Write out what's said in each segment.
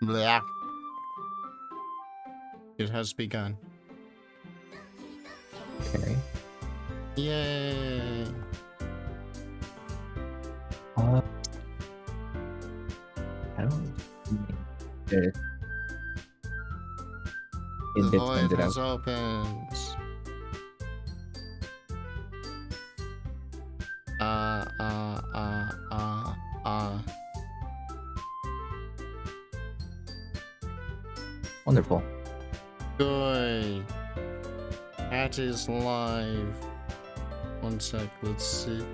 Blah. It has begun. Okay. Yay! I don't think it The did send void it has out. opened. Uh, uh, uh, uh, uh. Wonderful. Good. Cat is live. One sec, let's see.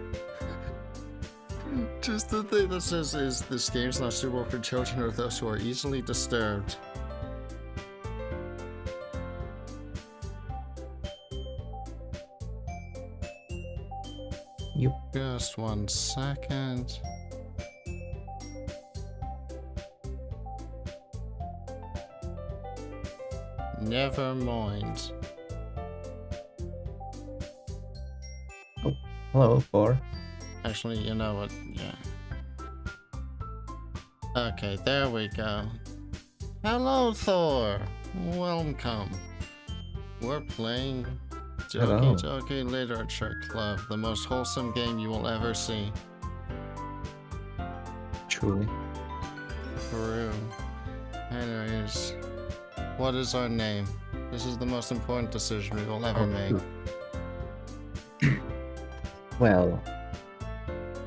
Just the thing that says is this game's not suitable for children or those who are easily disturbed. You Just 1 second. Never mind. hello, Thor. Actually, you know what? Yeah. Okay, there we go. Hello, Thor. Welcome. We're playing Hello. Doki Doki Literature Club, the most wholesome game you will ever see. Truly. Peru. Anyways, what is our name? This is the most important decision we will ever make. Well,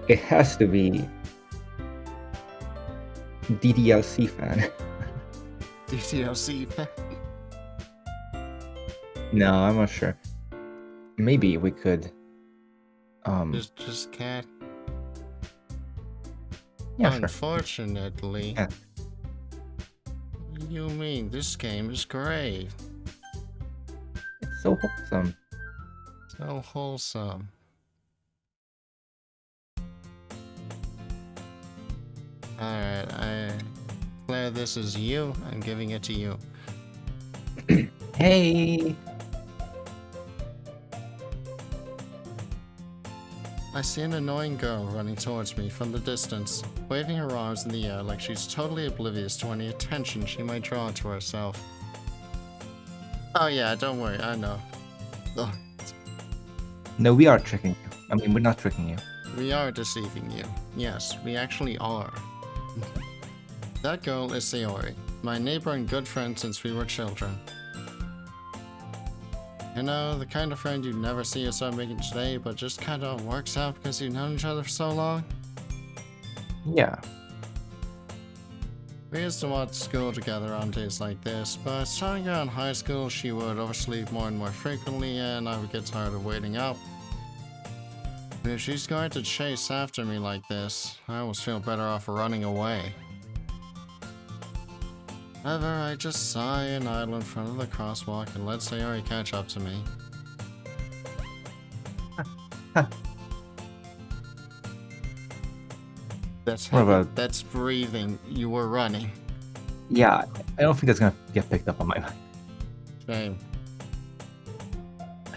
it has to be DDLC fan. DTLC. No, I'm not sure. Maybe we could. Just can't. Yeah, sure. Unfortunately. Yeah. You mean this game is great? It's so wholesome. So wholesome. Alright, Claire, this is you. I'm giving it to you. Hey. I see an annoying girl running towards me from the distance, waving her arms in the air like she's totally oblivious to any attention she might draw to herself. Oh yeah, don't worry, I know. Ugh, No, we are tricking you. I mean, we're not tricking you. we are deceiving you. Yes, we actually are. That girl is Sayori, my neighbor and good friend since we were children. You know, the kind of friend you never see yourself making today, but just kind of works out because you've known each other for so long? Yeah. We used to watch school together on days like this, but starting out in high school, she would oversleep more and more frequently, and I would get tired of waiting up. If she's going to chase after me like this, I almost feel better off running away. However, I just sigh and idle in front of the crosswalk and let Sayori catch up to me. That's What heavy. about- That's breathing. You were running. Yeah, I don't think that's gonna get picked up on my mind. Shame.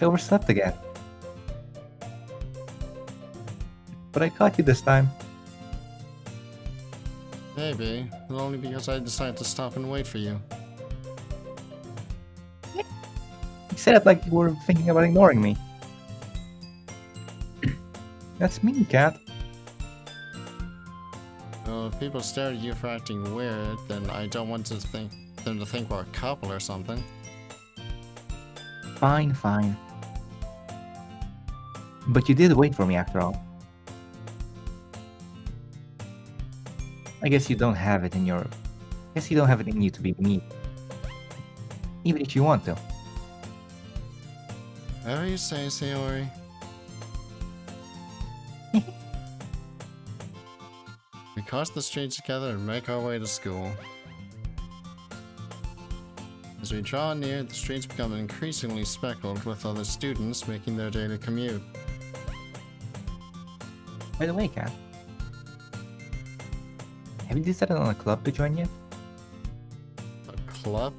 I overslept again. But I caught you this time. Maybe, but only because I decided to stop and wait for you. You said it like you were thinking about ignoring me. That's mean, Cat. Well, if people stare at you for acting weird, then I don't want them to think we're a couple or something. Fine, fine. But you did wait for me after all. I guess you don't have it in your... guess you don't have it in you to be me. Even if you want to. Whatever you say, Sayori. We cross the streets together and make our way to school. As we draw near, the streets become increasingly speckled with other students making their daily commute. By the way, Cat. Have you decided on a club to join yet? A club?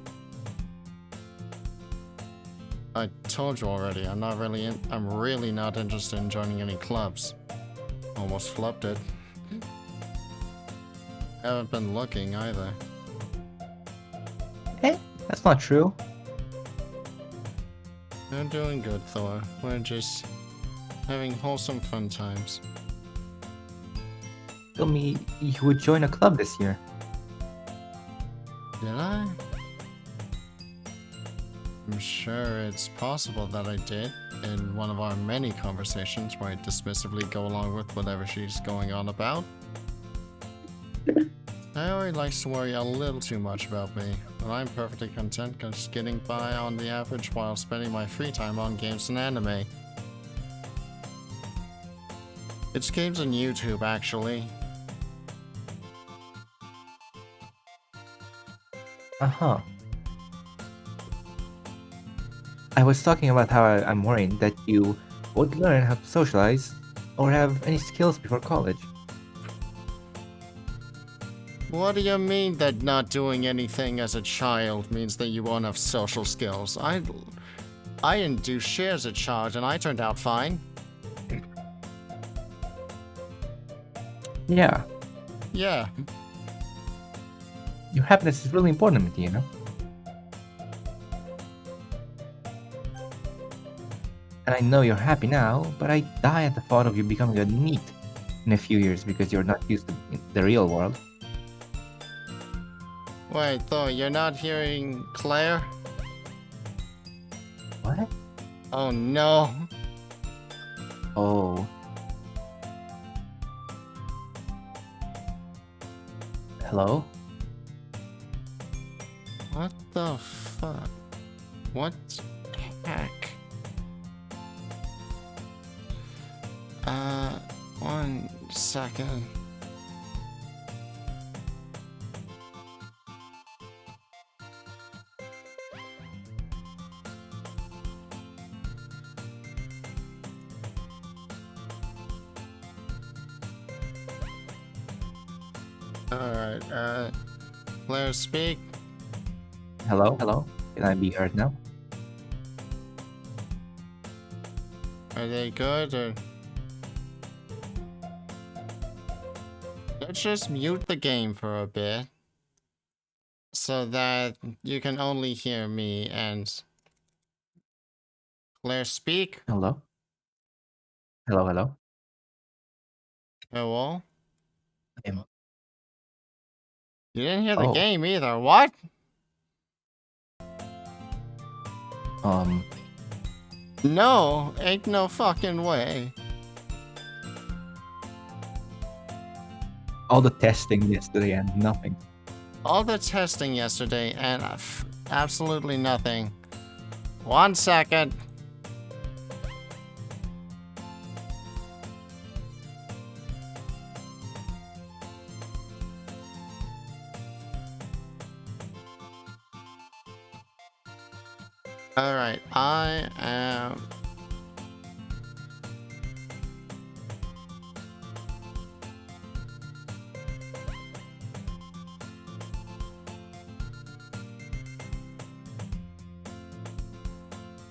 I told you already, I'm really not interested in joining any clubs. Almost flubbed it. Haven't been looking either. That's not true. We're doing good, Thor. We're just having wholesome fun times. Told me you would join a club this year. Did I? I'm sure it's possible that I did in one of our many conversations where I dismissively go along with whatever she's going on about. Naori likes to worry a little too much about me, but I'm perfectly content just getting by on the average while spending my free time on games and anime. It's games on YouTube, actually. Uh-huh. I was talking about how I'm worried that you won't learn how to socialize or have any skills before college. What do you mean that not doing anything as a child means that you won't have social skills? I didn't do shit as a child and I turned out fine. Yeah, Yeah. your happiness is really important to me, you know? And I know you're happy now, but I die at the thought of you becoming a NEET in a few years because you're not used to the real world. Wait, Thor, you're not hearing Claire? What? Oh no. Oh. Hello? What the fuck? What the heck? 1 second. Alright, Claire, speak. Hello? Hello? Can I be heard now? Are they good or? Let's just mute the game for a bit so that you can only hear me and Claire speak. Hello? Hello, hello? Hello? Um, You didn't hear the Oh. game either. What? No, ain't no fucking way. All the testing yesterday and nothing. All the testing yesterday and absolutely nothing. 1 second. Alright, I am...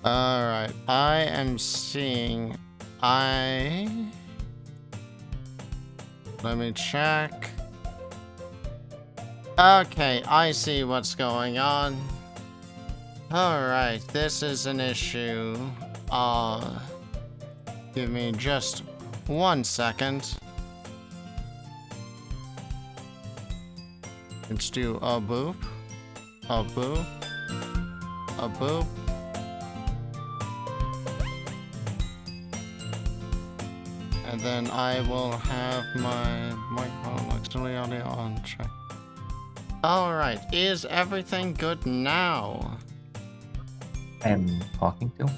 Alright, I am seeing... Let me check. Okay, I see what's going on. Alright, this is an issue. Give me just 1 second. Let's do a boop. A boop. A boop. And then I will have my microphone auxiliary audio on track. Alright, is everything good now? I'm talking to?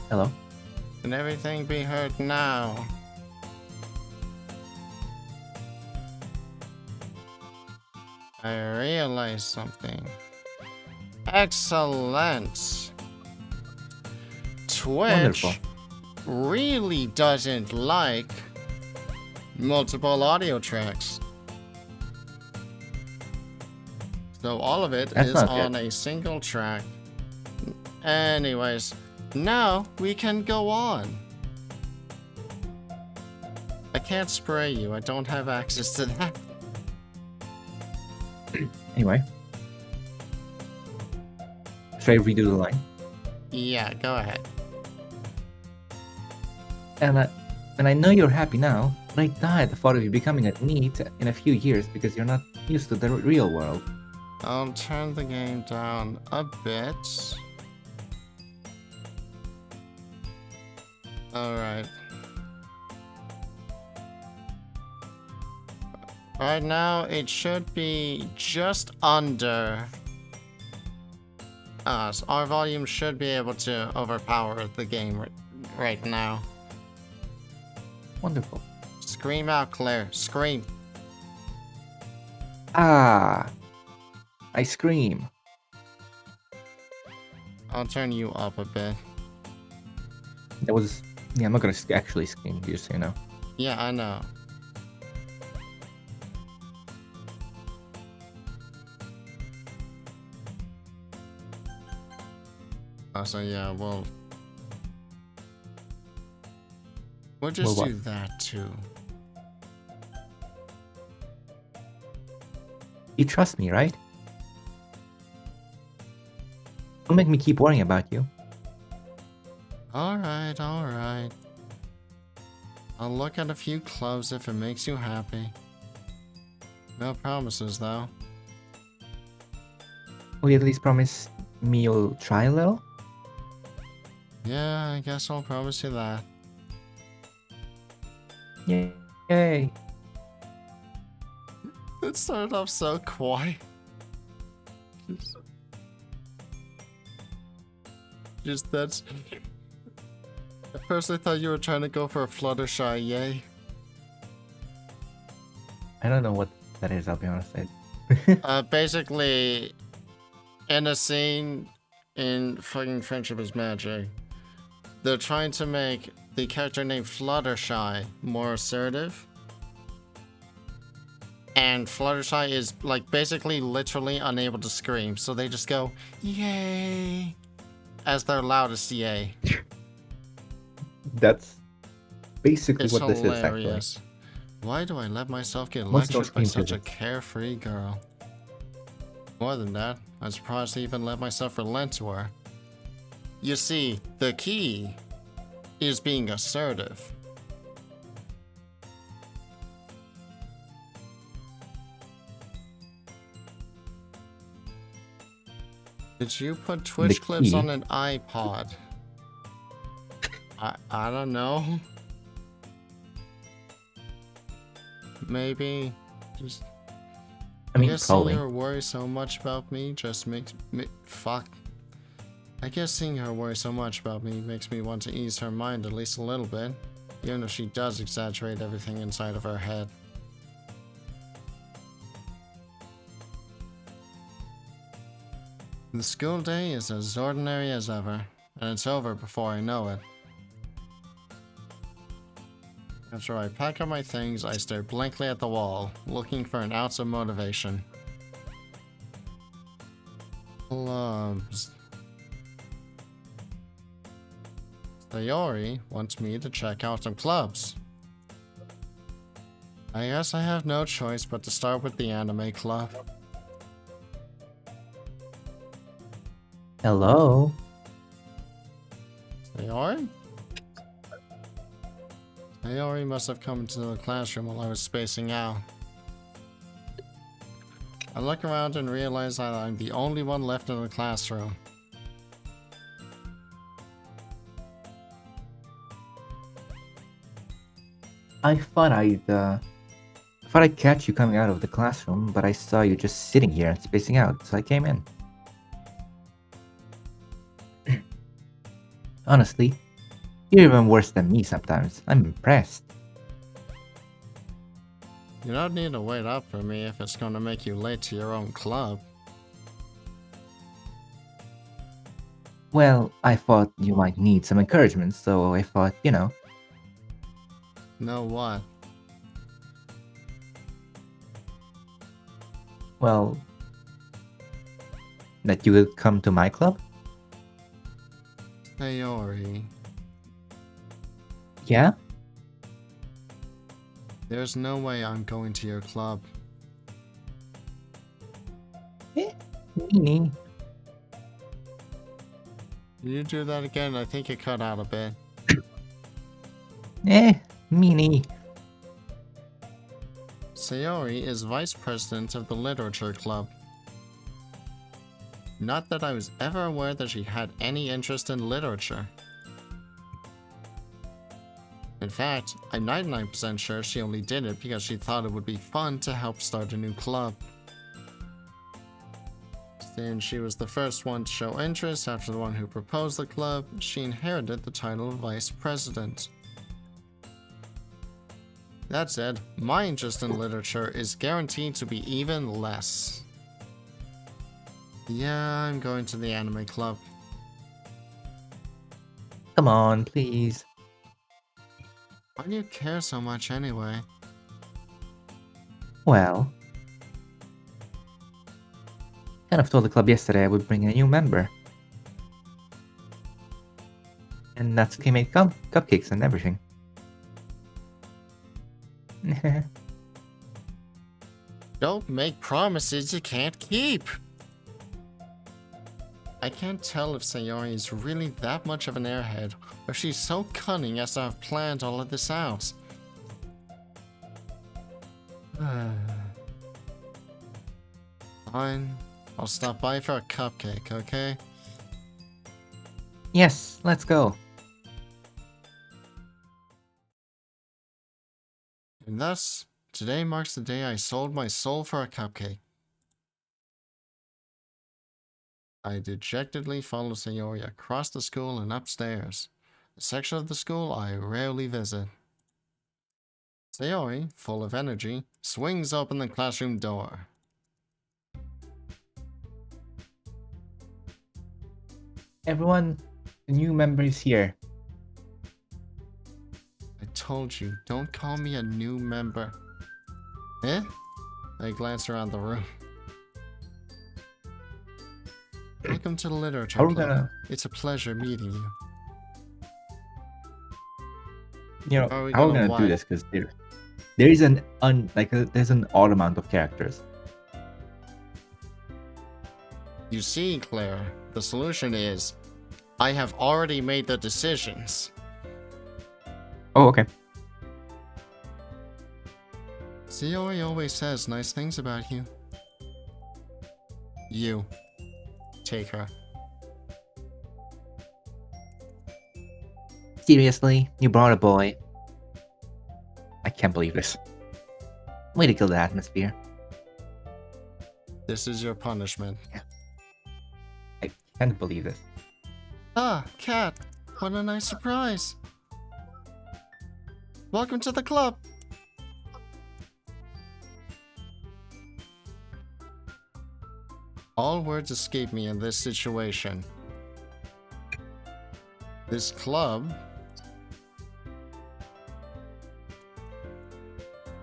Hello? Can everything be heard now? I realized something. Excellent. Twitch Wonderful. really doesn't like multiple audio tracks. So all of it That's is not on good. a single track. Anyways, now we can go on. I can't spray you. I don't have access to that. Anyway, should I redo the line? Yeah, go ahead. And I know you're happy now, but I die at the thought of you becoming a NEET in a few years because you're not used to the real world. I'll turn the game down a bit. Alright. Right now, it should be just under us. Our volume should be able to overpower the game right now. Wonderful. Scream out, Claire. Scream. Ah! I scream. I'll turn you up a bit. That was... Yeah, I'm not gonna actually scream, just so you know. Yeah, I know. So yeah, we'll just Well, do that too. You trust me, right? Don't make me keep worrying about you. Alright, alright. I'll look at a few clubs if it makes you happy. No promises though. Will you at least promise me you'll try a little? Yeah, I guess I'll promise you that. Yay! It started off so quiet. Just that's... At first I thought you were trying to go for a Fluttershy, yay. I don't know what that is, I'll be honest. Basically, in a scene in fucking Friendship is Magic, they're trying to make the character named Fluttershy more assertive. And Fluttershy is, like, basically literally unable to scream, so they just go, yay, as their loudest yay. That's basically It's what this is, actually. hilarious. Why do I let myself get What's those lectured by such a physics? carefree girl? More than that, I'm surprised I even let myself relent to her. You see, the key is being assertive. Did you put Twitch clips key? on an iPod? I don't know. Maybe. Just... I mean, guess probably. seeing her worry so much about me just makes me... Fuck. I guess seeing her worry so much about me makes me want to ease her mind at least a little bit. Even if she does exaggerate everything inside of her head. The school day is as ordinary as ever, and it's over before I know it. After I pack up my things, I stare blankly at the wall, looking for an ounce of motivation. Clubs. Sayori wants me to check out some clubs. I guess I have no choice but to start with the anime club. Hello? Sayori? Sayori must have come into the classroom while I was spacing out. I look around and realize that I'm the only one left in the classroom. I thought I'd catch you coming out of the classroom, but I saw you just sitting here and spacing out, so I came in. Honestly, you're even worse than me sometimes. I'm impressed. You don't need to wait up for me if it's gonna make you late to your own club. Well, I thought you might need some encouragement, so I thought, you know. Know what? Well, that you would come to my club? Sayori, Yeah? there's no way I'm going to your club. Meanie. You do that again, I think it cut out a bit. Meanie. Sayori is vice president of the Literature Club. Not that I was ever aware that she had any interest in literature. In fact, I'm 99% sure she only did it because she thought it would be fun to help start a new club. Since she was the first one to show interest after the one who proposed the club, she inherited the title of vice president. That said, my interest in literature is guaranteed to be even less. Yeah, I'm going to the anime club. Come on, please. Why do you care so much anyway? Well, kind of told the club yesterday I would bring in a new member. And Natsuki made cupcakes and everything. Don't make promises you can't keep! I can't tell if Sayori is really that much of an airhead, or if she's so cunning as to have planned all of this out. Fine. I'll stop by for a cupcake, okay? Yes, let's go. And thus, today marks the day I sold my soul for a cupcake. I dejectedly follow Sayori across the school and upstairs, a section of the school I rarely visit. Sayori, full of energy, swings open the classroom door. Everyone, the new member is here. I told you, don't call me a new member. Eh? I glance around the room. Welcome to the Literature How are we Club. gonna, It's a pleasure meeting you. how How are we are we gonna gonna what? do this? Because there is there's an odd amount of characters. You see, Claire, the solution is, I have already made the decisions. Oh, okay. Sayori always says nice things about you. You. Take her. Seriously, you brought a boy. I can't believe this. Way to kill the atmosphere. This is your punishment. I can't believe this. Ah, Cat. What a nice surprise. Welcome to the club. All words escape me in this situation. This club...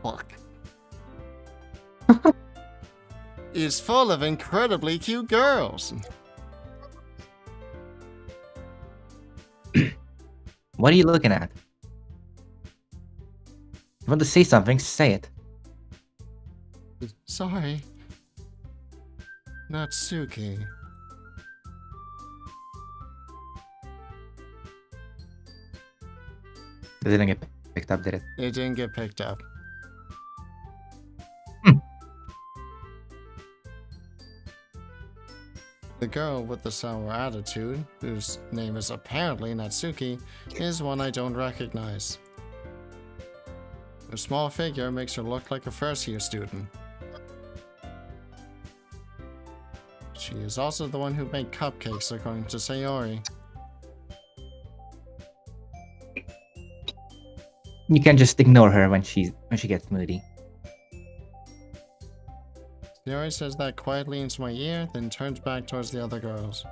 Fuck. is full of incredibly cute girls. What are you looking at? You want to say something, say it. Sorry. Natsuki. It didn't get picked up, did it? It didn't get picked up. The girl with the sour attitude, whose name is apparently Natsuki, is one I don't recognize. Her small figure makes her look like a first-year student. She is also the one who made cupcakes, according to Sayori. You can just ignore her when she gets moody. Sayori says that quietly into my ear, then turns back towards the other girls.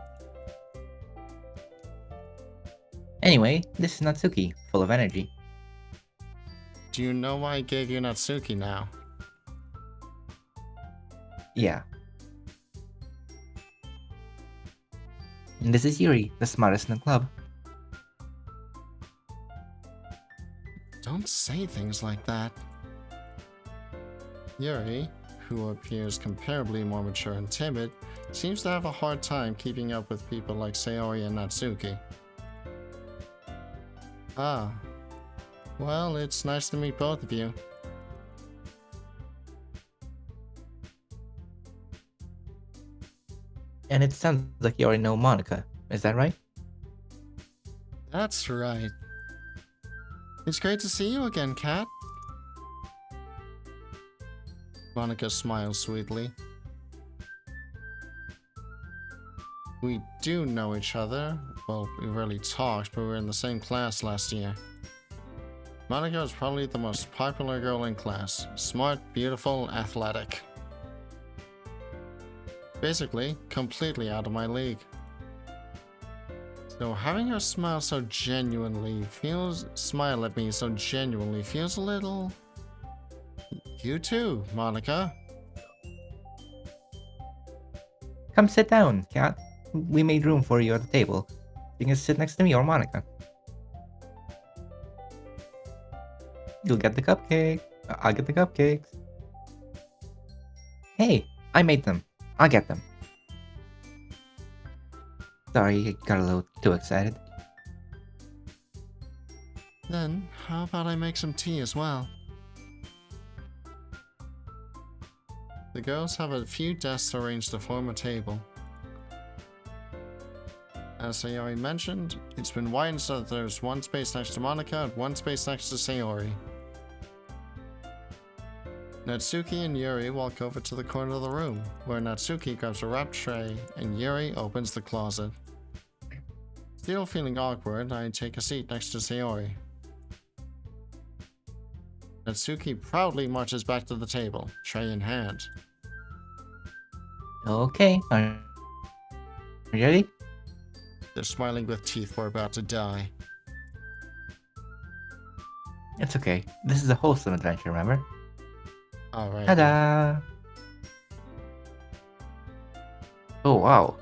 Anyway, this is Natsuki, full of energy. Do you know why I gave you Natsuki now? Yeah. And this is Yuri, the smartest in the club. Don't say things like that. Yuri, who appears comparably more mature and timid, Seems to have a hard time keeping up with people like Sayori and Natsuki. Ah. Well, it's nice to meet both of you. And it sounds like you already know Monica. Is that right? That's right. It's great to see you again, Kat. Monica smiles sweetly. We do know each other. Well, we rarely talked, but we were in the same class last year. Monica is probably the most popular girl in class. Smart, beautiful, athletic. Basically, completely out of my league. So having her smile at me so genuinely feels a little... You too, Monica. Come sit down, Kat. We made room for you at the table. You can sit next to me or Monica. You'll get the cupcake. I'll get the cupcakes. Hey, I made them. I'll get them. Sorry, I got a little too excited. Then, how about I make some tea as well? The girls have a few desks arranged to form a table. As Sayori mentioned, it's been widened so that there's one space next to Monica and one space next to Sayori. Natsuki and Yuri walk over to the corner of the room, where Natsuki grabs a wrapped tray and Yuri opens the closet. Still feeling awkward, I take a seat next to Sayori. Natsuki proudly marches back to the table, tray in hand. Okay, are you ready? They're smiling with teeth we're about to die. It's okay. This is a wholesome adventure, remember? Alright. Ta-da! Oh, wow.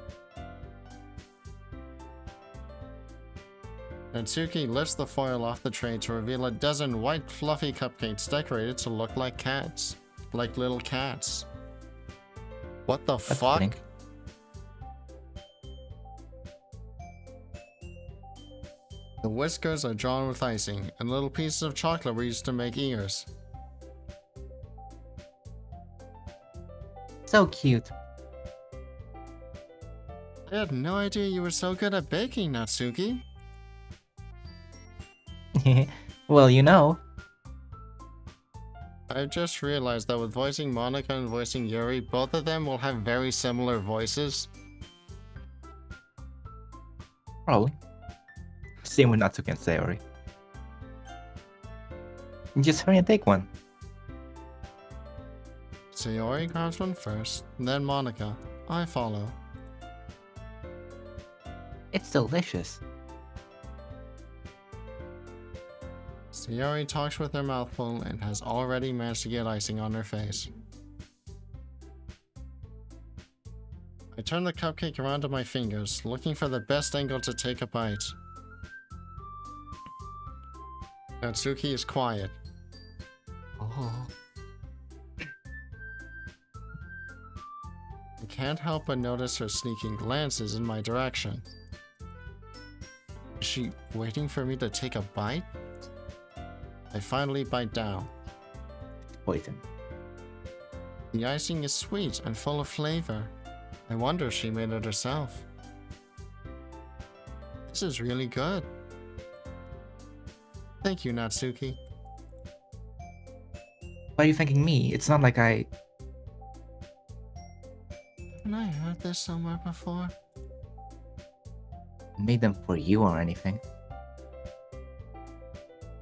Natsuki lifts the foil off the tray to reveal a dozen white fluffy cupcakes decorated to look like cats. Like little cats. What the That's fuck? fitting. The whiskers are drawn with icing, and little pieces of chocolate were used to make ears. So cute. I had no idea you were so good at baking, Natsuki. Well, you know. I've just realized that with voicing Monica and voicing Yuri, both of them will have very similar voices. Probably. Same with Natsuki and Sayori. Just hurry and take one. Sayori grabs one first, then Monica. I follow. It's delicious. Sayori talks with her mouth full and has already managed to get icing on her face. I turn the cupcake around on my fingers, looking for the best angle to take a bite. Natsuki is quiet. Oh. I can't help but notice her sneaking glances in my direction. Is she waiting for me to take a bite? I finally bite down. Poison. The icing is sweet and full of flavor. I wonder if she made it herself. This is really good. Thank you, Natsuki. Why are you thanking me? It's not like I... Haven't I heard this somewhere before? made them for you or anything.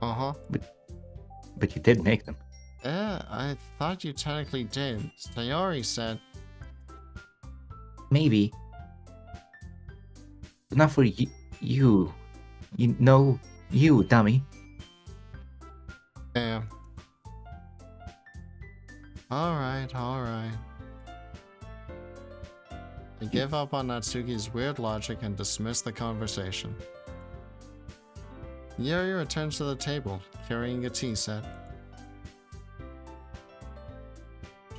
Uh-huh. But you did make them. Yeah, I thought you technically did. Sayori said... Maybe. But not for you. You know, you, dummy. Damn. Alright. I give up on Natsuki's weird logic and dismiss the conversation. Yuri returns to the table, carrying a tea set.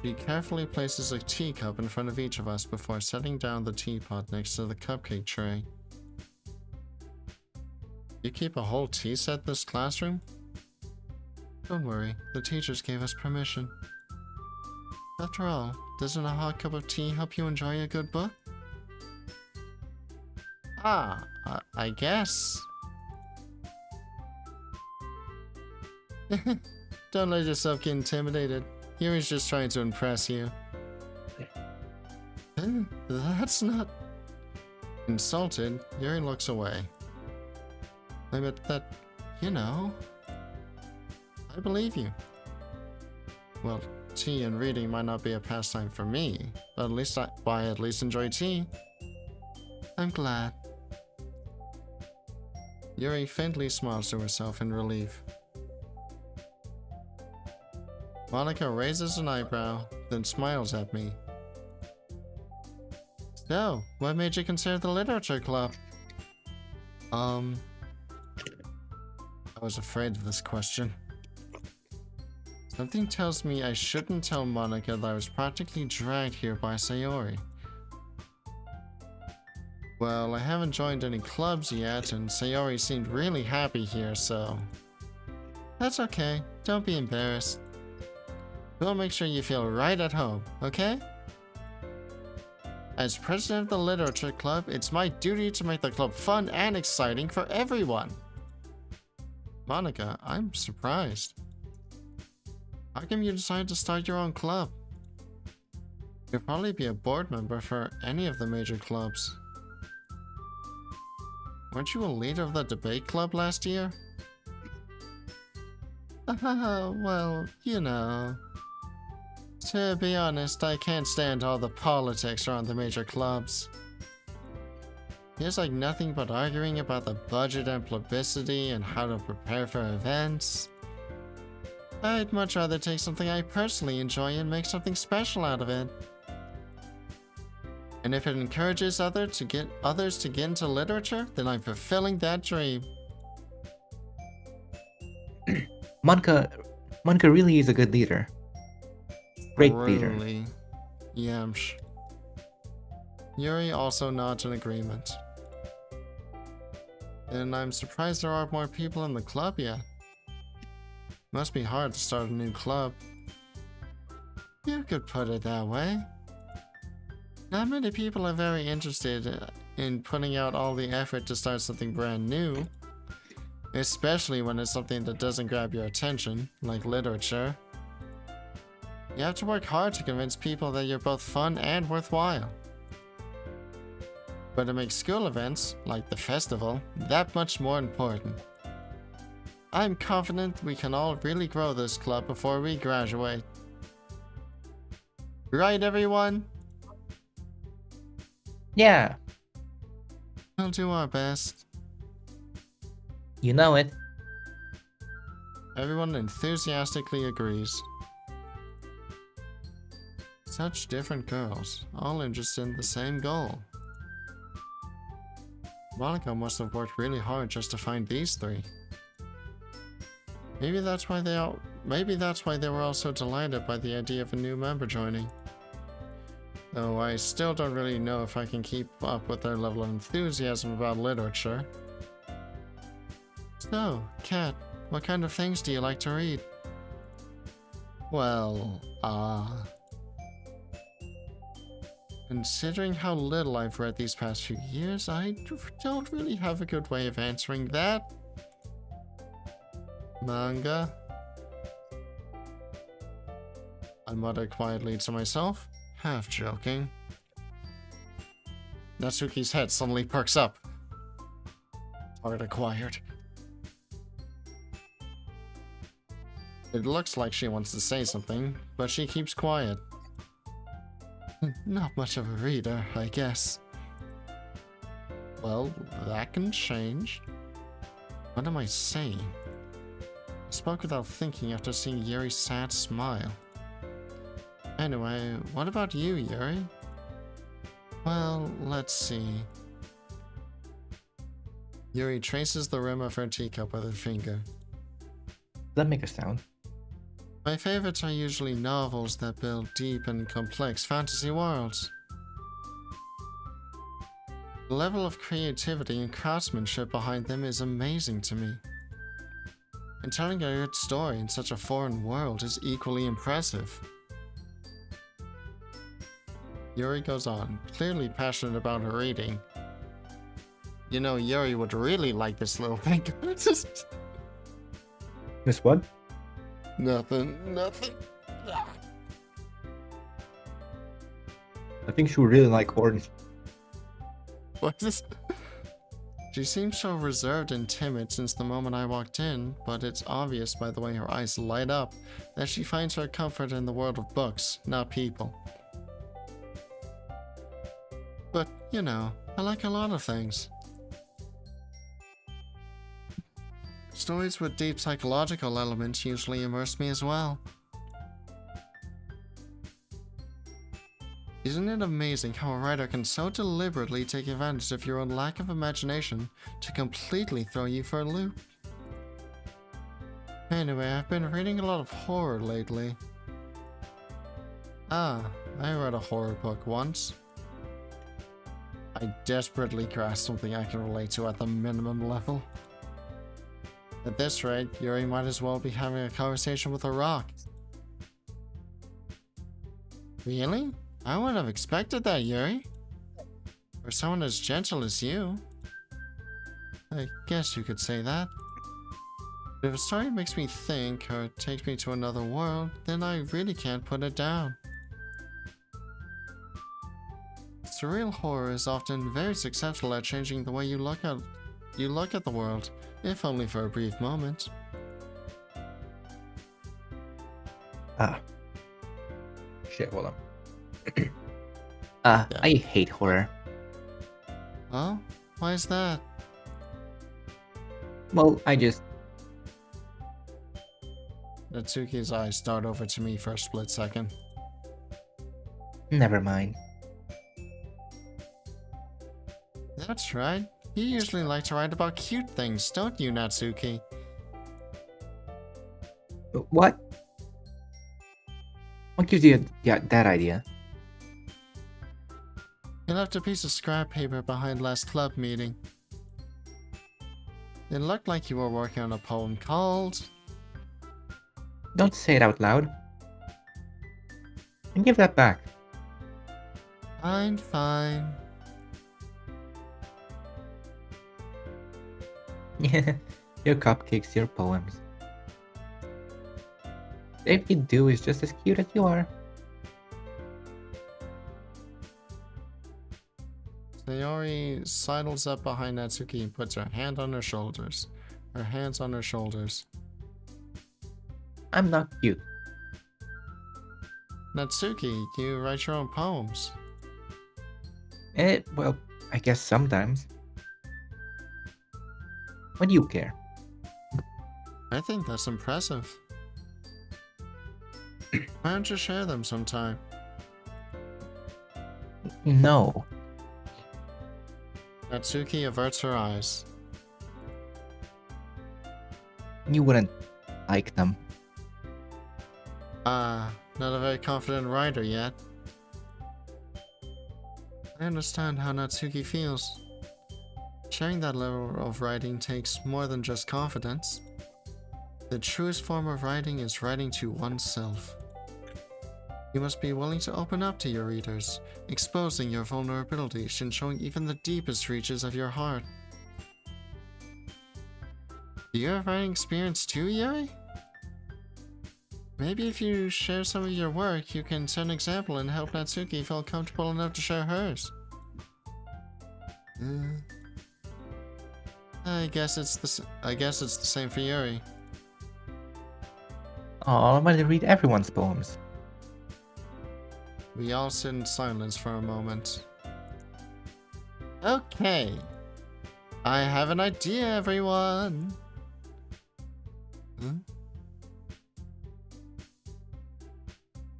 She carefully places a teacup in front of each of us before setting down the teapot next to the cupcake tray. You keep a whole tea set in this classroom? Don't worry, the teachers gave us permission. After all, doesn't a hot cup of tea help you enjoy a good book? I guess. Don't let yourself get intimidated. Yuri's just trying to impress you. That's not... Insulted, Yuri looks away. I bet that, you know... I believe you. Well, tea and reading might not be a pastime for me, but at least I at least enjoy tea. I'm glad. Yuri faintly smiles to herself in relief. Monica raises an eyebrow, then smiles at me. So, what made you consider the literature club? I was afraid of this question. Something tells me I shouldn't tell Monica that I was practically dragged here by Sayori. Well, I haven't joined any clubs yet, and Sayori seemed really happy here, so... That's okay, don't be embarrassed. We'll make sure you feel right at home, okay? As president of the Literature Club, it's my duty to make the club fun and exciting for everyone. Monica, I'm surprised. How come you decided to start your own club? You'll probably be a board member for any of the major clubs. Weren't you a leader of the debate club last year? Well, you know... To be honest, I can't stand all the politics around the major clubs. There's like nothing but arguing about the budget and publicity and how to prepare for events. I'd much rather take something I personally enjoy and make something special out of it. And if it encourages others to get into literature, then I'm fulfilling that dream. Monica really is a good leader. Great leader. Really? Yamsh. Yuri also nods in agreement. And I'm surprised there aren't more people in the club yet. Must be hard to start a new club. You could put it that way. Not many people are very interested in putting out all the effort to start something brand new. Especially when it's something that doesn't grab your attention, like literature. You have to work hard to convince people that you're both fun and worthwhile. But it makes school events, like the festival, that much more important. I'm confident we can all really grow this club before we graduate. Right, everyone? Yeah, We'll do our best. you know it. Everyone enthusiastically agrees. Such different girls, all interested in the same goal. Monica must have worked really hard just to find these three. Maybe that's why they were all so delighted by the idea of a new member joining. Though I still don't really know if I can keep up with their level of enthusiasm about literature. So, Kat, what kind of things do you like to read? Well, considering how little I've read these past few years, I don't really have a good way of answering that. Manga? I muttered quietly to myself, half joking. Natsuki's head suddenly perks up. Target acquired. It looks like she wants to say something, but she keeps quiet. Not much of a reader, I guess. Well, that can change. What am I saying? I spoke without thinking after seeing Yuri's sad smile. Anyway, what about you, Yuri? Well, let's see. Yuri traces the rim of her teacup with her finger. Does that make a sound? My favorites are usually novels that build deep and complex fantasy worlds. The level of creativity and craftsmanship behind them is amazing to me. And telling a good story in such a foreign world is equally impressive. Yuri goes on, clearly passionate about her reading. You know, Yuri would really like this little thing. This what? Nothing. I think she would really like orange. What's this? She seems so reserved and timid since the moment I walked in, but it's obvious by the way her eyes light up that she finds her comfort in the world of books, not people. But, you know, I like a lot of things. Stories with deep psychological elements usually immerse me as well. Isn't it amazing how a writer can so deliberately take advantage of your own lack of imagination to completely throw you for a loop? Anyway, I've been reading a lot of horror lately. I read a horror book once. I desperately grasped something I can relate to at the minimum level. At this rate, Yuri might as well be having a conversation with a rock. Really? I wouldn't have expected that, Yuri. For someone as gentle as you. I guess you could say that. But if a story makes me think or takes me to another world, then I really can't put it down. Surreal horror is often very successful at changing the way you look at the world, if only for a brief moment. Shit, hold on. I hate horror. Oh? Why is that? Well, Natsuki's eyes start over to me for a split second. Never mind. That's right. You usually like to write about cute things, don't you, Natsuki? What? What gives you that idea? You left a piece of scrap paper behind last club meeting. It looked like you were working on a poem called... Don't say it out loud. And give that back. Fine. Your cupcakes, your poems. If you do is just as cute as you are. Sayori sidles up behind Natsuki and puts her hands on her shoulders. I'm not cute. Natsuki, you write your own poems. Well, I guess sometimes. What do you care? I think that's impressive. Why don't you share them sometime? No. Natsuki averts her eyes. You wouldn't like them. Not a very confident writer yet. I understand how Natsuki feels. Sharing that level of writing takes more than just confidence. The truest form of writing is writing to oneself. You must be willing to open up to your readers, exposing your vulnerabilities and showing even the deepest reaches of your heart. Do you have writing experience too, Yuri? Maybe if you share some of your work, you can set an example and help Natsuki feel comfortable enough to share hers. I guess it's the same for Yuri. Oh, I'm going to read everyone's poems. We all sit in silence for a moment. Okay. I have an idea, everyone.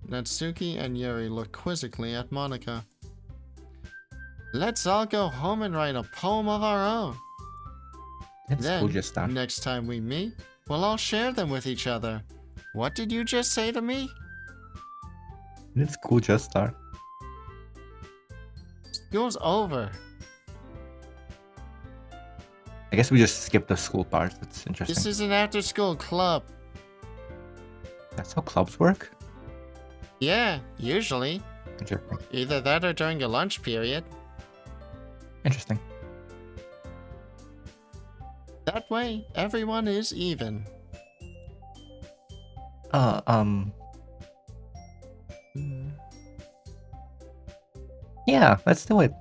Natsuki and Yuri look quizzically at Monika. Let's all go home and write a poem of our own. That's Then, cool, just stuff. next time we meet, we'll all share them with each other. What did you just say to me? Did school just start? School's over. I guess we just skipped the school part. That's interesting. This is an after-school club. That's how clubs work? Yeah, usually. Interesting. Either that or during a lunch period. Interesting. That way, everyone is even. Yeah, let's do it.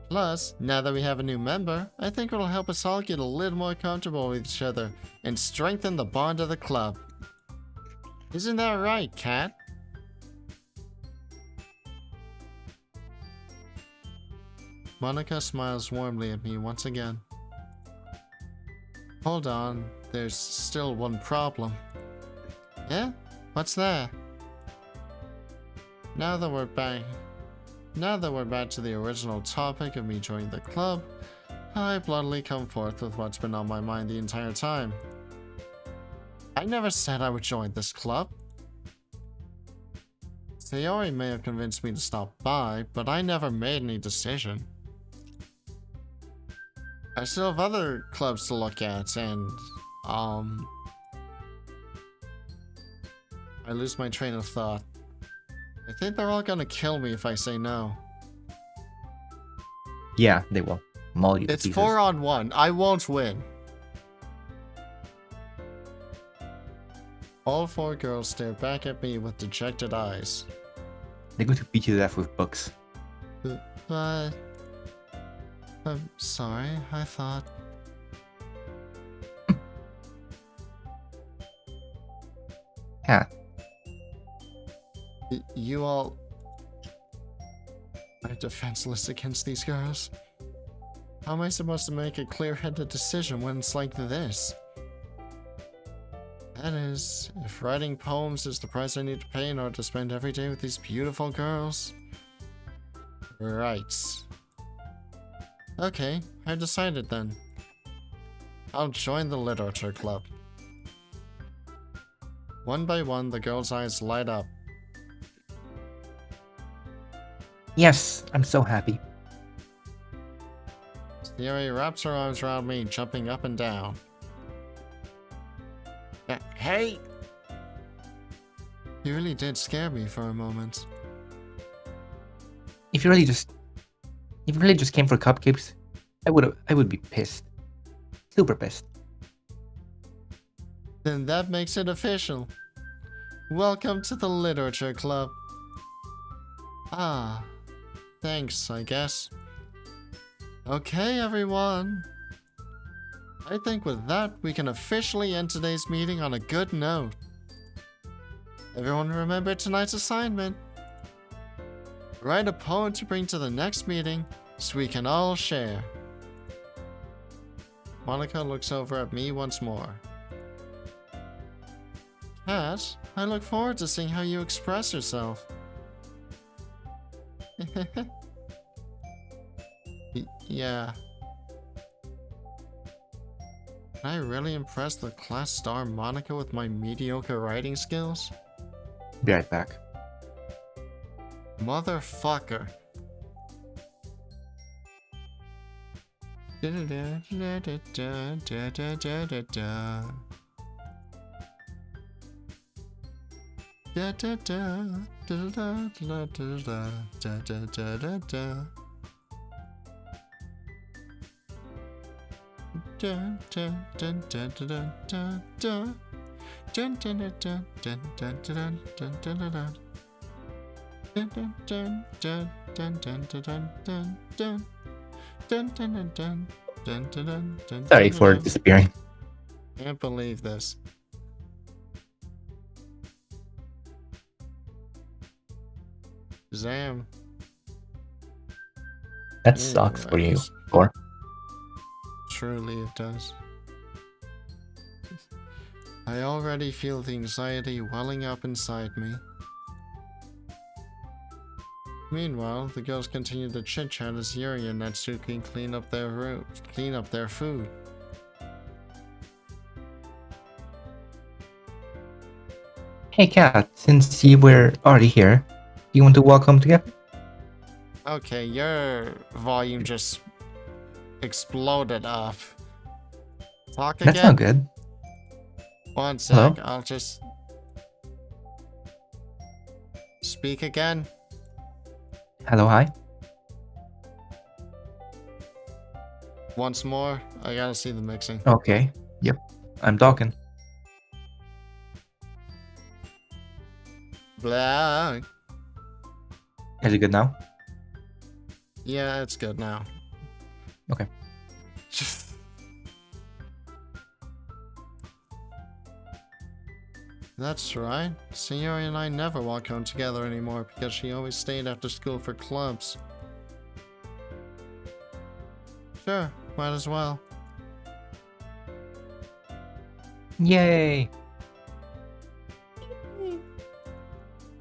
Plus, now that we have a new member, I think it'll help us all get a little more comfortable with each other and strengthen the bond of the club. Isn't that right, Kat? Monica smiles warmly at me once again. Hold on, there's still one problem. Yeah? What's that? Now that we're back to the original topic of me joining the club, I bluntly come forth with what's been on my mind the entire time. I never said I would join this club. Sayori may have convinced me to stop by, but I never made any decision. I still have other clubs to look at, and, I lose my train of thought. I think they're all gonna kill me if I say no. Yeah, they will. Maul you to It's pieces. 4-on-1. I won't win. All four girls stare back at me with dejected eyes. They're going to beat you to death with books. But... I'm sorry, I thought... Yeah. You all... are defenseless against these girls. How am I supposed to make a clear-headed decision when it's like this? That is, if writing poems is the price I need to pay in order to spend every day with these beautiful girls. Right. Okay, I decided then. I'll join the literature club. One by one, the girls' eyes light up. Yes, I'm so happy. Sayori wraps her arms around me, jumping up and down. Hey! You really did scare me for a moment. If you really just came for cupcakes, I would be pissed. Super pissed. Then that makes it official. Welcome to the literature club. Ah, thanks, I guess. Okay, everyone. I think with that, we can officially end today's meeting on a good note. Everyone remember tonight's assignment. Write a poem to bring to the next meeting so we can all share. Monica looks over at me once more. Kat, I look forward to seeing how you express yourself. Yeah. Can I really impress the class star Monica with my mediocre writing skills? Be right back. Motherfucker. Sorry for disappearing. Can't believe this. Zam. That sucks for you. Anyways. Or Truly it does. I already feel the anxiety welling up inside me. Meanwhile, the girls continue to chit-chat as Yuri and Natsuki clean up their food. Hey, Kat, since you were already here, you want to welcome together? Okay, your volume just exploded up. Talk That's again? not good. One sec, Hello? I'll just... Speak again? Hello, hi. Once more? I gotta see the mixing. Okay. Yep. I'm talking. Blah. Is it good now? Yeah, it's good now. Okay. That's right. Sayori and I never walk home together anymore because she always stayed after school for clubs. Sure, might as well. Yay!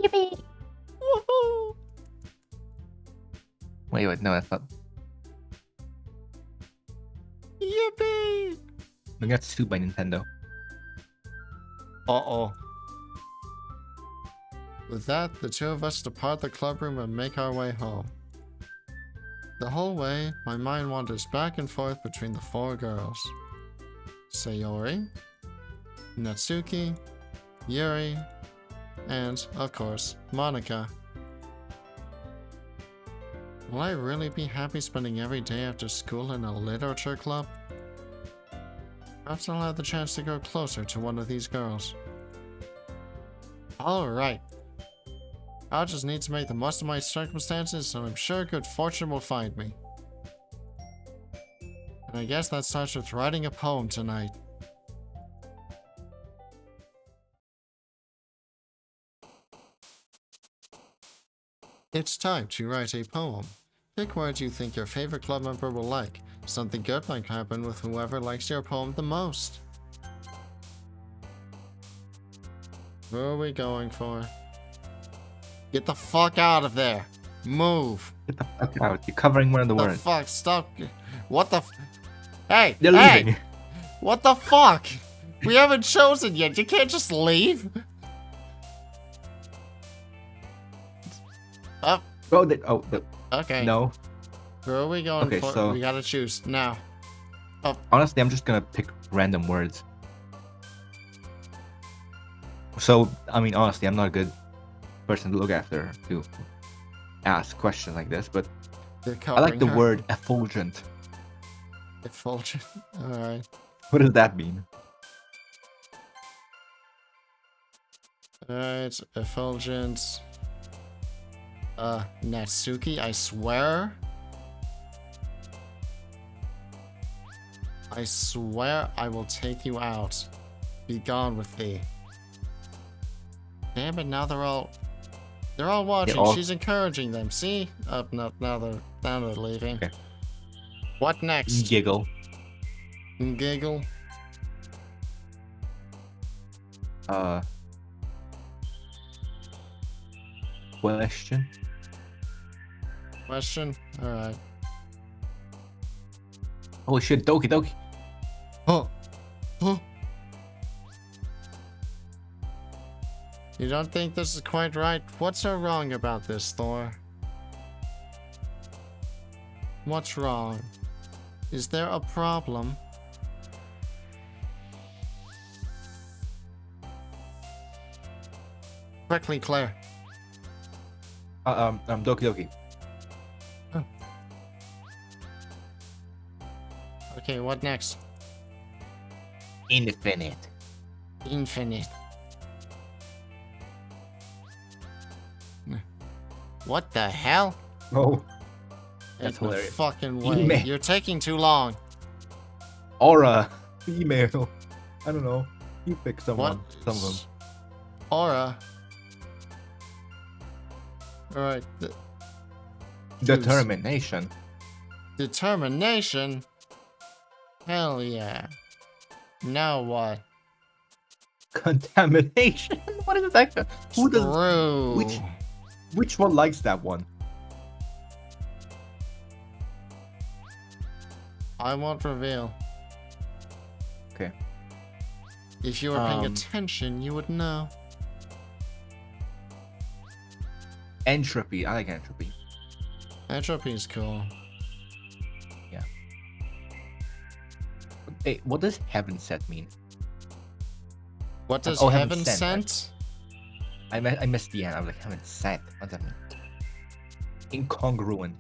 Yippee! Woohoo! Wait, no, that's not. Yippee! We got sued by Nintendo. Uh-oh. With that, the two of us depart the club room and make our way home. The whole way, my mind wanders back and forth between the four girls. Sayori, Natsuki, Yuri, and, of course, Monica. Will I really be happy spending every day after school in a literature club? Perhaps I'll have the chance to grow closer to one of these girls. Alright. I'll just need to make the most of my circumstances, and I'm sure good fortune will find me. And I guess that starts with writing a poem tonight. It's time to write a poem. Pick words you think your favorite club member will like. Something good might happen with whoever likes your poem the most. Who are we going for? Get the fuck out of there! Move! Get the fuck out. You're covering one of the The words. fuck? Stop! What the Hey! They're hey! leaving. What the fuck? We haven't chosen yet. You can't just leave. Oh, Oh, okay. no. Who are we going Okay, for? so- We gotta choose now. Honestly, I'm just gonna pick random words. So, I mean, honestly, I'm not a good person to look after to ask questions like this, but They're I like the covering her. word effulgent. Effulgent. Alright. What does that mean? Alright, effulgence. Natsuki, I swear. I swear I will take you out. Be gone with thee. Damn it, now they're all watching. all- She's encouraging them. See? No, now they're leaving. Okay. What next? Giggle. Giggle. Question. Question? Alright. Oh shit, Doki Doki. Huh. Huh. You don't think this is quite right? What's so wrong about this, Thor? What's wrong? Is there a problem? Quickly, Claire. Doki Doki. Okay, what next? Infinite. Infinite. What the hell? Oh. That's Ain't no hilarious. fucking way. Email. You're taking too long. Aura. Email. I don't know. You pick someone. What? Some of them. Aura. Alright. Determination. Determination? Hell yeah. Now what? Contamination. What is that? Who does? Screw. Which one likes that one? I won't reveal. Okay. If you were paying Um, attention, you would know. Entropy. I like entropy. Entropy is cool. Yeah. Hey, what does heaven set mean? What does Oh, heaven sent, sent? I missed the end. I was like, heaven sent. What does that mean? Incongruent.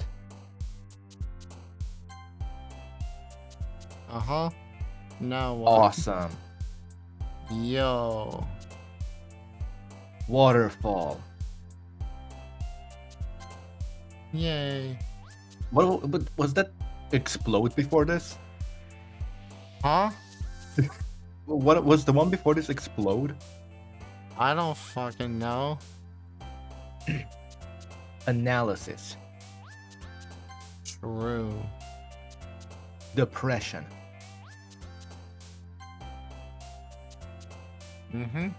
Uh-huh. Now what? Awesome. Yo. Waterfall. Yay. What was that? Explode before this? Huh? What was the one before this? Explode? I don't fucking know. Analysis. True. Depression. Mm-hmm.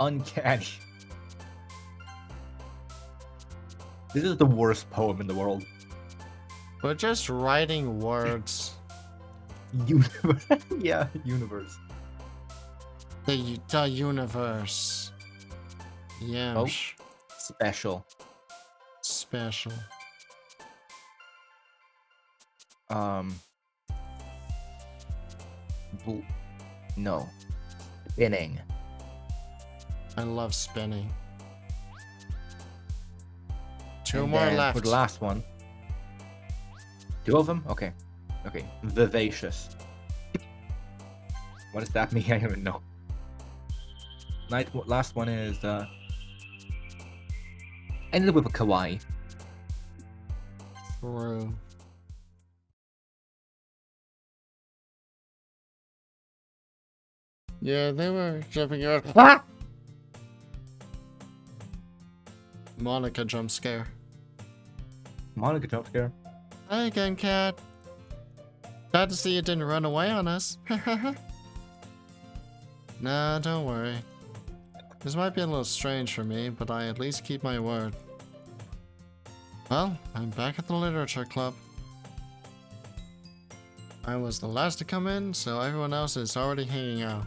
Uncanny. This is the worst poem in the world. We're just writing words. Universe. Yeah, universe. The universe. Yeah. Oh. Special. Special. No. Spinning. I love spinning. Two And more then left. for the last one. Two of them? Okay. Okay. Vivacious. What does that mean? I don't even know. Last one is ended with a kawaii. True. Yeah, they were jumping out. Ah! Monica jump scare. Monica jump scare. Hi again, cat. Glad to see you didn't run away on us. Nah, don't worry. This might be a little strange for me, but I at least keep my word. Well, I'm back at the literature club. I was the last to come in, so everyone else is already hanging out.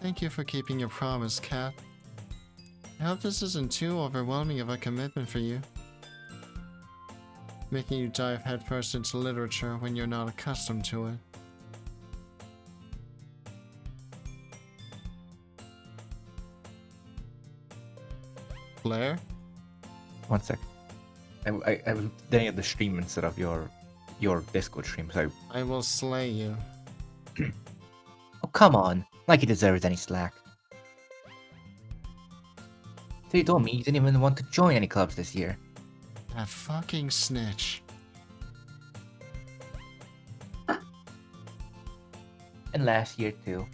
Thank you for keeping your promise, Cat. I hope this isn't too overwhelming of a commitment for you. Making you dive headfirst into literature when you're not accustomed to it. Blair? 1 sec. I was looking at the stream instead of your Discord stream, so I will slay you. oh come on. Like he deserves any slack. So you told me you didn't even want to join any clubs this year. That fucking snitch. And last year too.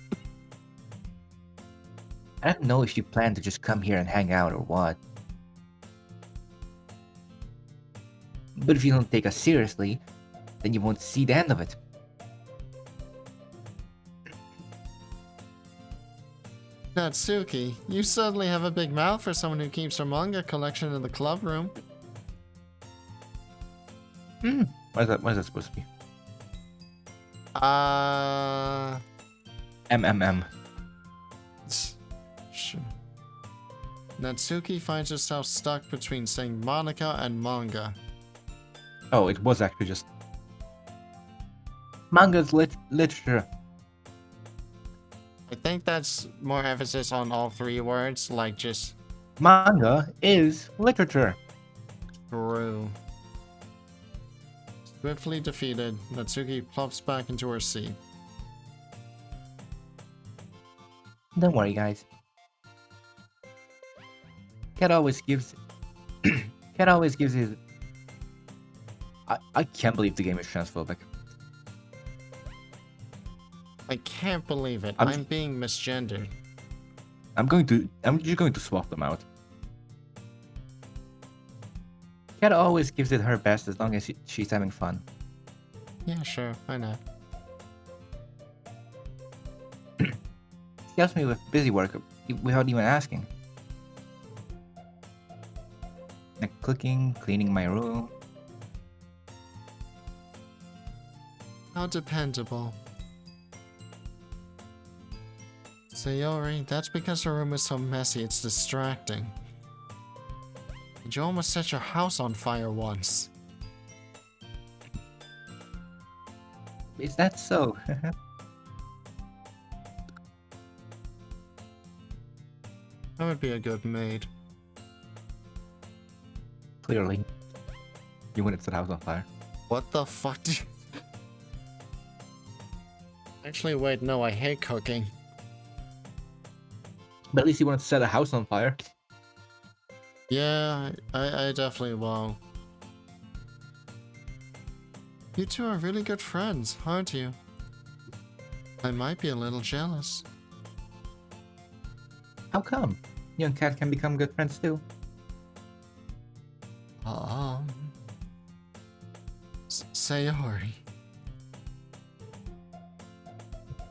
I don't know if you plan to just come here and hang out or what. But if you don't take us seriously, then you won't see the end of it. Natsuki, you suddenly have a big mouth for someone who keeps her manga collection in the club room. What is that supposed to be? MMM. Sure. Natsuki finds herself stuck between saying Monica and manga. Oh, it was actually just manga's literature. I think that's more emphasis on all three words, like just Manga is literature. true. Swiftly defeated, Natsuki plops back into her seat. Don't worry, guys. Cat always gives. Cat always gives his. I can't believe the game is transphobic. I can't believe it. I'm- I'm being misgendered. I'm just going to swap them out. Cat always gives it her best as long as she's having fun. Yeah, sure. Why not? She helps me with busy work without even asking. Like cooking, cleaning my room. How dependable. Sayori, that's because your room is so messy, it's distracting. And you almost set your house on fire once. Is that so? I would be a good maid. Clearly. You wouldn't set the house on fire. What the fuck do you... Actually, wait, no, I hate cooking. But at least you wouldn't set a house on fire. Yeah, I definitely won't. You two are really good friends, aren't you? I might be a little jealous. How come? You and Cat can become good friends too. Sayori.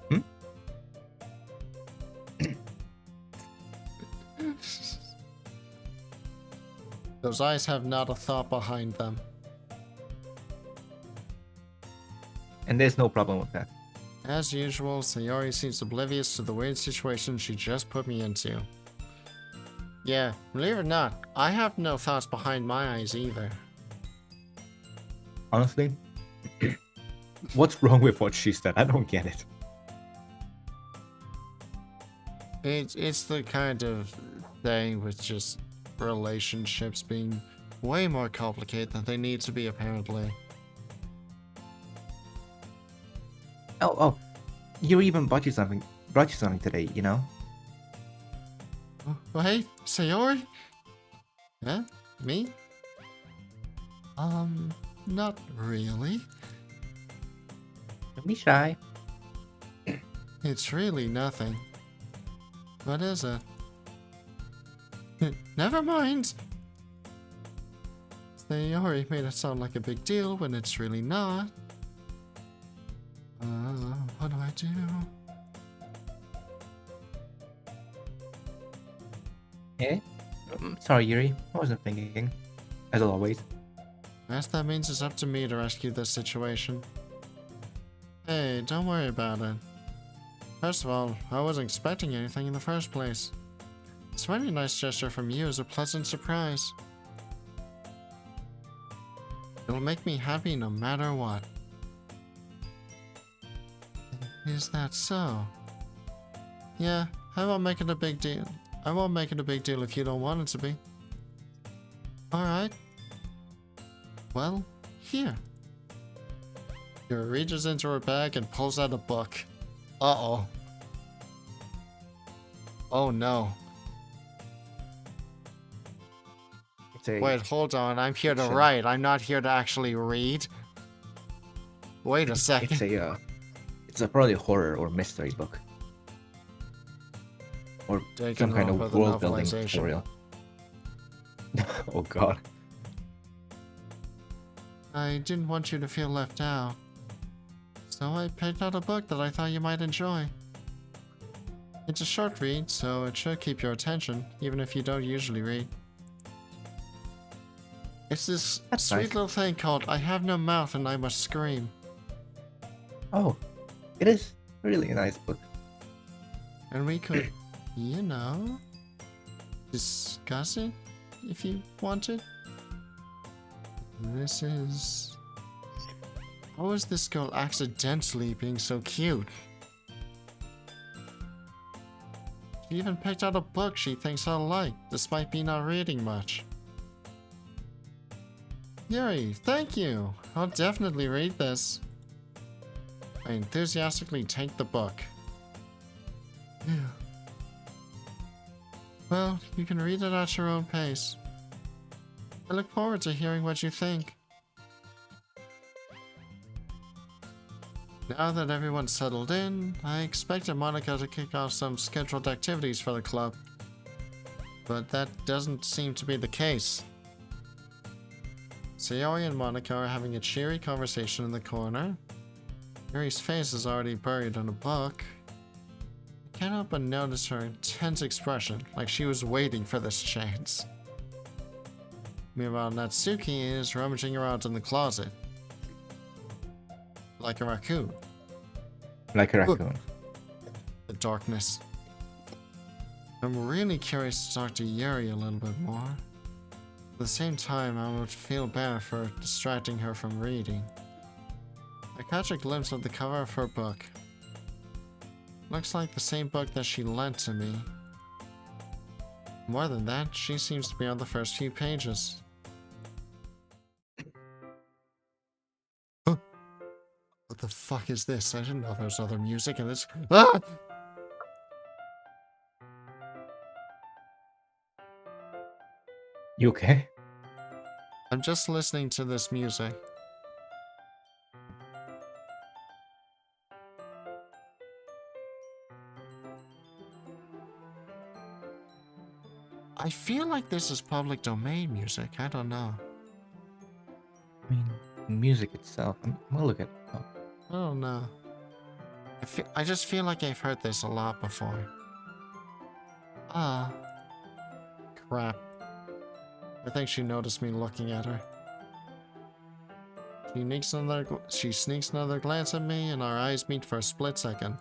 Hmm? Those eyes have not a thought behind them. And there's no problem with that. As usual, Sayori seems oblivious to the weird situation she just put me into. Yeah, believe it or not, I have no thoughts behind my eyes either. Honestly, what's wrong with what she said? I don't get it. It's the kind of thing with just relationships being way more complicated than they need to be, apparently. Oh, you even brought you something today, you know? Oh, hey, Sayori? Huh? Me? Not really. Don't be shy. It's really nothing. What is it? Never mind. Sayori made it sound like a big deal when it's really not. What do I do? Eh? Sorry, Yuri. I wasn't thinking. As always. Guess that means it's up to me to rescue this situation. Hey, don't worry about it. First of all, I wasn't expecting anything in the first place. This really nice gesture from you is a pleasant surprise. It'll make me happy no matter what. Is that so? Yeah, I won't make it a big deal. I won't make it a big deal if you don't want it to be. Alright. Well, here. She reaches into her bag and pulls out a book. Uh-oh. Oh no. Wait, hold on. I'm here to write. I'm not here to actually read. Wait a second. It's probably a horror or mystery book. Or some kind of world building tutorial. Oh god. I didn't want you to feel left out. So I picked out a book that I thought you might enjoy. It's a short read, so it should keep your attention, even if you don't usually read. It's this sweet little thing called I Have No Mouth and I Must Scream. Oh, it is really a nice book. And we could, you know, discuss it if you wanted. This is... How is this girl accidentally being so cute? She even picked out a book she thinks I'll like, despite me not reading much. Yuri, thank you! I'll definitely read this. I enthusiastically take the book. Well, you can read it at your own pace. I look forward to hearing what you think. Now that everyone's settled in, I expected Monica to kick off some scheduled activities for the club. But that doesn't seem to be the case. Sayori and Monica are having a cheery conversation in the corner. Yuri's face is already buried in a book. I can't help but notice her intense expression, like she was waiting for this chance. Meanwhile, Natsuki is rummaging around in the closet. Like a raccoon. Like a raccoon. The darkness. I'm really curious to talk to Yuri a little bit more. At the same time, I would feel bad for distracting her from reading. I catch a glimpse of the cover of her book. Looks like the same book that she lent to me. More than that, she seems to be on the first few pages. Huh. What the fuck is this? I didn't know there was other music in this. Ah! You okay? I'm just listening to this music. I feel like this is public domain music. I don't know. I mean, music itself. I'm gonna look at. Oh, I don't know. I just feel like I've heard this a lot before. Ah. Crap. I think she noticed me looking at her. She sneaks another glance at me, and our eyes meet for a split second.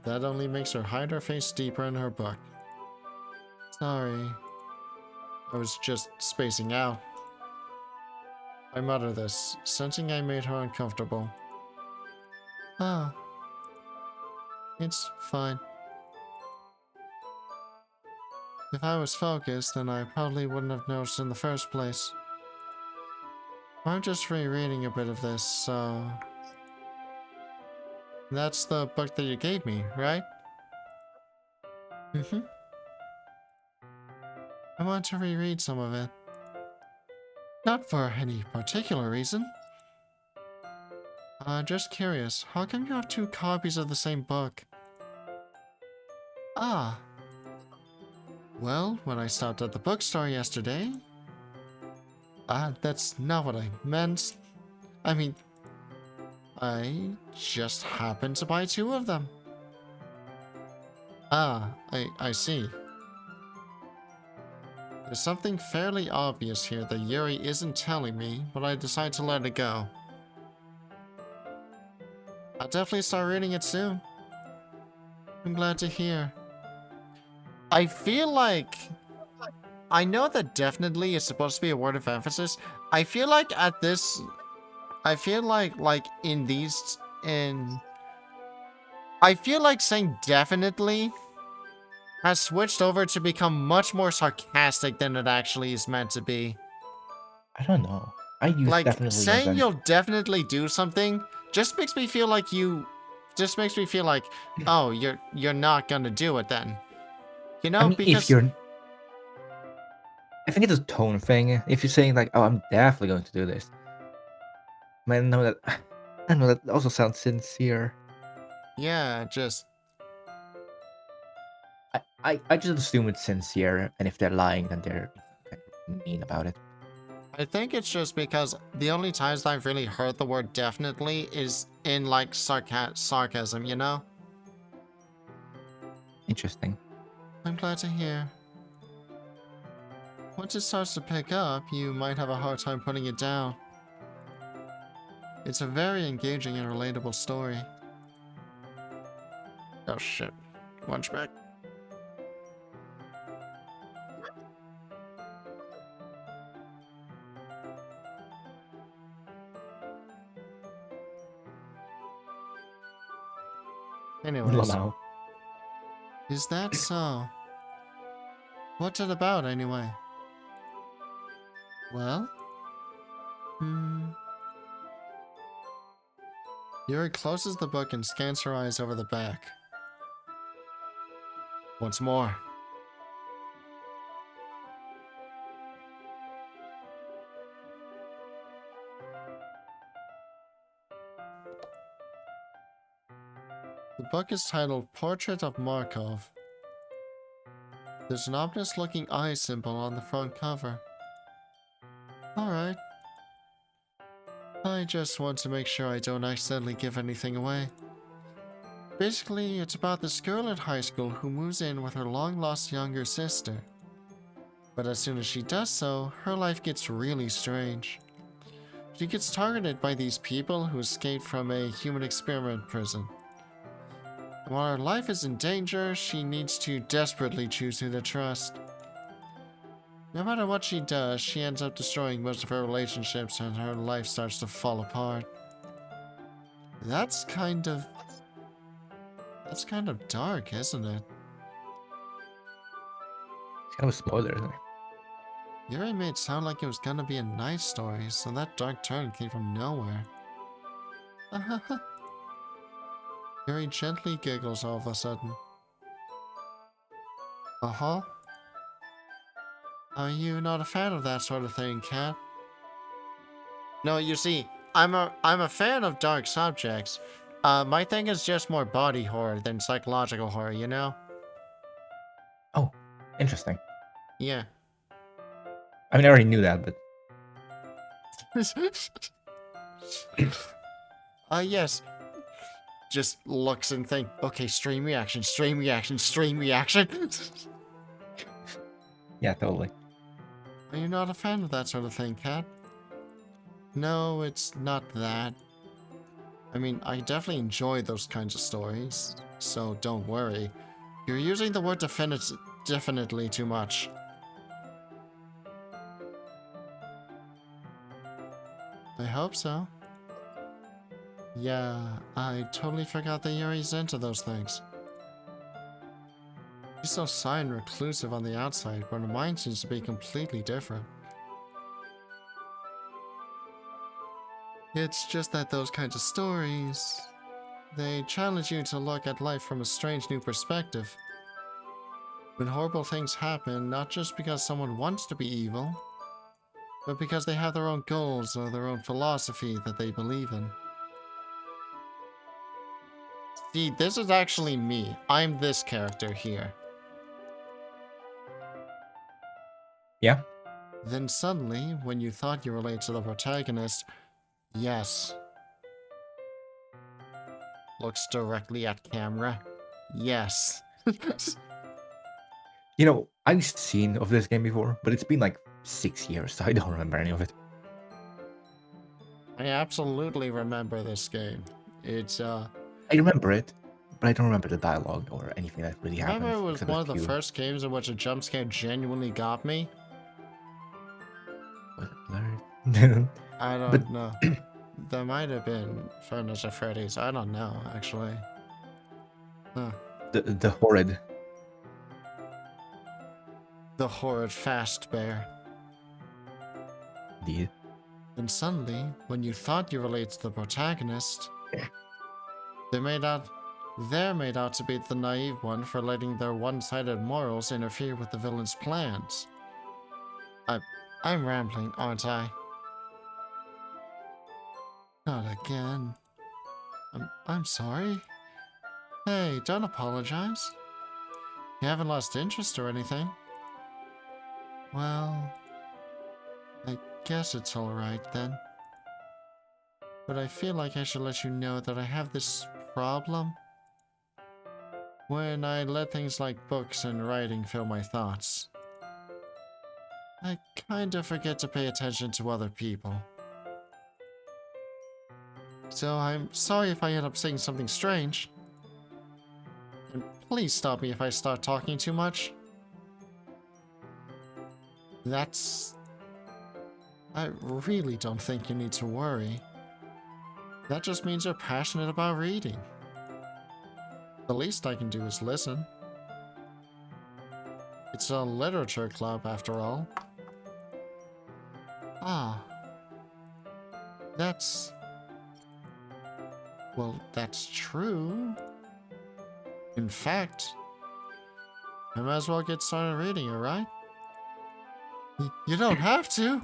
That only makes her hide her face deeper in her book. Sorry. I was just spacing out. I mutter this, sensing I made her uncomfortable. Oh. It's fine. If I was focused, then I probably wouldn't have noticed in the first place. I'm just rereading a bit of this, so... That's the book that you gave me, right? Mm-hmm. I want to reread some of it. Not for any particular reason. Just curious, how come you have two copies of the same book? Ah. Well, when I stopped at the bookstore yesterday... that's not what I meant. I mean... I just happened to buy two of them. Ah, I see. There's something fairly obvious here that Yuri isn't telling me, but I decide to let it go. I'll definitely start reading it soon. I'm glad to hear. I feel like... I know that definitely is supposed to be a word of emphasis. I feel like at this... I feel like in these... I feel like saying definitely has switched over to become much more sarcastic than it actually is meant to be. I don't know. I use Like, definitely saying as an. you'll definitely do something just makes me feel like just makes me feel like, oh, you're not gonna do it then. You know, I mean, if because... you're. I think it's a tone thing. If you're saying like, "Oh, I'm definitely going to do this," I know that. I know that also sounds sincere. Yeah, just... I just assume it's sincere, and if they're lying, then they're kind of mean about it. I think it's just because the only times that I've really heard the word definitely is in, like, sarcasm, you know? Interesting. I'm glad to hear. Once it starts to pick up, you might have a hard time putting it down. It's a very engaging and relatable story. Oh shit. Lunch back. Anyways, Wow. is that so? What's it about anyway? Well? Yuri closes the book and scans her eyes over the back. Once more. The book is titled Portrait of Markov. There's an ominous looking eye symbol on the front cover. Alright. I just want to make sure I don't accidentally give anything away. Basically, it's about this girl at high school who moves in with her long-lost younger sister. But as soon as she does so, her life gets really strange. She gets targeted by these people who escaped from a human experiment prison. While her life is in danger, she needs to desperately choose who to trust. No matter what she does, she ends up destroying most of her relationships and her life starts to fall apart. That's kind of dark, isn't it? It's kind of a spoiler, isn't it? You already made it sound like it was gonna be a nice story, so that dark turn came from nowhere. Yuri gently giggles all of a sudden. Uh-huh. Are you not a fan of that sort of thing, Cat? No, you see, I'm a fan of dark subjects. My thing is just more body horror than psychological horror, you know? Oh, interesting. Yeah. I mean, I already knew that, but Yes. Just looks and think, okay, stream reaction, stream reaction, stream reaction. yeah, totally. Are you not a fan of that sort of thing, Cat? No, it's not that. I mean, I definitely enjoy those kinds of stories, so don't worry. You're using the word definitely too much. I hope so. Yeah, I totally forgot that Yuri's into those things. She's so shy and reclusive on the outside, but her mind seems to be completely different. It's just that those kinds of stories, they challenge you to look at life from a strange new perspective. When horrible things happen, not just because someone wants to be evil, but because they have their own goals or their own philosophy that they believe in. See, this is actually me. I'm this character here. Yeah? Then suddenly, when you thought you relate to the protagonist, yes. Looks directly at camera. Yes. You know, I've seen of this game before, but it's been like 6 years, so I don't remember any of it. I absolutely remember this game. It's, I remember it, but I don't remember the dialogue or anything that really remember happened. it was Except one a of the few. first games in which a jump scare genuinely got me? Was it blurred? I But don't know. There might have been Five Nights at Freddy's. I don't know, actually. Huh. the horrid. The horrid fast bear. Indeed. Then suddenly, when you thought you related to the protagonist, they're made out to be the naive one for letting their one-sided morals interfere with the villain's plans. I'm rambling, aren't I? Not again. I'm sorry. Hey, don't apologize. You haven't lost interest or anything. Well, I guess it's alright then. But I feel like I should let you know that I have this problem. When I let things like books and writing fill my thoughts, I kind of forget to pay attention to other people. So I'm sorry if I end up saying something strange. And please stop me if I start talking too much. I really don't think you need to worry. That just means you're passionate about reading. The least I can do is listen. It's a literature club, after all. Ah. Well, that's true. In fact, I might as well get started reading, alright? You don't have to!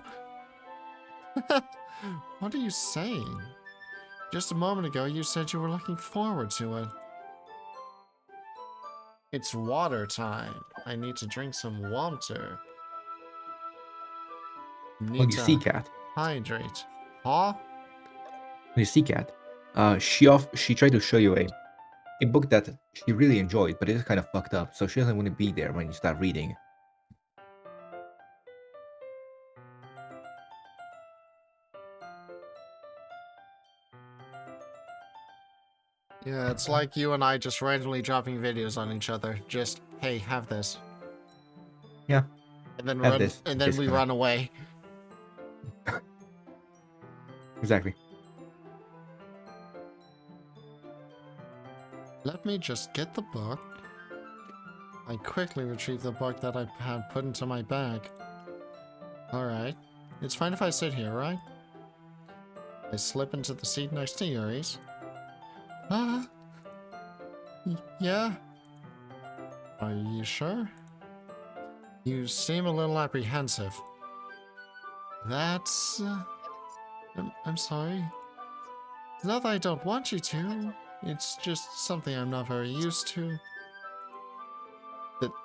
What are you saying? Just a moment ago, you said you were looking forward to it. It's water time. I need to drink some water. Well, Need you see, to Cat. hydrate. Huh? You see, Cat. She tried to show you a book that she really enjoyed, but it is kind of fucked up, so she doesn't want to be there when you start reading. Yeah, it's like you and I just randomly dropping videos on each other. Just, hey, have this. Yeah. And then Have this. and then we run away. Exactly. Let me just get the book. I quickly retrieve the book that I had put into my bag. Alright. It's fine if I sit here, right? I slip into the seat next to Yuri's. Ah. Yeah. Are you sure? You seem a little apprehensive. That's... I'm sorry. Not that I don't want you to. It's just something I'm not very used to.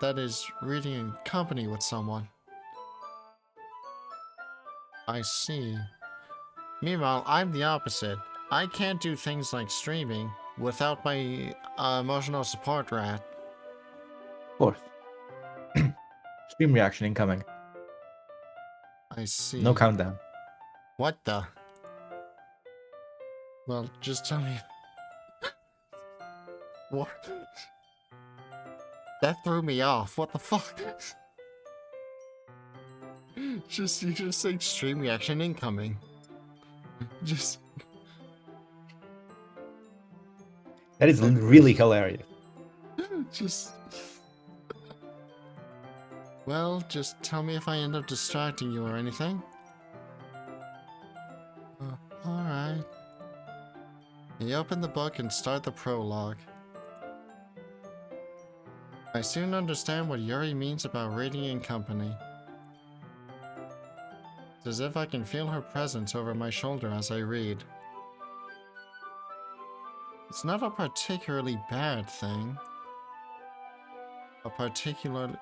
That is reading in company with someone. I see. Meanwhile, I'm the opposite. I can't do things like streaming without my emotional support rat. Of course. Stream reaction incoming. I see. No countdown. What the? Well, just tell me. What? That threw me off. What the fuck? You just say stream reaction incoming. Just. That is really hilarious. Just. Well, just tell me if I end up distracting you or anything. Alright. You open the book and start the prologue. I soon understand what Yuri means about reading in company. It's as if I can feel her presence over my shoulder as I read. It's not a particularly bad thing. A particularly...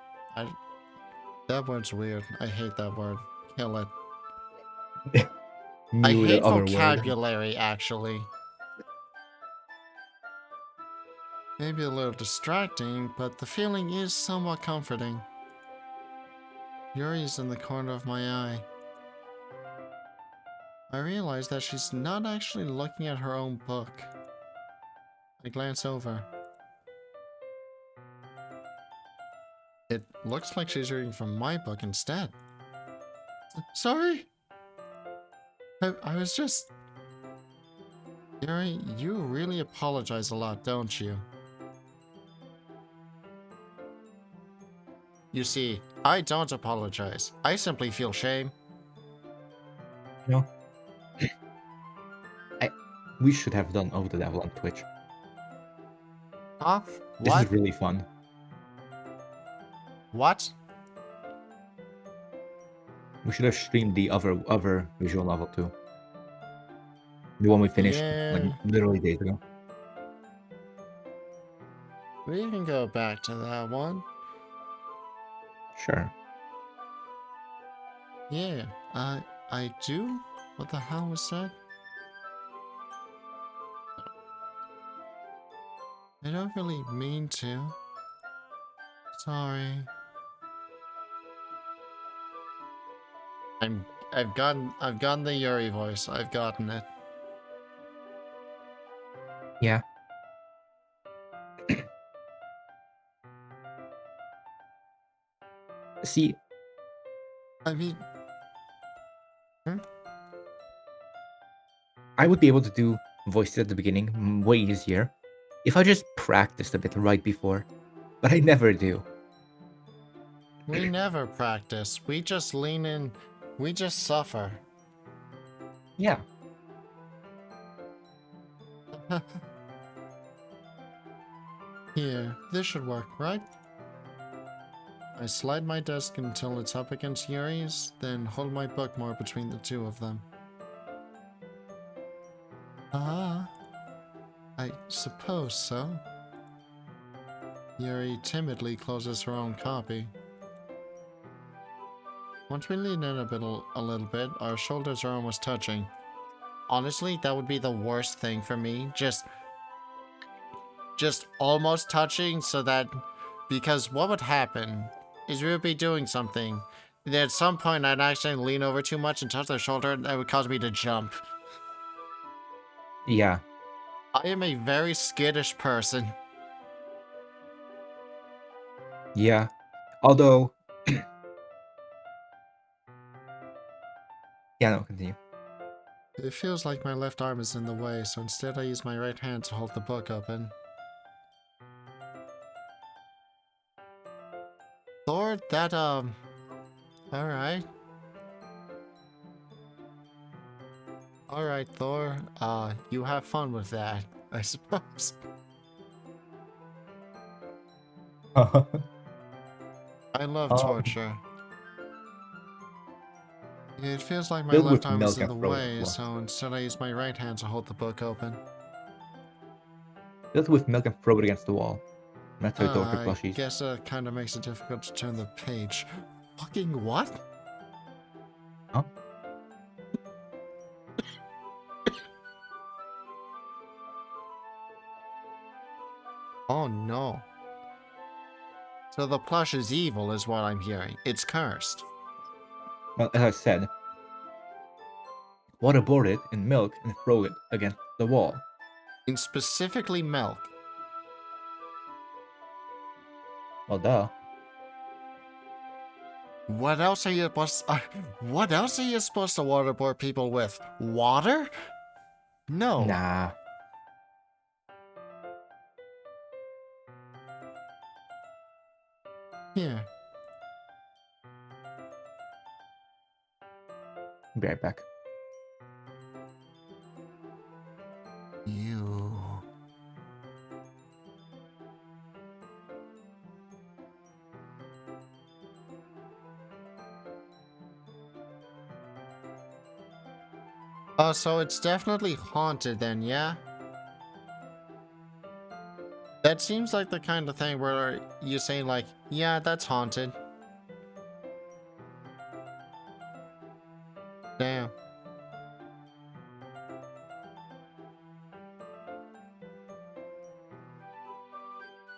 That word's weird. I hate that word. Kill it. I Knew hate the other vocabulary, actually. Maybe a little distracting, but the feeling is somewhat comforting. Yuri's in the corner of my eye. I realize that she's not actually looking at her own book. I glance over. It looks like she's reading from my book instead. Sorry? I was just... Yuri, you really apologize a lot, don't you? You see, I don't apologize. I simply feel shame. No. We should have done Over the Devil on Twitch. Huh? This What? is really fun. What? We should have streamed the other visual novel too. The one we finished like Yeah. literally days ago. We can go back to that one. Sure. Yeah, I do? What the hell was that? I don't really mean to. Sorry. I've gotten the Yuri voice. I've gotten it. Yeah. See, I mean, I would be able to do voices at the beginning way easier if I just practiced a bit right before, but I never do. we never practice. We just lean in. We just suffer. Yeah. Here, this should work, right? I slide my desk until it's up against Yuri's, then hold my book more between the two of them. Ah, I suppose so. Yuri timidly closes her own copy. Once we lean in a little bit, our shoulders are almost touching. Honestly, that would be the worst thing for me. Just almost touching so that... Because what would happen is we would be doing something. And at some point, I'd accidentally lean over too much and touch their shoulder, and that would cause me to jump. Yeah. I am a very skittish person. Yeah. Although... yeah, no, continue. It feels like my left arm is in the way, so instead I use my right hand to hold the book open. Thor, that, alright. Alright, Thor, you have fun with that, I suppose. I love torture. It feels like my Filled left with arm is milk in and the throw it way, at the so instead I use my right hand to hold the book open. Filled with milk and throw it against the wall. That's how torture I plushies. guess that kind of makes it difficult to turn the page. Fucking what? Huh? Oh no. So the plush is evil is what I'm hearing. It's cursed. Well, as I said, waterboard it in milk and throw it against the wall. In specifically milk. Well, duh. What else are you supposed what else are you supposed to waterboard people with? Water? No. Nah. Here. Be right back. You. Oh, so it's definitely haunted then, yeah? That seems like the kind of thing where you say like, yeah, that's haunted. Damn.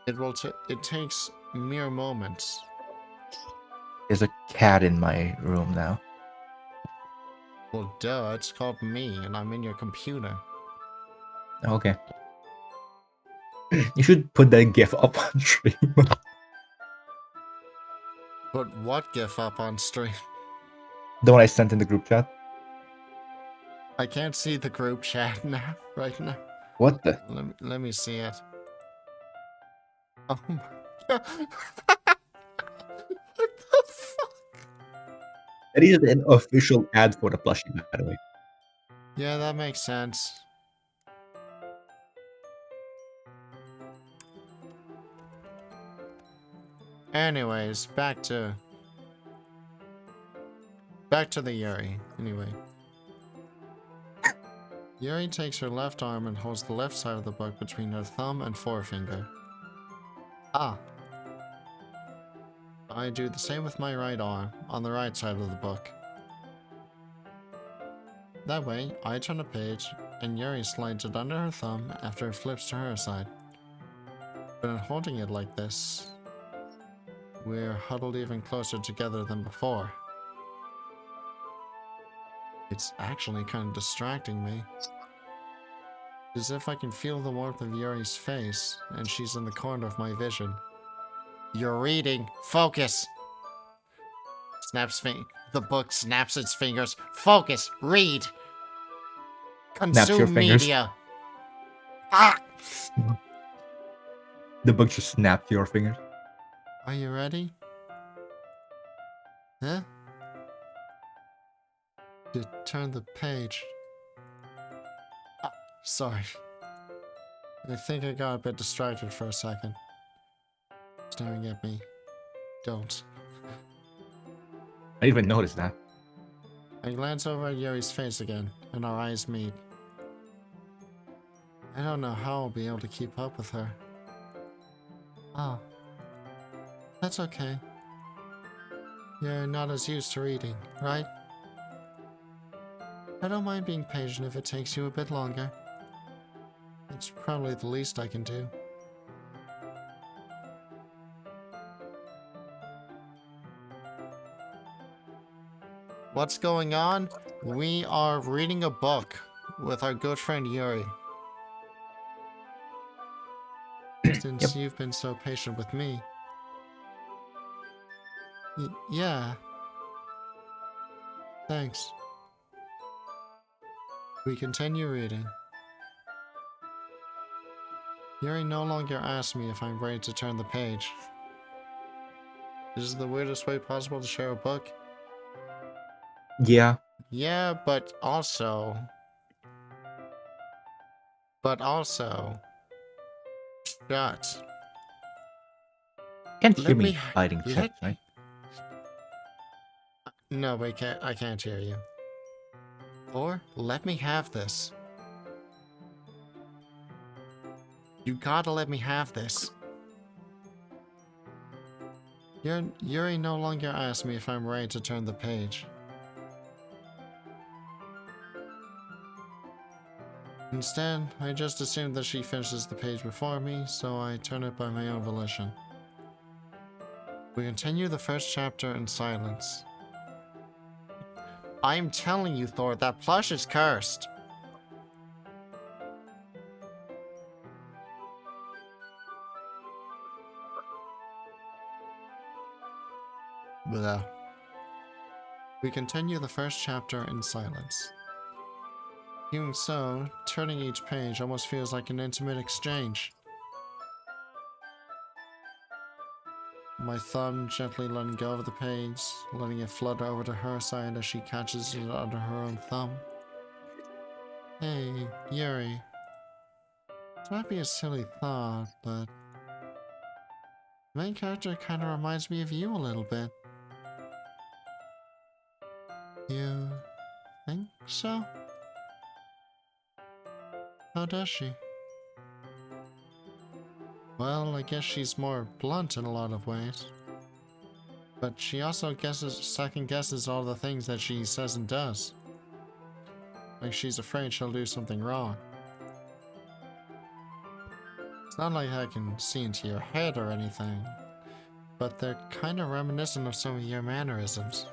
It takes mere moments. There's a cat in my room now. Well, duh, it's called me, and I'm in your computer. Okay. You should put that GIF up on stream. Put what GIF up on stream? The one I sent in the group chat. I can't see the group chat now, right now. What the? Let me see it. Oh my god. What the fuck? That is an official ad for the plushie, by the way. Yeah, that makes sense. Anyways, back to the Yuri. Anyway. Yuri takes her left arm and holds the left side of the book between her thumb and forefinger. Ah. I do the same with my right arm, on the right side of the book. That way, I turn a page, and Yuri slides it under her thumb after it flips to her side. But in holding it like this, we're huddled even closer together than before. It's actually kind of distracting me. As if I can feel the warmth of Yuri's face, and she's in the corner of my vision. You're reading. Focus! The book snaps its fingers. Focus! Read! Snaps your Consume fingers. media! Ah! The book just snapped your fingers. Are you ready? Huh? To turn the page. Ah, sorry. I think I got a bit distracted for a second. Staring at me. Don't. I didn't even notice that. I glance over at Yuri's face again, and our eyes meet. I don't know how I'll be able to keep up with her. Oh. That's okay. You're not as used to reading, right? I don't mind being patient if it takes you a bit longer. It's probably the least I can do. What's going on? We are reading a book with our good friend Yuri. since you've been so patient with me. Yeah. Thanks. We continue reading. Yuri no longer asks me if I'm ready to turn the page. This is the weirdest way possible to share a book. Yeah. Yeah, but also... Shut. Can't Let hear me me biting let- chips, right? No, I can't hear you. Or, let me have this. You gotta let me have this. Yuri no longer asks me if I'm ready to turn the page. Instead, I just assume that she finishes the page before me, so I turn it by my own volition. We continue the first chapter in silence. I'm telling you, Thor, that plush is cursed. Blah. We continue the first chapter in silence. Even so, turning each page almost feels like an intimate exchange. My thumb gently letting go of the page, letting it flutter over to her side as she catches it under her own thumb. Hey, Yuri. This might be a silly thought, but the main character kinda reminds me of you a little bit. You think so? How does she? Well, I guess she's more blunt in a lot of ways. But she also second guesses all the things that she says and does. Like she's afraid she'll do something wrong. It's not like I can see into your head or anything, but they're kinda reminiscent of some of your mannerisms.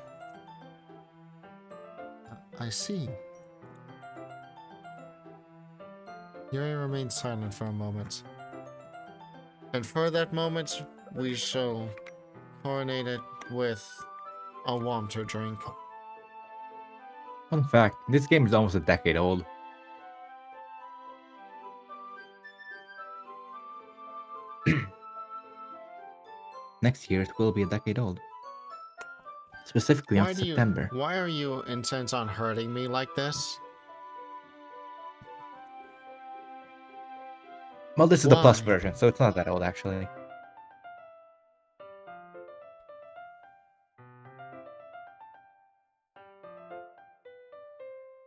I see. Yuri remains silent for a moment. And for that moment, we shall coronate it with a water drink. Fun fact, this game is almost a decade old. Next year it will be a decade old. Specifically on September. Why are you intent on hurting me like this? Well, this is the plus Why? version, so it's not that old actually.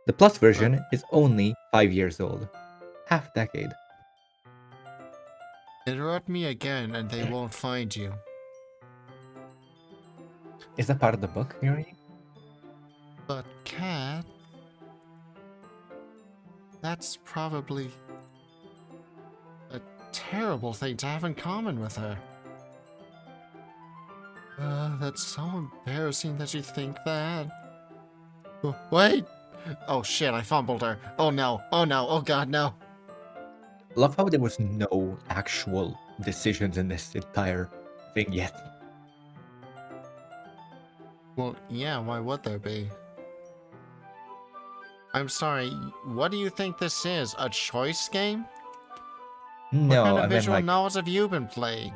The plus version is only 5 years old. Half decade. Interrupt me again and they won't find you. Is that part of the book, Yuri? But Cat... That's probably... a terrible thing to have in common with her. That's so embarrassing that you think that. Oh, wait! Oh shit, I fumbled her. Oh no, oh god, no. Love how there was no actual decisions in this entire thing yet. Well, yeah, why would there be? I'm sorry, what do you think this is? A choice game? What No, kind of I meant visual like, novels have you been playing?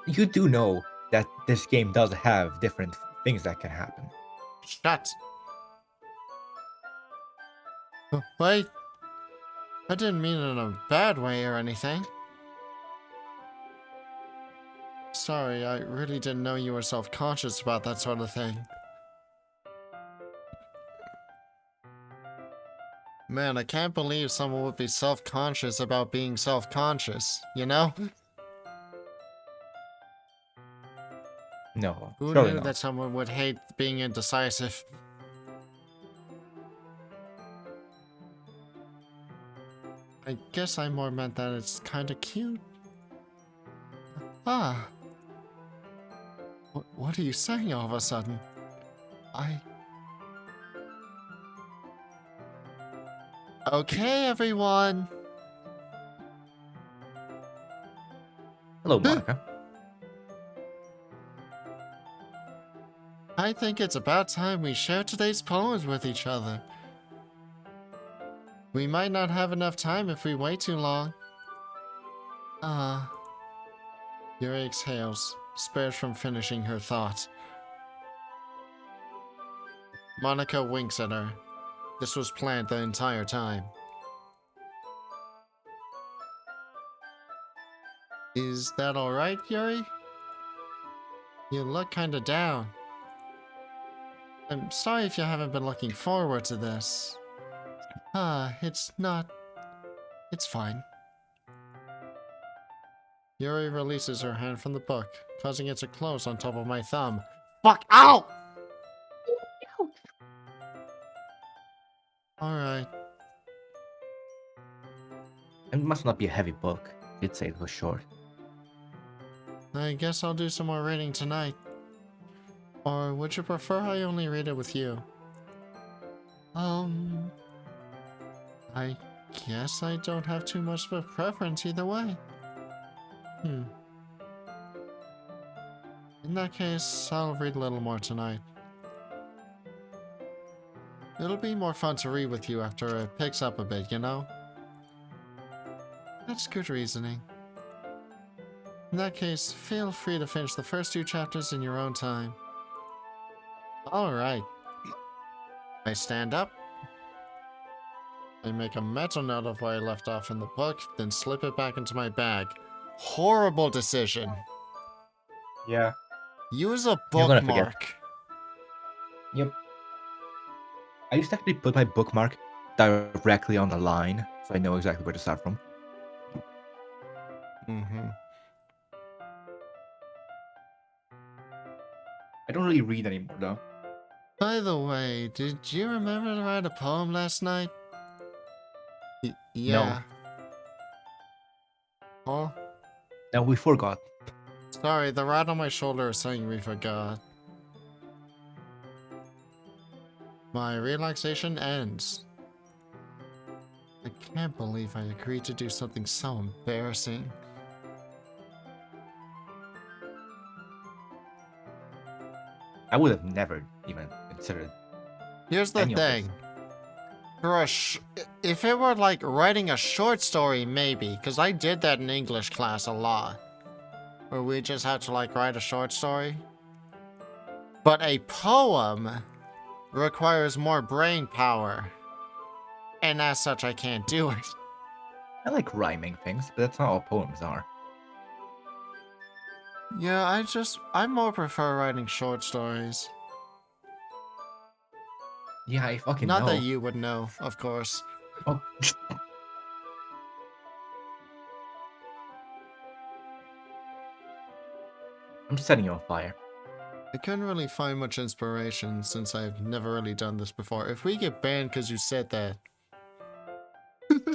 you do know that this game does have different things that can happen. Shut. Wait. I didn't mean it in a bad way or anything. Sorry, I really didn't know you were self-conscious about that sort of thing. Man, I can't believe someone would be self-conscious about being self-conscious, you know? No, Who surely knew not. that someone would hate being indecisive? I guess I more meant that it's kinda cute. Ah. What are you saying all of a sudden? Okay, everyone. Hello, Monica. I think it's about time we share today's poems with each other. We might not have enough time if we wait too long. Yuri exhales, spared from finishing her thought. Monica winks at her. This was planned the entire time. Is that alright, Yuri? You look kinda down. I'm sorry if you haven't been looking forward to this. It's not... It's fine. Yuri releases her hand from the book, causing it to close on top of my thumb. Fuck! Ow! Alright. It must not be a heavy book. You'd say it was short. I guess I'll do some more reading tonight. Or would you prefer I only read it with you? I guess I don't have too much of a preference either way. In that case, I'll read a little more tonight. It'll be more fun to read with you after it picks up a bit, you know? That's good reasoning. In that case, feel free to finish the first 2 chapters in your own time. Alright. I stand up. I make a mental note of where I left off in the book, then slip it back into my bag. Horrible decision. Yeah. Use a You're gonna forget. bookmark. Yep. I used to actually put my bookmark directly on the line, so I know exactly where to start from. I don't really read anymore, though. By the way, did you remember to write a poem last night? Yeah. Oh, No, we forgot. sorry, the rat on my shoulder is saying we forgot. My relaxation ends. I can't believe I agreed to do something so embarrassing. I would have never even considered. Here's the Any of this. thing. For if it were like writing a short story, maybe, because I did that in English class a lot, where we just had to like write a short story. But a poem requires more brain power, and as such, I can't do it. I like rhyming things, but that's not all poems are. Yeah, I more prefer writing short stories. Yeah, I fucking Not know. that you would know, of course. Oh. I'm setting you on fire. I couldn't really find much inspiration since I've never really done this before. If we get banned because you said that.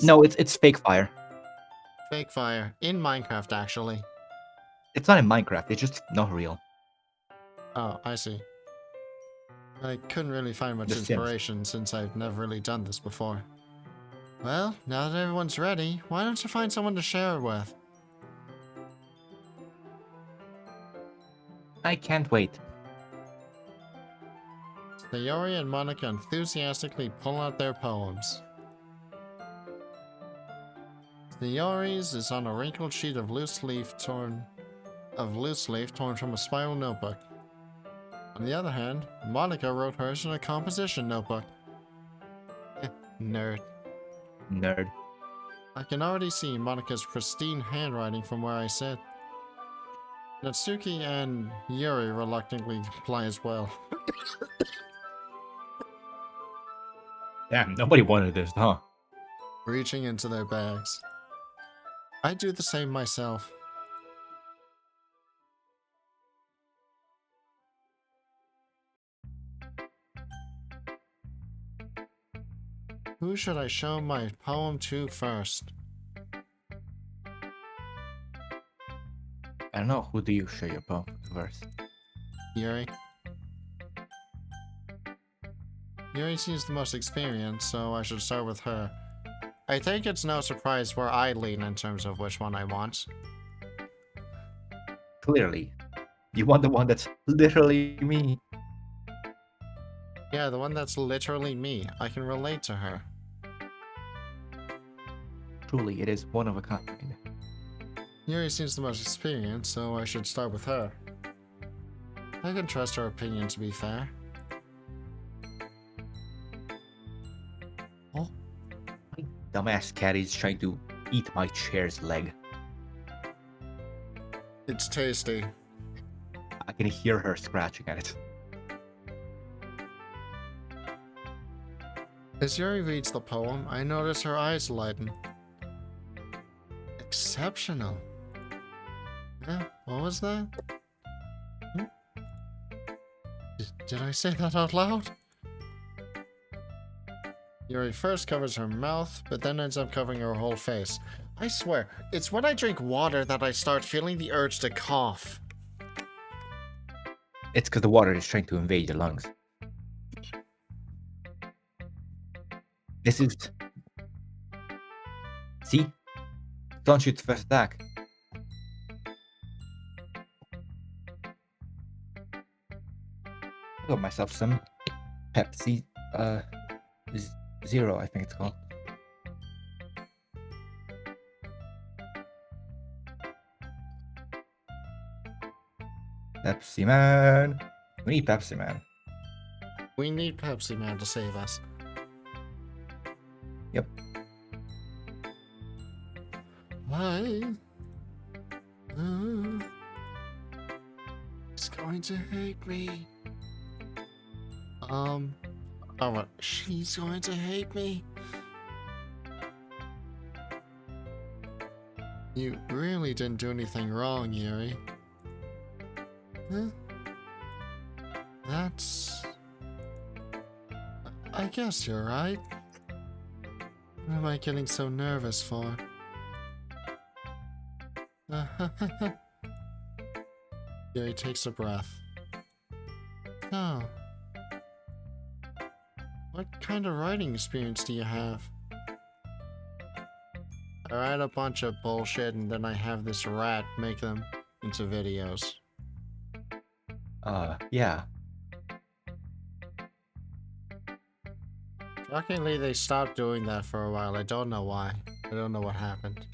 No, it's fake fire. Fake fire. In Minecraft, actually. It's not in Minecraft. It's just not real. Oh, I see. I couldn't really find much The Sims. inspiration since I've never really done this before. Well, now that everyone's ready, why don't you find someone to share it with? I can't wait. Sayori and Monica enthusiastically pull out their poems. Sayori's is on a wrinkled sheet of loose leaf torn from a spiral notebook. On the other hand, Monica wrote hers in a composition notebook. Nerd. Nerd. I can already see Monica's pristine handwriting from where I sit. Natsuki and Yuri reluctantly apply as well. Damn, nobody wanted this, huh? Reaching into their bags. I do the same myself. Who should I show my poem to first? I don't know. Who do you show your poem to first? Yuri. Yuri seems the most experienced, so I should start with her. I think it's no surprise where I lean in terms of which one I want. Clearly. You want the one that's literally me. Yeah, the one that's literally me. I can relate to her. Truly, it is one of a kind. Yuri seems the most experienced, so I should start with her. I can trust her opinion, to be fair. Oh, my dumbass cat is trying to eat my chair's leg. It's tasty. I can hear her scratching at it. As Yuri reads the poem, I notice her eyes lighten. Exceptional. Yeah, what was that? Did I say that out loud? Yuri first covers her mouth, but then ends up covering her whole face. I swear, it's when I drink water that I start feeling the urge to cough. It's because the water is trying to invade your lungs. This is... See? Don't shoot first attack. I got myself some Pepsi, Zero, I think it's called. Pepsi Man. We need Pepsi Man. We need Pepsi Man to save us. Yep. Why? He's going to hate me. Oh, what? She's going to hate me. You really didn't do anything wrong, Yuri. Huh? That's... I guess you're right. What am I getting so nervous for? Yuri takes a breath. Oh. What kind of writing experience do you have? I write a bunch of bullshit and then I have this rat make them into videos. Yeah. Shockingly, they stopped doing that for a while. I don't know why. I don't know what happened.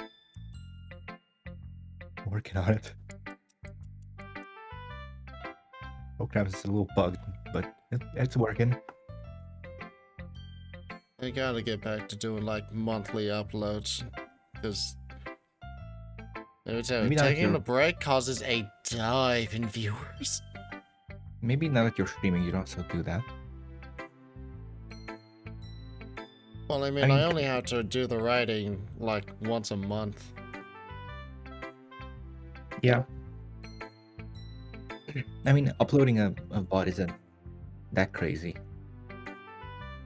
Working on it. Programs is a little bugged, but it's working. I gotta get back to doing like monthly uploads. Because let me tell you, taking a break causes a dive in viewers. Maybe now that you're streaming, you don't still do that. Well, I mean, I only have to do the writing like once a month. Yeah. I mean, uploading a VOD isn't that crazy.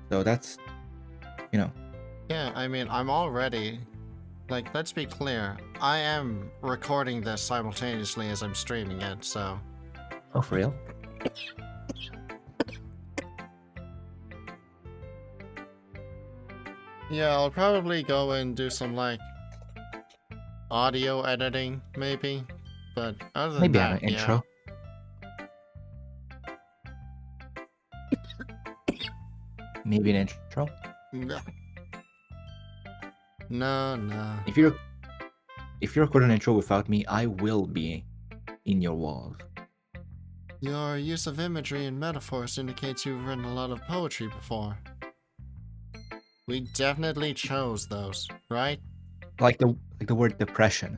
So that's, you know. Yeah, I mean, I'm already... Like, let's be clear. I am recording this simultaneously as I'm streaming it, so... Oh, for real? Yeah, I'll probably go and do some, like, audio editing, maybe. But other than maybe that, an intro. Maybe an intro? No. No. If you record an intro without me, I will be in your walls. Your use of imagery and metaphors indicates you've written a lot of poetry before. We definitely chose those, right? Like the word depression.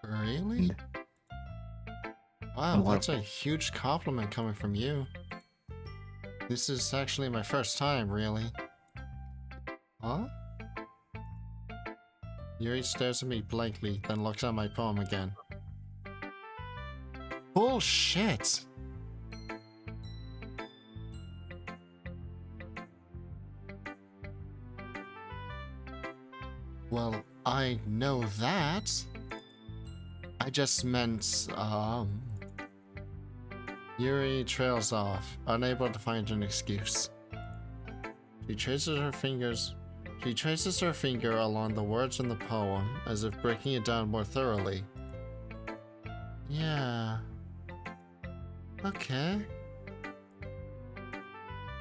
Really? Wow, that's a huge compliment coming from you. This is actually my first time, really. Huh? Yuri stares at me blankly, then looks at my poem again. Bullshit! Well, I know that. I just meant, Yuri trails off, unable to find an excuse. She traces her finger along the words in the poem, as if breaking it down more thoroughly. Yeah. Okay.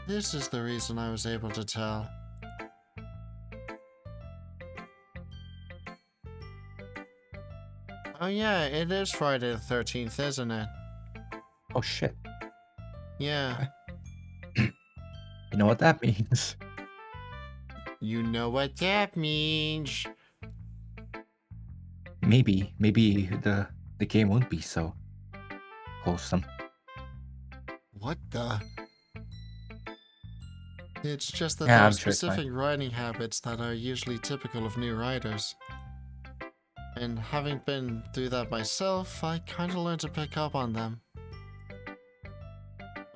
This is the reason I was able to tell. Oh yeah, it is Friday the 13th, isn't it? Oh shit. Yeah. You know what that means? You know what that means. Maybe the game won't be so wholesome. What the? It's just that Yeah, there are I'm sure it's fine. specific writing habits that are usually typical of new writers. And having been through that myself, I kinda learned to pick up on them.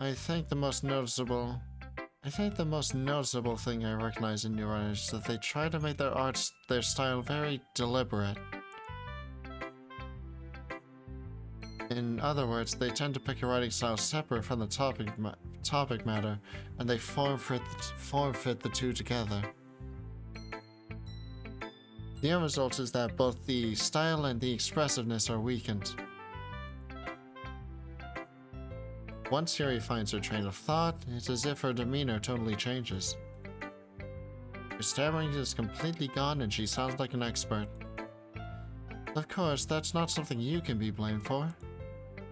I think the most noticeable thing I recognize in new writers is that they try to make their style very deliberate. In other words, they tend to pick a writing style separate from the topic matter, and they form fit the two together. The end result is that both the style and the expressiveness are weakened. Once Yuri finds her train of thought, it's as if her demeanor totally changes. Her stammering is completely gone and she sounds like an expert. Of course, that's not something you can be blamed for.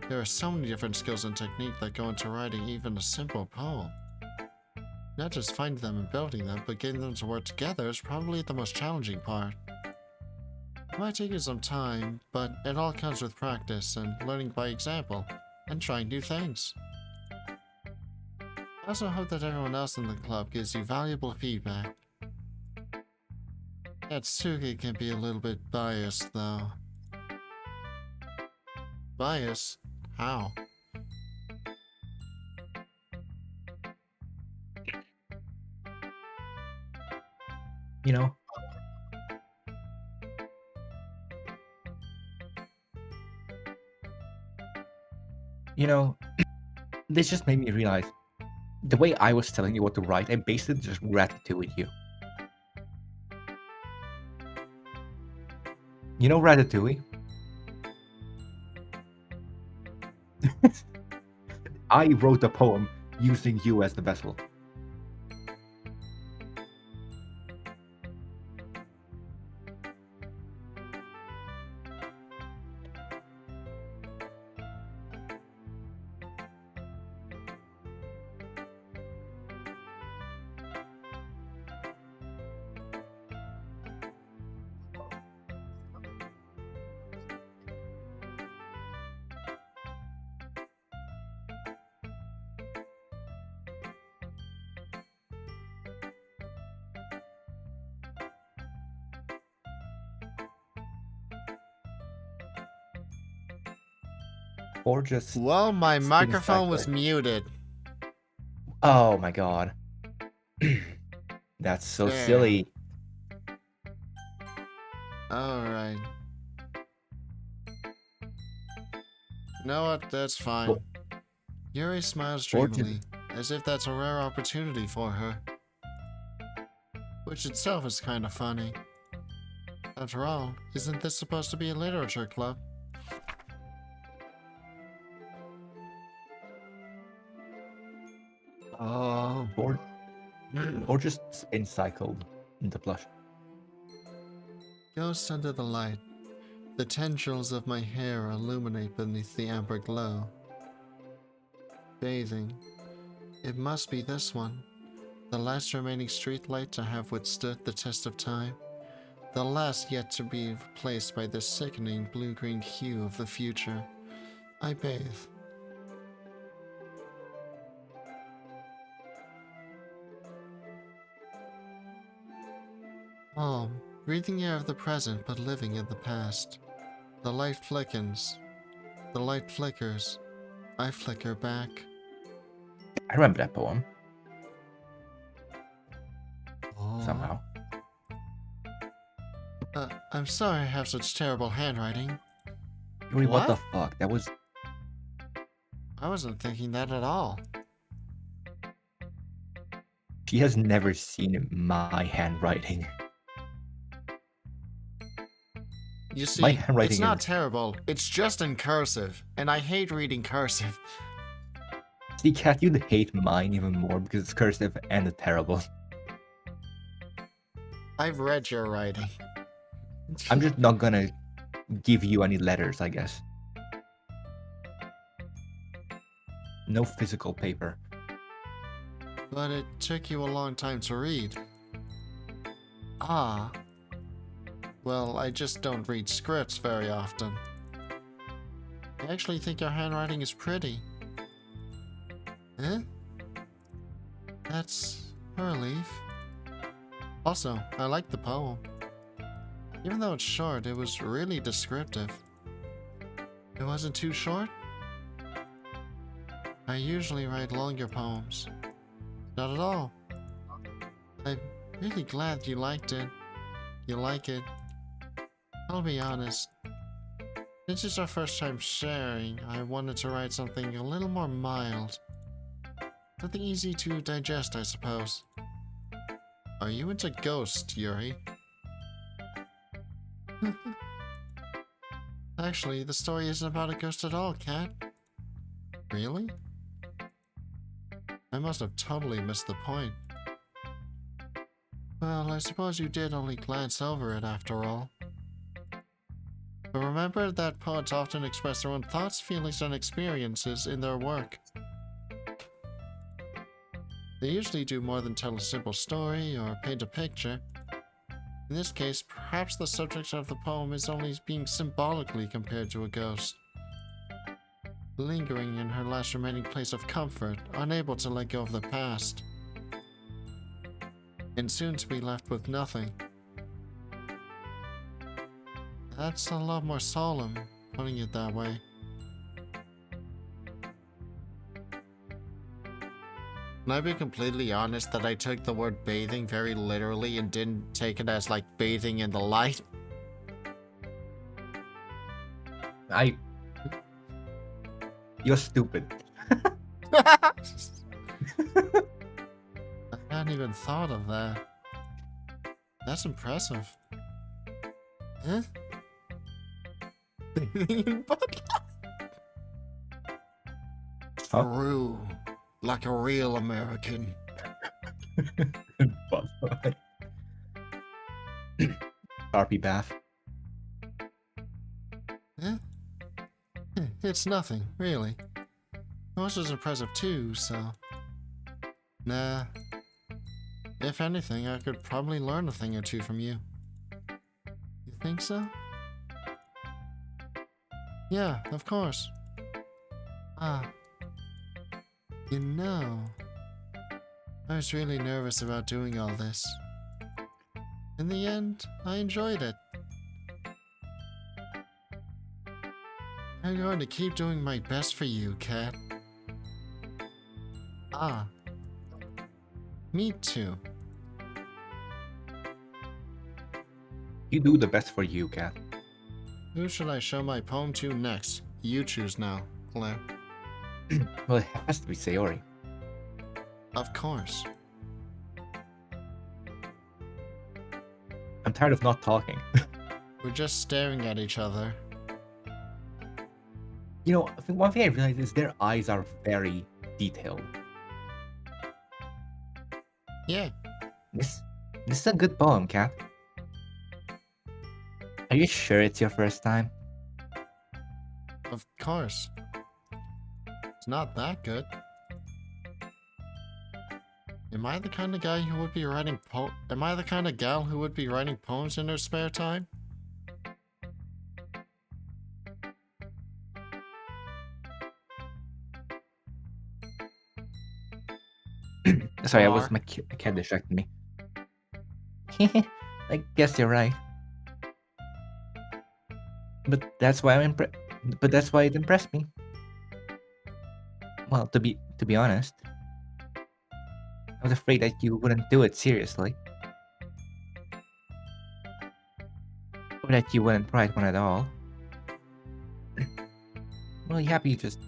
There are so many different skills and technique that go into writing even a simple poem. Not just finding them and building them, but getting them to work together is probably the most challenging part. It might take you some time, but it all comes with practice and learning by example, and trying new things. I also hope that everyone else in the club gives you valuable feedback. Natsuki can be a little bit biased, though. Biased? How? You know? You know, this just made me realize the way I was telling you what to write, I basically just Ratatouille you. You know Ratatouille? I wrote the poem using you as the vessel. Or just Well, my spin microphone was cycle. muted. Oh my god. That's so There. silly. Alright. You know what? That's fine. Well, Yuri smiles or just dreamily, as if that's a rare opportunity for her. Which itself is kinda funny. After all, isn't this supposed to be a literature club? Oh. or just spin cycle into blush. Ghost under the light. The tendrils of my hair illuminate beneath the amber glow. Bathing. It must be this one. The last remaining streetlight to have withstood the test of time. The last yet to be replaced by the sickening blue-green hue of the future. I bathe. Calm, breathing air of the present but living in the past. The light flickens. The light flickers. I flicker back. I remember that poem Oh. somehow. I'm sorry I have such terrible handwriting. Yuri, what the What? fuck? That was. I wasn't thinking that at all. She has never seen my handwriting. You see, My handwriting it's not is... terrible. It's just in cursive, and I hate reading cursive. See, Cat, you'd hate mine even more because it's cursive and it's terrible. I've read your writing. I'm just not gonna give you any letters, I guess. No physical paper. But it took you a long time to read. Ah. Well, I just don't read scripts very often. I actually think your handwriting is pretty. Eh? That's a relief. Also, I like the poem. Even though it's short, it was really descriptive. It wasn't too short? I usually write longer poems. Not at all. I'm really glad you liked it. You like it. I'll be honest. Since it's our first time sharing, I wanted to write something a little more mild. Something easy to digest, I suppose. Are you into ghosts, Yuri? Actually, the story isn't about a ghost at all, Cat. Really? I must have totally missed the point. Well, I suppose you did only glance over it after all. But remember that poets often express their own thoughts, feelings, and experiences in their work. They usually do more than tell a simple story or paint a picture. In this case, perhaps the subject of the poem is only being symbolically compared to a ghost. Lingering in her last remaining place of comfort, unable to let go of the past. And soon to be left with nothing. That's a lot more solemn, putting it that way. Can I be completely honest that I took the word bathing very literally and didn't take it as like bathing in the light? You're stupid. I hadn't even thought of that. That's impressive. Huh? Huh? True. Like a real American. Sharpie bath. Huh? It's nothing, really. Yours was impressive too, so... Nah. If anything, I could probably learn a thing or two from you. You think so? Yeah, of course. Ah. You know... I was really nervous about doing all this. In the end, I enjoyed it. I'm going to keep doing my best for you, Cat. Ah. Me too. You do the best for you, Cat. Who should I show my poem to next? You choose now, Claire. Well, it has to be Sayori. Of course. I'm tired of not talking. We're just staring at each other. You know, I think one thing I realized is their eyes are very detailed. Yeah. This is a good poem, Cat. Are you sure it's your first time? Of course. It's not that good. Am I the kind of guy who would be writing Am I the kind of gal who would be writing poems in her spare time? Sorry, I Or- was my cat distracted me. I guess you're right. But that's why But that's why it impressed me. Well, to be honest, I was afraid that you wouldn't do it seriously, or that you wouldn't write one at all. Really happy just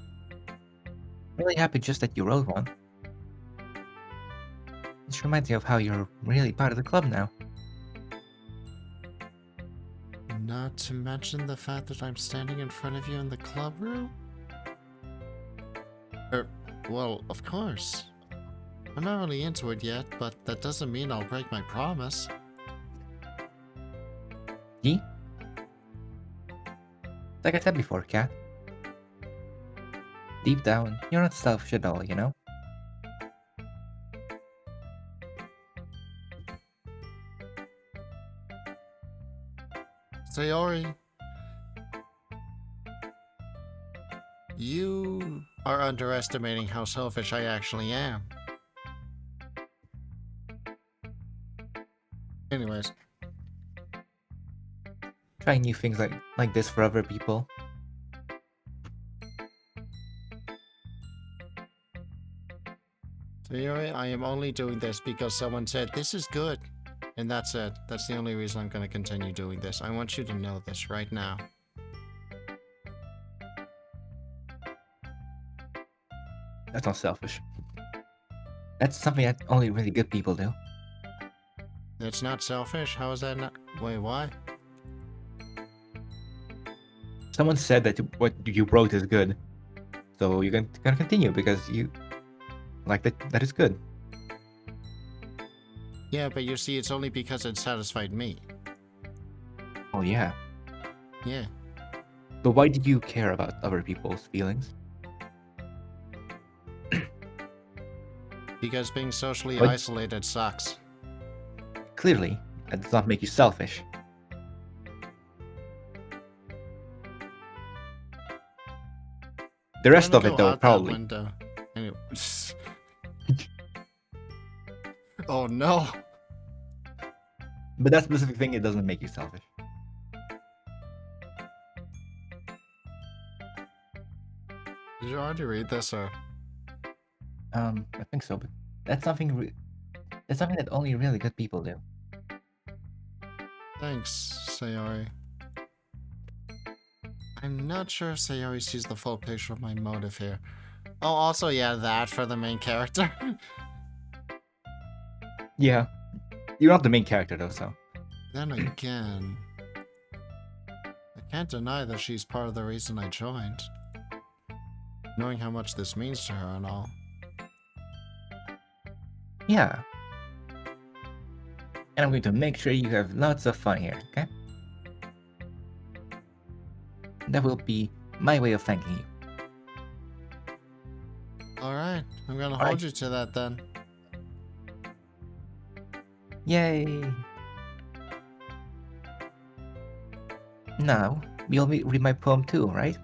that you wrote one. This reminds me of how you're really part of the club now. Not to mention the fact that I'm standing in front of you in the club room? Well, of course. I'm not really into it yet, but that doesn't mean I'll break my promise. See? Like I said before, Kat. Deep down, you're not selfish at all, you know? Sayori, you are underestimating how selfish I actually am. Anyways. Trying new things like this for other people. Sayori, I am only doing this because someone said this is good. And that's it. That's the only reason I'm going to continue doing this. I want you to know this right now. That's not selfish. That's something that only really good people do. It's not selfish? How is that not? Wait, why? Someone said that what you wrote is good. So you're gonna continue because you like that is good. Yeah, but you see, it's only because it satisfied me. Oh yeah. Yeah. But why do you care about other people's feelings? Because being socially What? isolated sucks. Clearly, that does not make you selfish. The rest I'm of gonna it, go though, out that probably. window. Anyway. Oh no! But that specific thing, it doesn't make you selfish. Did you already read this, or? I think so, but that's something. That's something that only really good people do. Thanks, Sayori. I'm not sure if Sayori sees the full picture of my motive here. Oh, also, yeah, that for the main character. Yeah, you're not the main character though, so. Then again, I can't deny that she's part of the reason I joined. Knowing how much this means to her and all. Yeah. And I'm going to make sure you have lots of fun here, okay? That will be my way of thanking you. Alright, I'm gonna hold Alright. you to that then. Yay! Now, you'll read my poem too, right?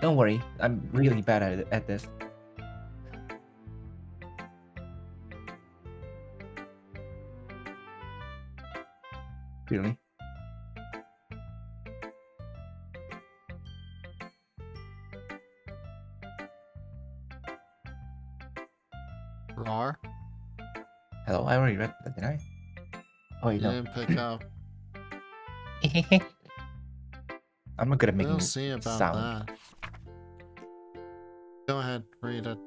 Don't worry, I'm really bad at this. Really? Rar? Hello, I already read that, didn't I? Oh, You wait, no. didn't pick up. I'm not good at making We'll see about sound. that. Go ahead, read it.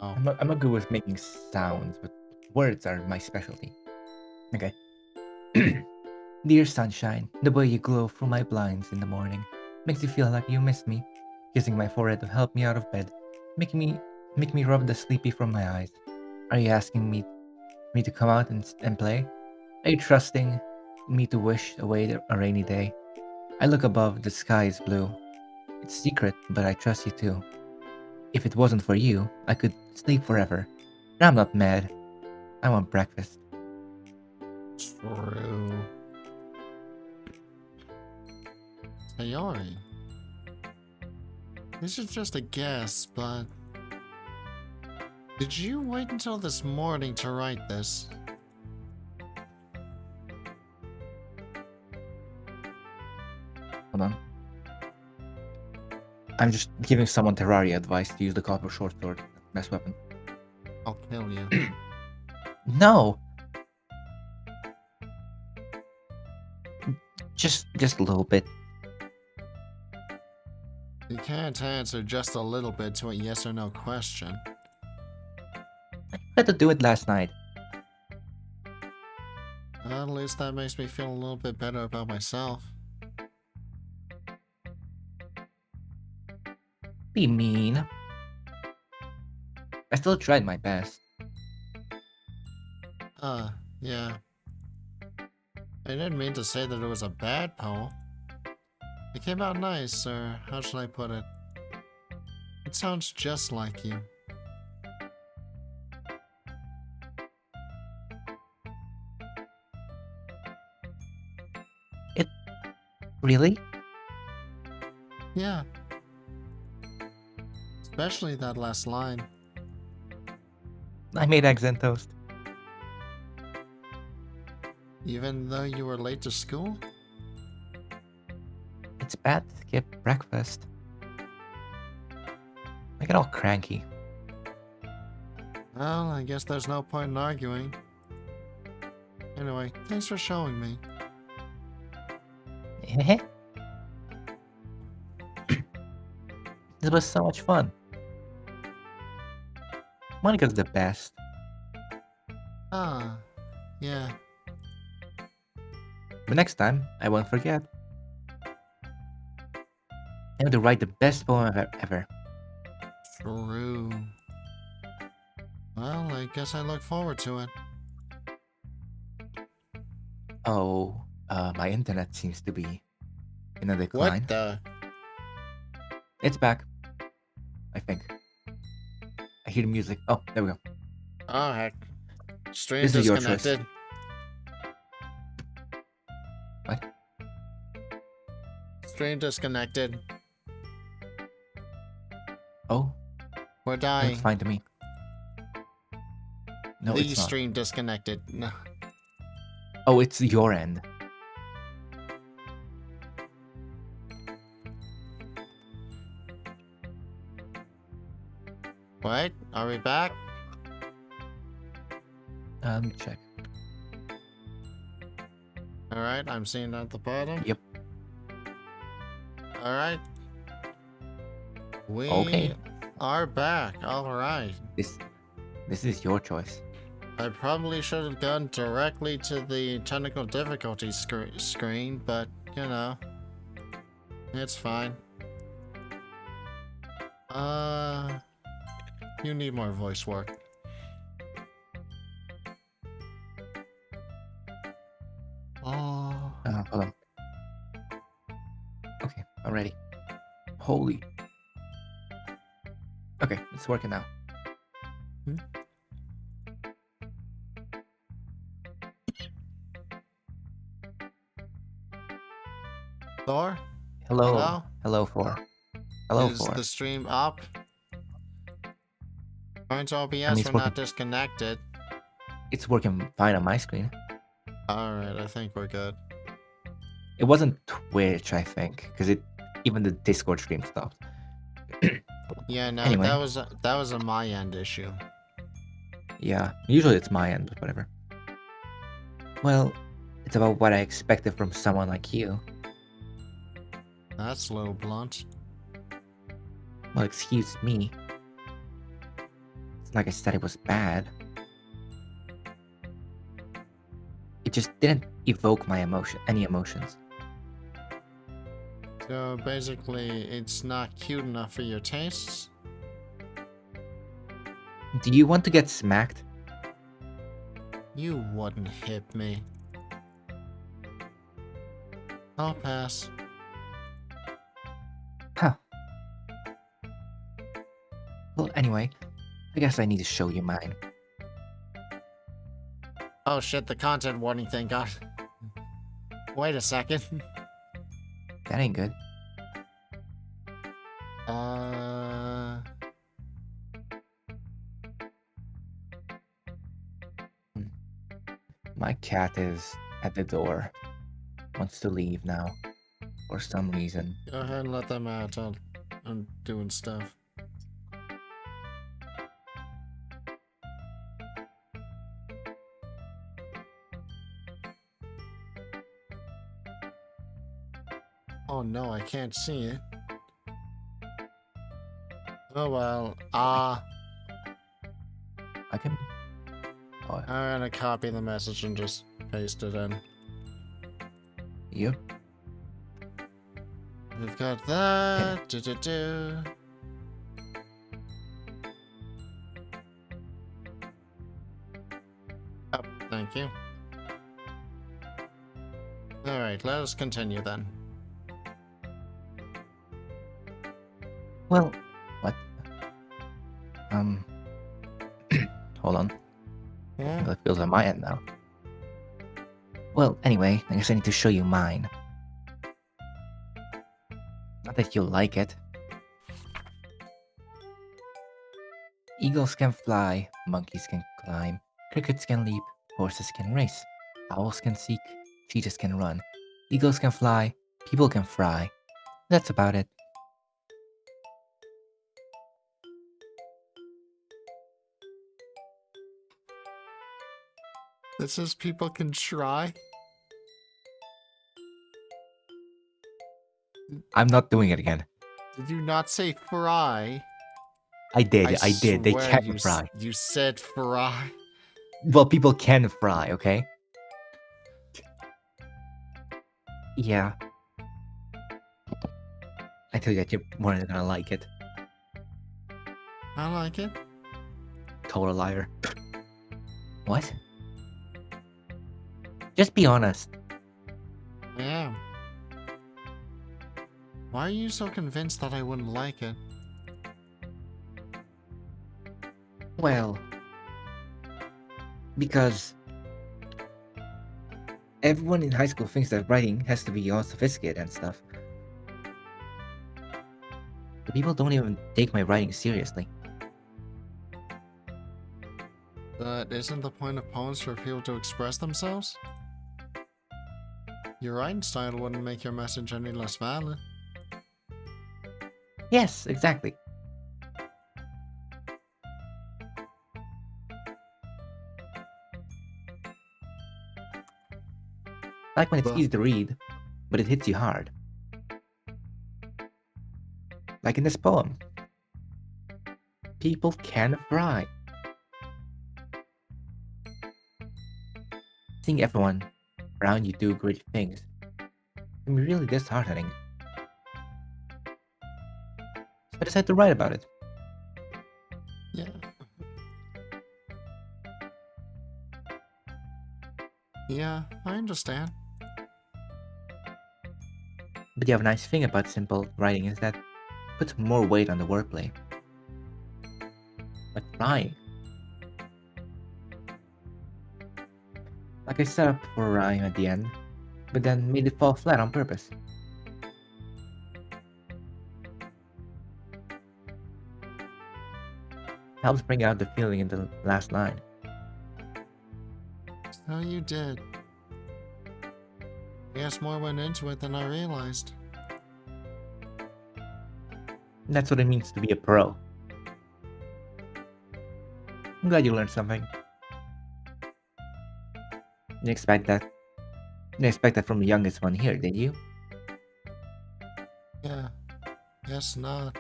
Oh. I'm not good with making sounds, but words are my specialty. Okay. Dear sunshine, the way you glow through my blinds in the morning makes you feel like you miss me. Kissing my forehead to help me out of bed, make me rub the sleepy from my eyes. Are you asking me to come out and play? Are you trusting me to wish away a rainy day? I look above, the sky is blue. It's secret, but I trust you too. If it wasn't for you, I could sleep forever. And I'm not mad. I want breakfast. True. Sayori. This is just a guess, but... Did you wait until this morning to write this? Hold on. I'm just giving someone Terraria advice to use the copper short sword, best weapon. I'll kill you. No! Just a little bit. You can't answer just a little bit to a yes or no question. I had to do it last night. At least that makes me feel a little bit better about myself. Be mean. I still tried my best. Yeah. I didn't mean to say that it was a bad poem. It came out nice, or how should I put it? It sounds just like you. Really? Yeah. Especially that last line. I made eggs and toast. Even though you were late to school? It's bad to skip breakfast. I get all cranky. Well, I guess there's no point in arguing. Anyway, thanks for showing me. This was so much fun. Monica's the best. Ah, yeah. But next time, I won't forget. I'm going to write the best poem ever. True. Well, I guess I look forward to it. Oh, my internet seems to be in a decline. What the? It's back. I think. I hear the music. Oh, there we go. Oh, heck. Stream This is your choice. disconnected. What? Stream disconnected. Oh, We're no, dying. it's fine to me. No, the it's not. stream disconnected. No. Oh, it's your end. What? Are we back? Check. Alright, I'm seeing at the bottom. Yep. Alright. We Okay. are back. Alright. This is your choice. I probably should have gone directly to the technical difficulty screen, but, you know. It's fine. You need more voice work. Oh. Hold on. Okay, I'm ready. Holy. Okay, it's working now. Thor? Hello. Hello? Hello, Four. Hello, Is Four. the stream up? According to OBS, it's we're not working. disconnected. It's working fine on my screen. Alright, I think we're good. It wasn't Twitch, I think, because even the Discord stream stopped. Yeah, no, Anyway. that was a my end issue. Yeah, usually it's my end, but whatever. Well, it's about what I expected from someone like you. That's a little blunt. Well, excuse me. It's like I said it was bad. It just didn't evoke any emotions. So basically, it's not cute enough for your tastes? Do you want to get smacked? You wouldn't hit me. I'll pass. Huh. Well, anyway, I guess I need to show you mine. Oh shit, the content warning thing got... Wait a second. That ain't good. My cat is at the door. Wants to leave now. For some reason. Go ahead and let them out. I'm doing stuff. Oh no, I can't see it. Oh well, I can... Oh, I'm gonna copy the message and just pasted in. Yep. We've got that. Do. Oh, thank you. Alright, let us continue then. Well, what? Hold on. Yeah. It feels on my end now. Well, anyway, I guess I need to show you mine. Not that you'll like it. Eagles can fly, monkeys can climb, crickets can leap, horses can race, owls can seek, cheetahs can run, eagles can fly, people can fry. That's about it. It says people can try. I'm not doing it again. Did you not say fry? I did. They swear can fry. You said fry. Well, people can fry, okay? Yeah. I tell you that you're more than gonna like it. I like it. Total liar. What? Just be honest. I am. Why are you so convinced that I wouldn't like it? Well, because everyone in high school thinks that writing has to be all sophisticated and stuff. But people don't even take my writing seriously. But isn't the point of poems for people to express themselves? Your writing style wouldn't make your message any less valid. Yes, exactly. Like when it's But- easy to read, but it hits you hard. Like in this poem. People can fry. Seeing everyone around you do great things can be really disheartening. So I decided to write about it. Yeah. Yeah, I understand. But the other nice thing about simple writing is that it puts more weight on the wordplay. Like frying. Like I set up for a rhyme at the end, but then made it fall flat on purpose. Helps bring out the feeling in the last line. So you did. I guess more went into it than I realized. And that's what it means to be a pro. I'm glad you learned something. Didn't expect that. Didn't expect that from the youngest one here, did you? Yeah. Guess not.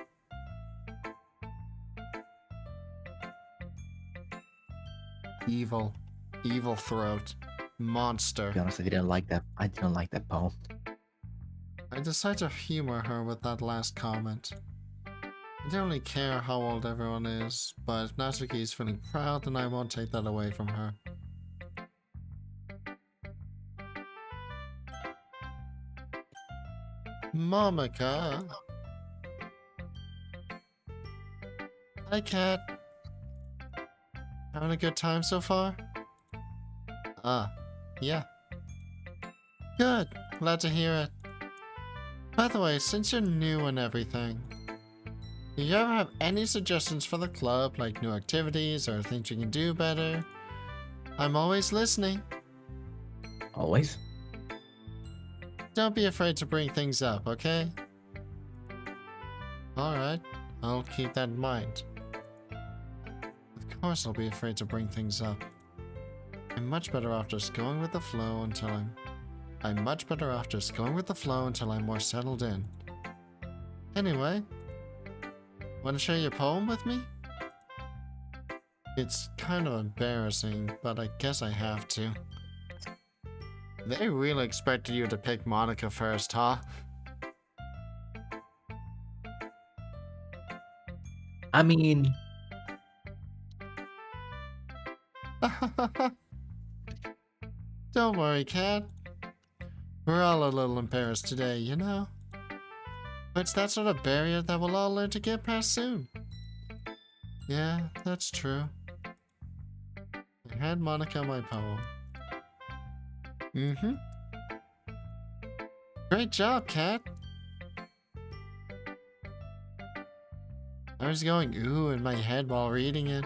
Evil. Evil throat. Monster. To be honest, I didn't like that. I didn't like that poem. I decided to humor her with that last comment. I don't really care how old everyone is, but if Natsuki is feeling proud, then I won't take that away from her. Momika. Hi, Cat. Having a good time so far? Yeah. Good. Glad to hear it. By the way, since you're new and everything, do you ever have any suggestions for the club, like new activities or things you can do better? I'm always listening. Always? Don't be afraid to bring things up, okay? Alright, I'll keep that in mind. Of course I'll be afraid to bring things up. I'm much better off just going with the flow until I'm more settled in. Anyway, want to share your poem with me? It's kind of embarrassing, but I guess I have to. They really expected you to pick Monica first, huh? I mean, Don't worry, Cat. We're all a little embarrassed today, you know? But it's that sort of barrier that we'll all learn to get past soon. Yeah, that's true. I had Monica my poem. Mm-hmm. Great job, Cat. I was going ooh in my head while reading it.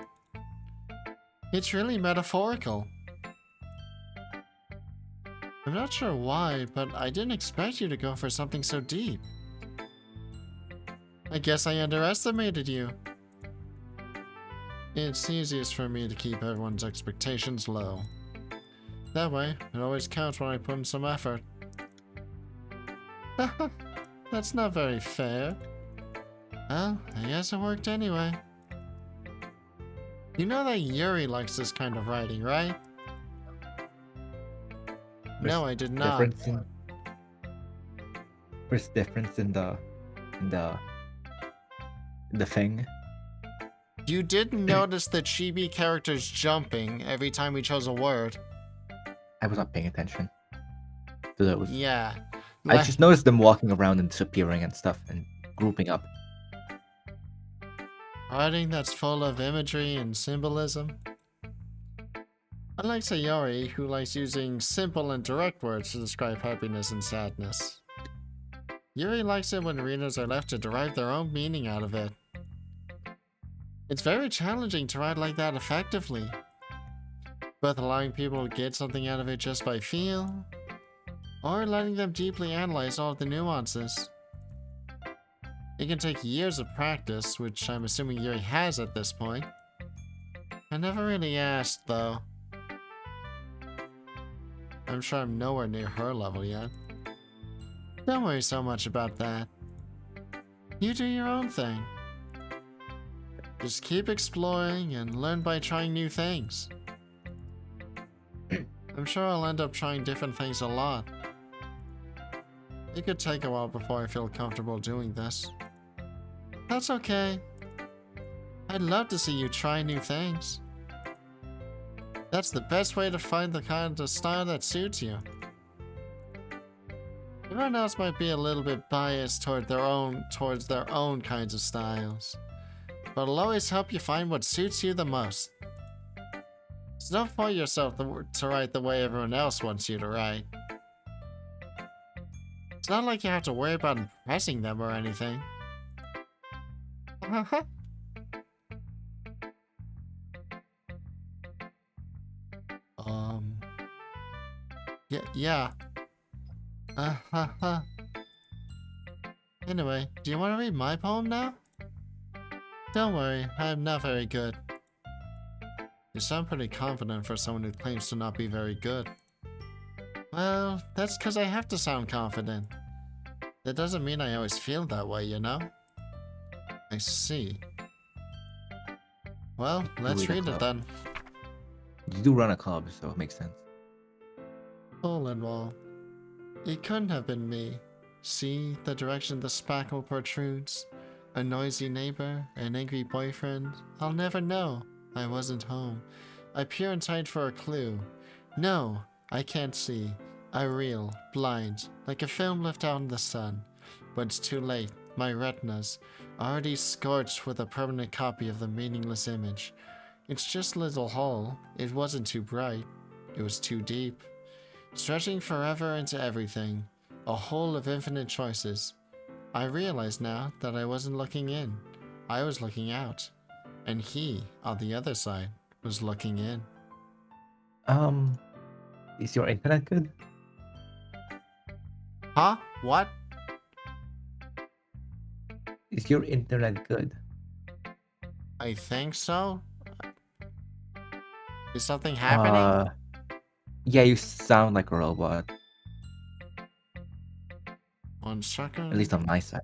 It's really metaphorical. I'm not sure why, but I didn't expect you to go for something so deep. I guess I underestimated you. It's easiest for me to keep everyone's expectations low. That way, it always counts when I put in some effort. That's not very fair. Well, I guess it worked anyway. You know that Yuri likes this kind of writing, right? No, I did not. There's difference in the thing. You didn't notice the chibi characters jumping every time we chose a word. I was not paying attention to those. Yeah. I just noticed them walking around and disappearing and stuff and grouping up. Writing that's full of imagery and symbolism. Unlike Sayori, who likes using simple and direct words to describe happiness and sadness. Yuri likes it when readers are left to derive their own meaning out of it. It's very challenging to write like that effectively, both allowing people to get something out of it just by feel, or letting them deeply analyze all of the nuances. It can take years of practice, which I'm assuming Yuri has at this point. I never really asked, though. I'm sure I'm nowhere near her level yet. Don't worry so much about that. You do your own thing. Just keep exploring and learn by trying new things. I'm sure I'll end up trying different things a lot. It could take a while before I feel comfortable doing this. That's okay. I'd love to see you try new things. That's the best way to find the kind of style that suits you. Everyone else might be a little bit biased towards their own kinds of styles, but it'll always help you find what suits you the most. So don't force yourself to write the way everyone else wants you to write. It's not like you have to worry about impressing them or anything. Yeah. Anyway, do you want to read my poem now? Don't worry, I'm not very good. You sound pretty confident for someone who claims to not be very good. Well, that's because I have to sound confident. That doesn't mean I always feel that way, you know? I see. Well, let's read it then. You do run a club, so it makes sense. All in all, it couldn't have been me. See the direction the spackle protrudes? A noisy neighbor, an angry boyfriend? I'll never know. I wasn't home. I peer inside for a clue. No, I can't see. I reel, blind, like a film left out in the sun. But it's too late. My retinas, already scorched with a permanent copy of the meaningless image. It's just a little hole. It wasn't too bright. It was too deep. Stretching forever into everything. A hole of infinite choices. I realize now that I wasn't looking in. I was looking out. And he, on the other side, was looking in. Is your internet good? Huh? What? Is your internet good? I think so. Is something happening? Yeah, you sound like a robot. 1 second. At least on my side.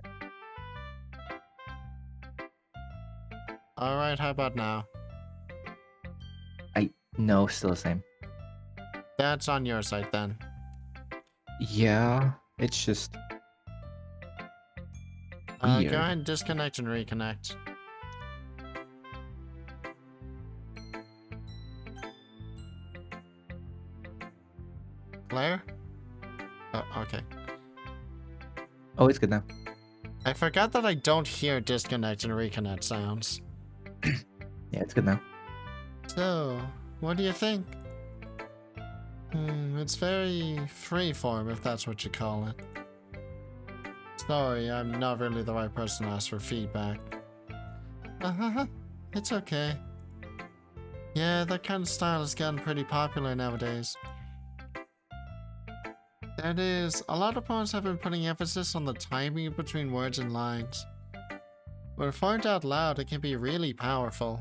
Alright, how about now? No, still the same. That's on your side then. Yeah, it's just Go weird. ahead and disconnect and reconnect. Claire? Oh, okay. Oh, it's good now. I forgot that I don't hear disconnect and reconnect sounds. Yeah, it's good now. So, what do you think? It's very freeform, if that's what you call it. Sorry, I'm not really the right person to ask for feedback. It's okay. Yeah, that kind of style has gotten pretty popular nowadays. That is, a lot of poems have been putting emphasis on the timing between words and lines. When performed out loud, it can be really powerful.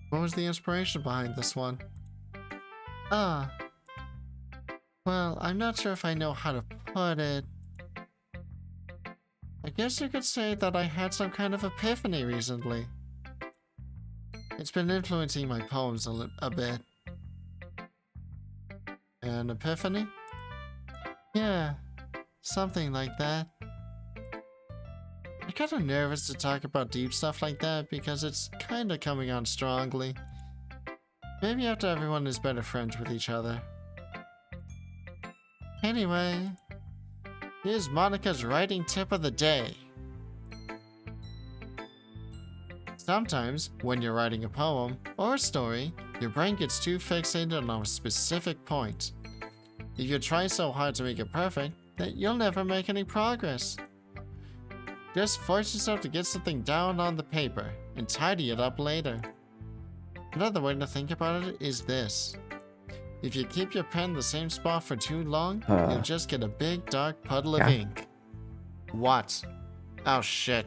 What was the inspiration behind this one? Ah. Well, I'm not sure if I know how to put it. I guess you could say that I had some kind of epiphany recently. It's been influencing my poems a bit. An epiphany? Yeah, something like that. I'm kinda nervous to talk about deep stuff like that because it's kinda coming on strongly. Maybe after everyone is better friends with each other. Anyway, here's Monica's writing tip of the day. Sometimes, when you're writing a poem or a story, your brain gets too fixated on a specific point. If you try so hard to make it perfect, that you'll never make any progress. Just force yourself to get something down on the paper and tidy it up later. Another way to think about it is this. If you keep your pen the same spot for too long, you'll just get a big dark puddle of ink. What? Oh shit.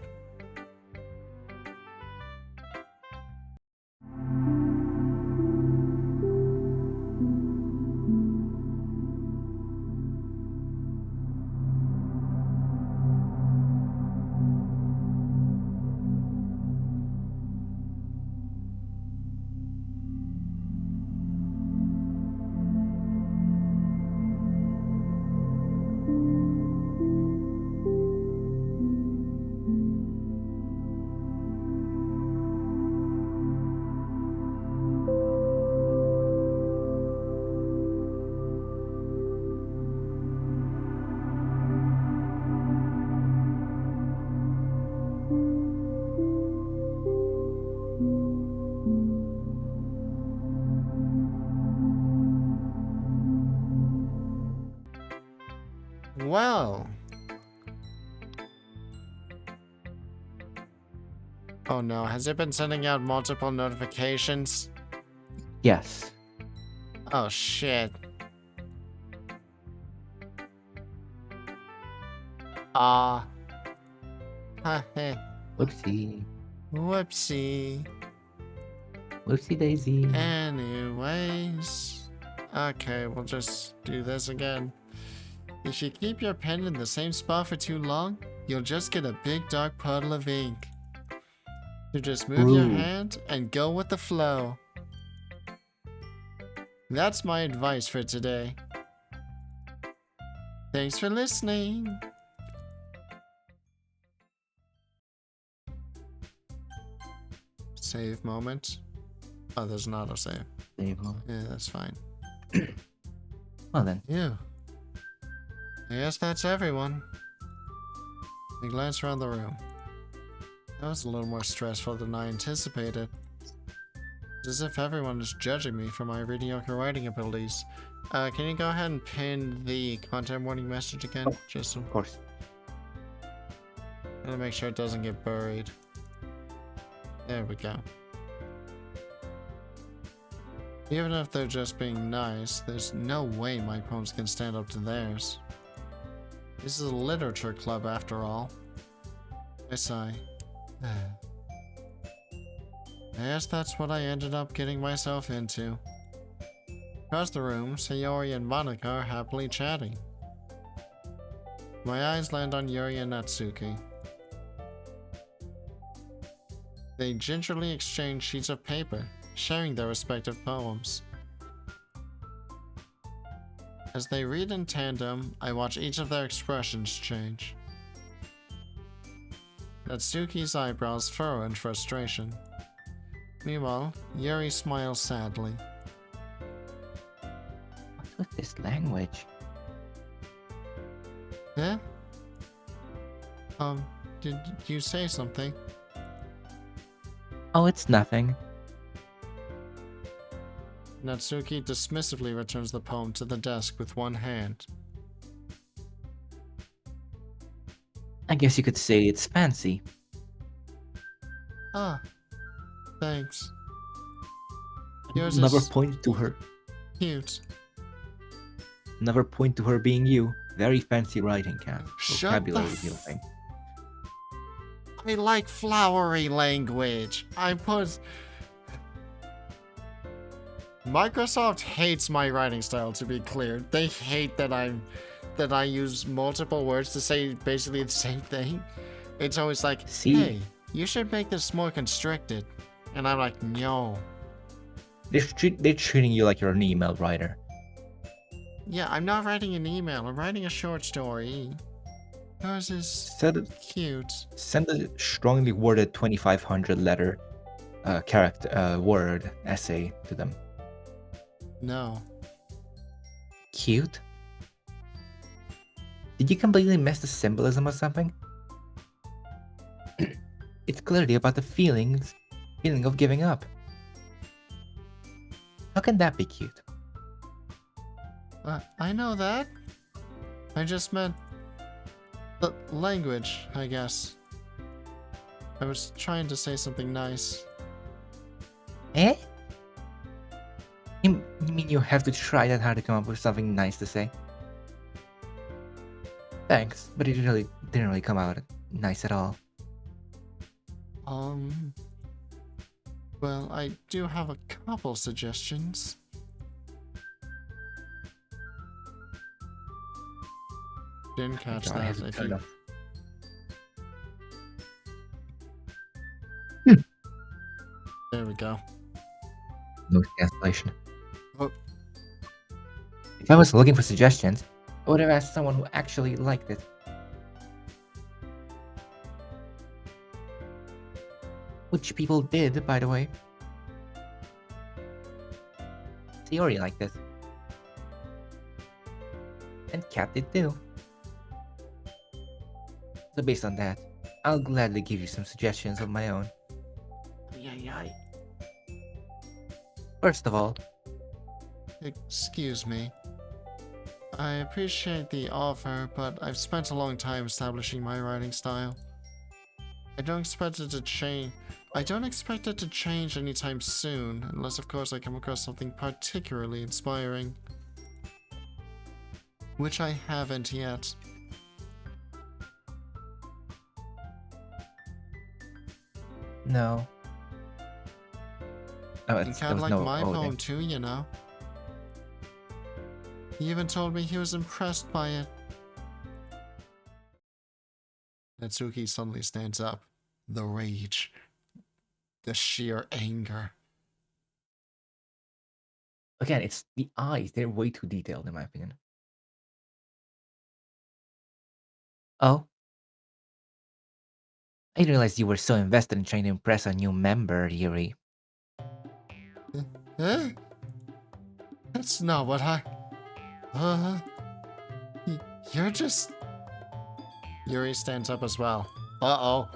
Well. Oh no, has it been sending out multiple notifications? Yes. Oh shit. Whoopsie. Whoopsie. Whoopsie daisy. Anyways. Okay, we'll just do this again. If you keep your pen in the same spot for too long, you'll just get a big dark puddle of ink. So just move your hand and go with the flow. That's my advice for today. Thanks for listening. Save moment. Oh, there's an autosave. Save moment. Yeah, that's fine. Well then. Yeah. I guess that's everyone. I glance around the room. That was a little more stressful than I anticipated. It's as if everyone is judging me for my mediocre writing abilities. Can you go ahead and pin the content warning message again? Oh, just so of course. to make sure it doesn't get buried. There we go. Even if they're just being nice, there's no way my poems can stand up to theirs. This is a literature club after all. I sigh. I guess that's what I ended up getting myself into. Across the room, Sayori and Monica are happily chatting. My eyes land on Yuri and Natsuki. They gingerly exchange sheets of paper, sharing their respective poems. As they read in tandem, I watch each of their expressions change. Natsuki's eyebrows furrow in frustration. Meanwhile, Yuri smiles sadly. What's with this language? Eh? Did you say something? Oh, it's nothing. Natsuki dismissively returns the poem to the desk with one hand. I guess you could say it's fancy. Ah, thanks. Yours Never is point to her. cute. Never point to her being you. Very fancy writing, Cat. Shut Vocabulary the building. I like flowery language. Microsoft hates my writing style, to be clear. They hate that I use multiple words to say basically the same thing. It's always like, See? hey, you should make this more constricted. And I'm like, no. They're treating you like you're an email writer. Yeah, I'm not writing an email. I'm writing a short story. Yours is cute. Send a strongly worded 2,500 letter word essay to them. No. Cute? Did you completely miss the symbolism or something? It's clearly about the feeling of giving up. How can that be cute? I know that. I just meant the language, I guess. I was trying to say something nice. Eh? You mean you have to try that hard to come up with something nice to say? Thanks, but it didn't really come out nice at all. Well, I do have a couple suggestions. Didn't catch God, I that. have to If turn you... off. There we go. Noise cancellation. Oh. If I was looking for suggestions, I would have asked someone who actually liked it. Which people did, by the way. Theory liked it. And Cat did too. So based on that, I'll gladly give you some suggestions of my own. First of all, Excuse me. I appreciate the offer, but I've spent a long time establishing my writing style. I don't expect it to change. I don't expect it to change anytime soon, unless of course I come across something particularly inspiring. Which I haven't yet. no. Oh, And there Cat was liked no my O poem there. too, you know. He even told me he was impressed by it. Natsuki suddenly stands up. The rage. The sheer anger. Again, it's the eyes. They're way too detailed, in my opinion. Oh? I didn't realize you were so invested in trying to impress a new member, Yuri. Eh? That's not what I... You're just... Yuri stands up as well. Uh-oh.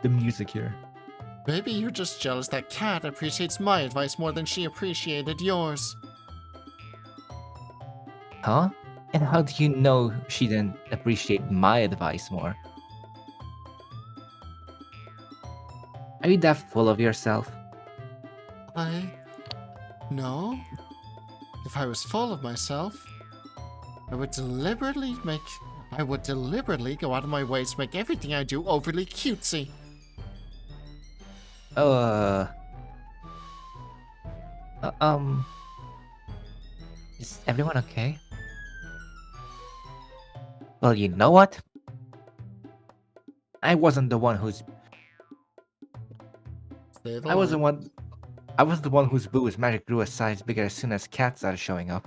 The music here. Maybe you're just jealous that Cat appreciates my advice more than she appreciated yours. Huh? And how do you know she didn't appreciate my advice more? Are you that full of yourself? No. If I was full of myself, I would deliberately go out of my way to make everything I do overly cutesy. Oh, is everyone okay? Well, you know what? I wasn't the one who's Say the I was the line. one whose boo's magic grew a size bigger as soon as cats started showing up.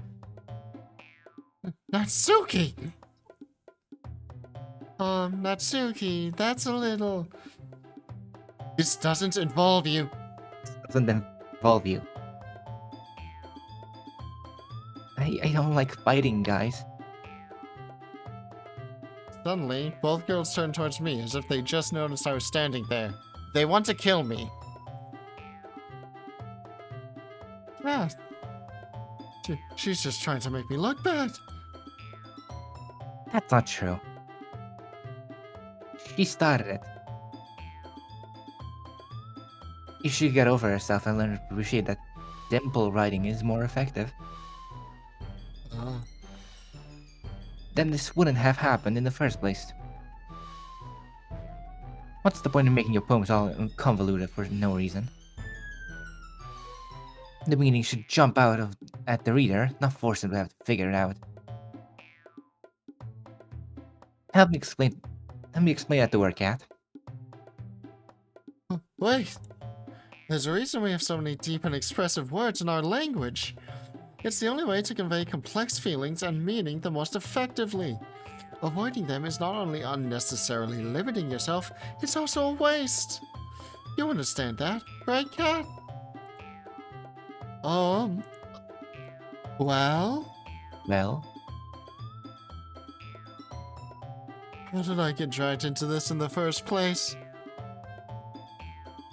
Natsuki! Natsuki, that's a little... This doesn't involve you. Doesn't involve you. I don't like fighting, guys. Suddenly, both girls turned towards me as if they just noticed I was standing there. They want to kill me. Ah, she's just trying to make me look bad. That's not true. She started it. You should get over herself and learn to appreciate that dimple riding is more effective. Then this wouldn't have happened in the first place. What's the point in making your poems all convoluted for no reason? The meaning should jump out at the reader, not force them to have to figure it out. Help me explain that to her, Cat. Wait. There's a reason we have so many deep and expressive words in our language. It's the only way to convey complex feelings and meaning the most effectively. Avoiding them is not only unnecessarily limiting yourself, it's also a waste. You understand that, right, Cat? Well? Well, How did I get dragged into this in the first place?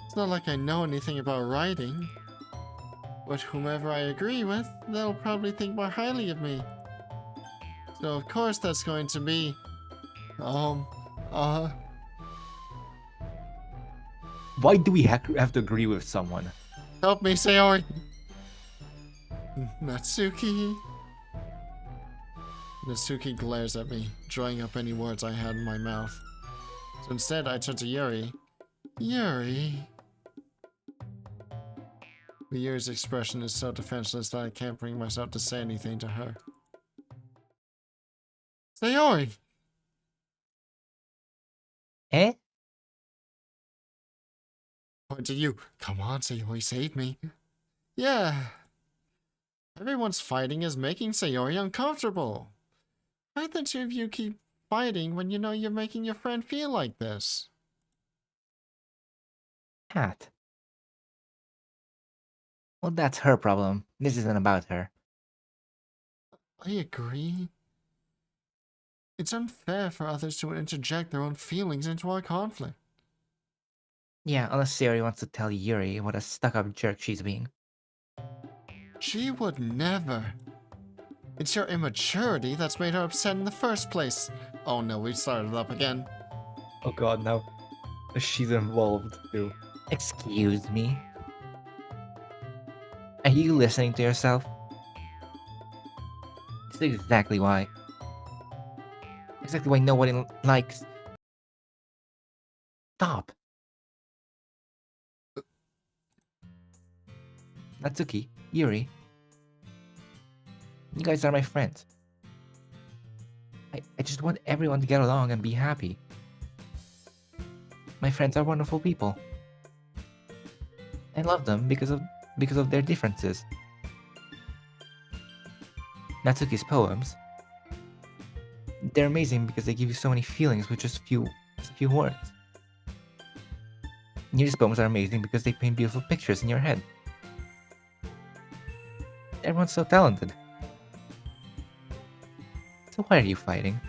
It's not like I know anything about writing. But whomever I agree with, they'll probably think more highly of me. So of course that's going to be... why do we have to agree with someone? Help me, Sayori! Natsuki... Natsuki glares at me, drawing up any words I had in my mouth. So instead, I turn to Yuri. Yuri... But Yuri's expression is so defenseless that I can't bring myself to say anything to her. Sayori! Eh? Point to you. Come on, Sayori, save me. Yeah. Everyone's fighting is making Sayori uncomfortable. Why the two of you keep fighting when you know you're making your friend feel like this? Cat. Well, that's her problem. This isn't about her. I agree. It's unfair for others to interject their own feelings into our conflict. Yeah, unless Sayori wants to tell Yuri what a stuck-up jerk she's being. She would never. It's your immaturity that's made her upset in the first place. Oh no, we started up again. Oh god, now she's involved too. Excuse me? Are you listening to yourself? This is exactly why. Exactly why nobody likes... Stop! Natsuki, Yuri. You guys are my friends. I just want everyone to get along and be happy. My friends are wonderful people. I love them because of their differences. Natsuki's poems, they're amazing because they give you so many feelings with just a few words. Yuri's poems are amazing because they paint beautiful pictures in your head. Everyone's so talented. So why are you fighting?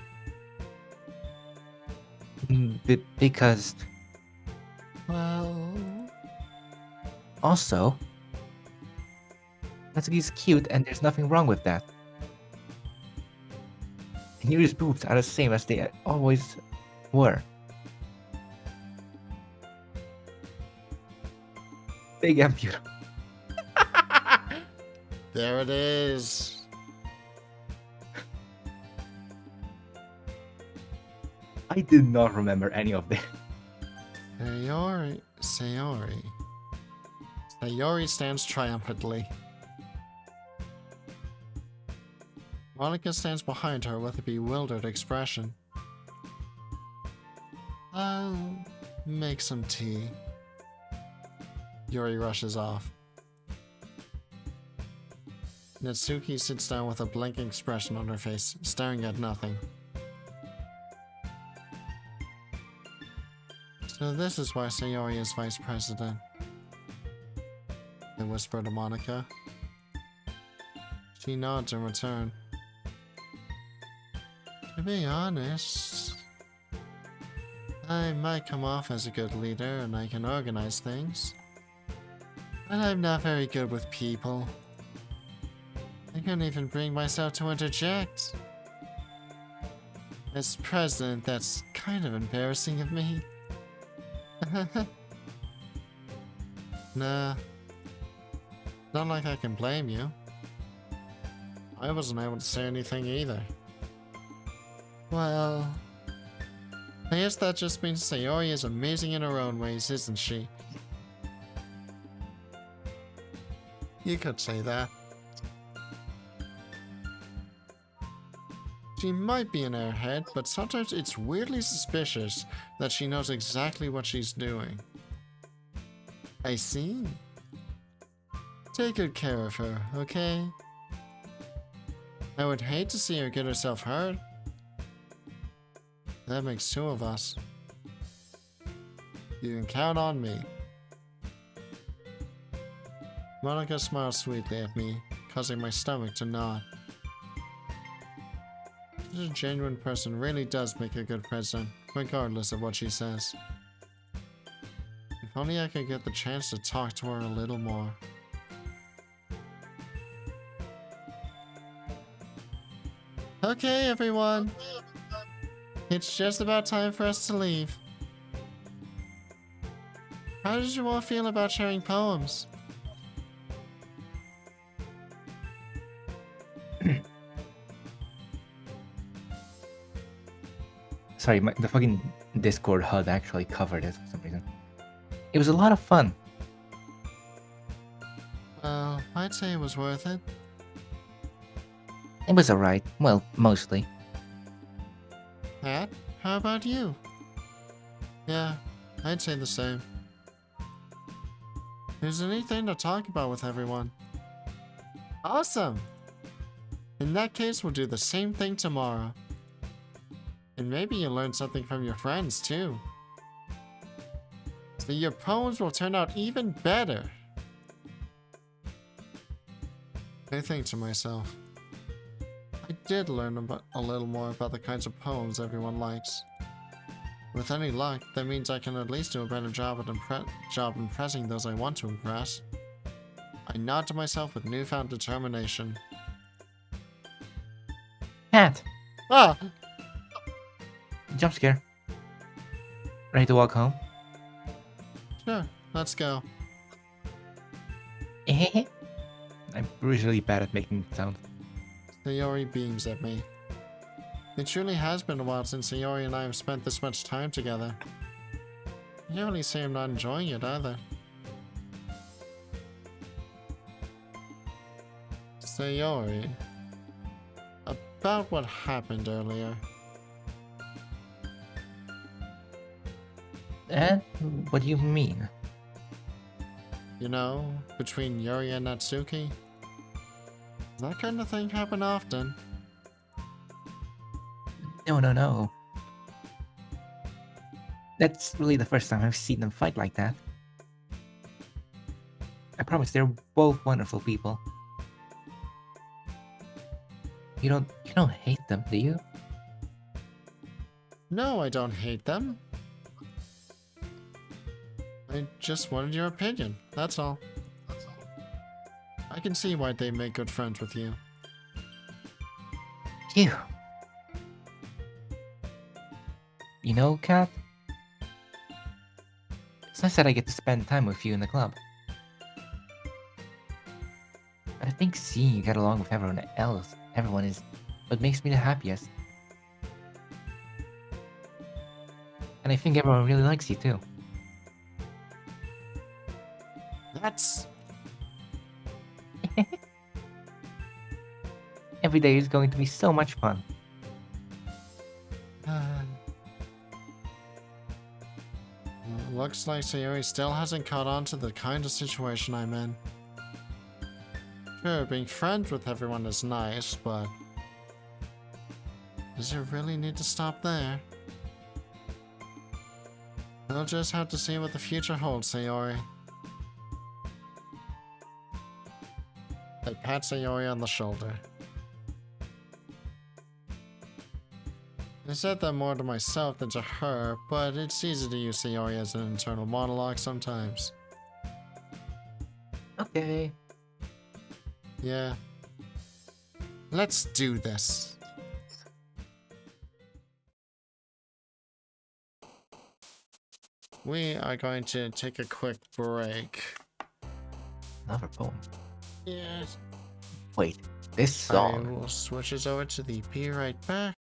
Because... Well... Also, Natsuki's cute and there's nothing wrong with that. And Yuri's boobs are the same as they always were. Big and beautiful. There it is. I did not remember any of this. Sayori. Sayori stands triumphantly. Monica stands behind her with a bewildered expression. I'll make some tea. Yuri rushes off. Natsuki sits down with a blank expression on her face, staring at nothing. So this is why Sayori is vice president. I whisper to Monica. She nods in return. To be honest, I might come off as a good leader and I can organize things. But I'm not very good with people. I couldn't even bring myself to interject. As president, that's kind of embarrassing of me. Nah. Not like I can blame you. I wasn't able to say anything either. Well, I guess that just means Sayori is amazing in her own ways, isn't she? You could say that. She might be an airhead, but sometimes it's weirdly suspicious that she knows exactly what she's doing. I see. Take good care of her, okay? I would hate to see her get herself hurt. That makes two of us. You can count on me. Monica smiles sweetly at me, causing my stomach to knot. Such a genuine person really does make a good president, regardless of what she says. If only I could get the chance to talk to her a little more. Okay, everyone. It's just about time for us to leave. How did you all feel about sharing poems? Sorry, the fucking Discord HUD actually covered it for some reason. It was a lot of fun. Well, I'd say it was worth it. It was alright. Well, mostly. Pat, how about you? Yeah, I'd say the same. There's anything to talk about with everyone. Awesome! In that case, we'll do the same thing tomorrow. And maybe you'll learn something from your friends, too. So your poems will turn out even better. I think to myself, I did learn a little more about the kinds of poems everyone likes. With any luck, that means I can at least do a better job at impressing those I want to impress. I nod to myself with newfound determination. Cat! Ah! Jump scare. Ready to walk home? Sure, let's go. I'm brutally bad at making sound. Sayori beams at me. It truly has been a while since Sayori and I have spent this much time together. You can't really say I'm not enjoying it either. Sayori, about what happened earlier. And what do you mean? You know, between Yuri and Natsuki? That kind of thing happen often. No. That's really the first time I've seen them fight like that. I promise they're both wonderful people. You don't hate them, do you? No, I don't hate them. I just wanted your opinion, that's all. I can see why they make good friends with you. Phew. You know, Kat? It's nice that I get to spend time with you in the club. But I think seeing you get along with everyone is what makes me the happiest. And I think everyone really likes you too. That's... Every day is going to be so much fun. Looks like Sayori still hasn't caught on to the kind of situation I'm in. Sure, being friends with everyone is nice, but does it really need to stop there? We'll just have to see what the future holds, Sayori. I pat Sayori on the shoulder. I said that more to myself than to her, but it's easy to use Sayori as an internal monologue sometimes. Okay. Yeah. Let's do this. We are going to take a quick break. Another poem. Yes. Wait, this I song. will switch us over to the Be Right Back.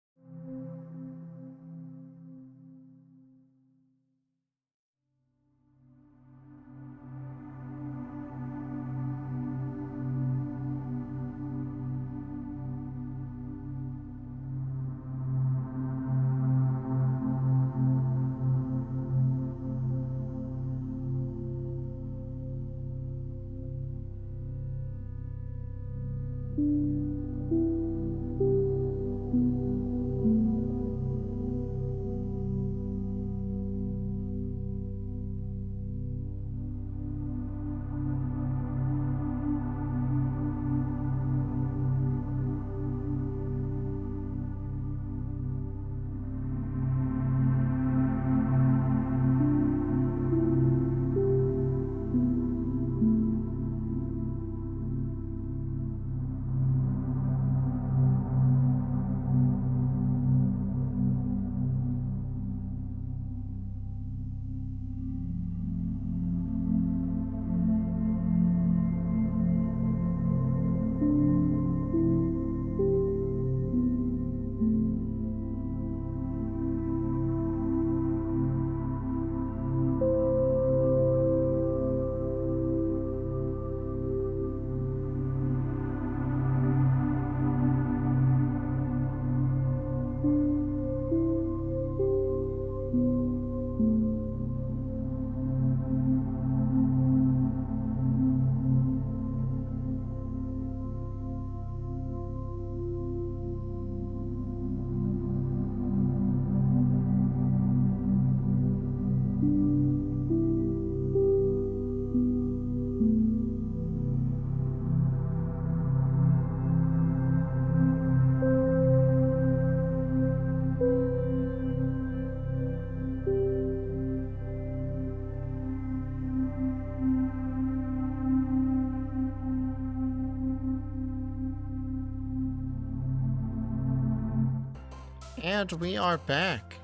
And we are back.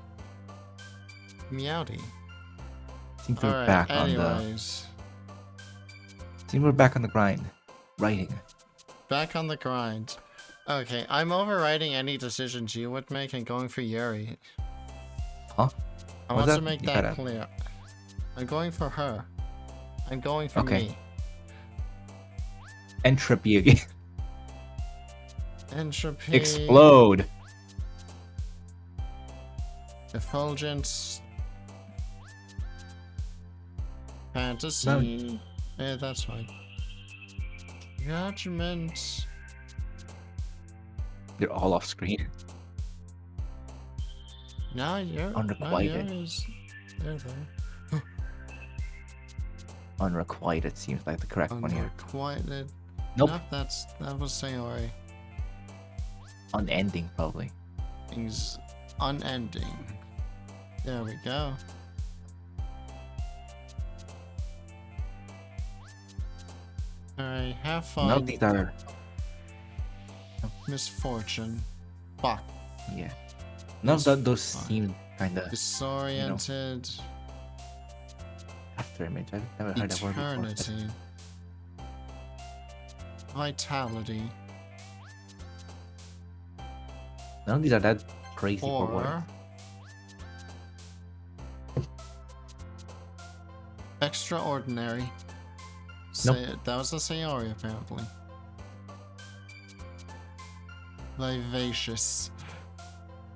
Meowdy. Seems we're Alright, back on anyways. Seems we're back on the grind. Writing. Back on the grind. Okay, I'm overriding any decisions you would make and going for Yuri. Huh? I What's want to that? make You that gotta- clear. I'm going for her. I'm going for Okay. me. Entropy again. Entropy. Explode. Effulgence. Fantasy. No. Yeah, that's fine. Judgment. They're all off screen. Now you're Unrequited. They're there. Unrequited seems like the correct one here. Unrequited. Nope. No, that was Sayori. Unending, probably. Things unending. There we go. Alright, have fun. No, these are. Misfortune. Fuck. Yeah. None of those Fine. seem kind of Disoriented. after image. I've never heard that word before. Eternity. Vitality. None of these are that crazy for words. Or extraordinary. Nope. That was a Sayori apparently. Vivacious.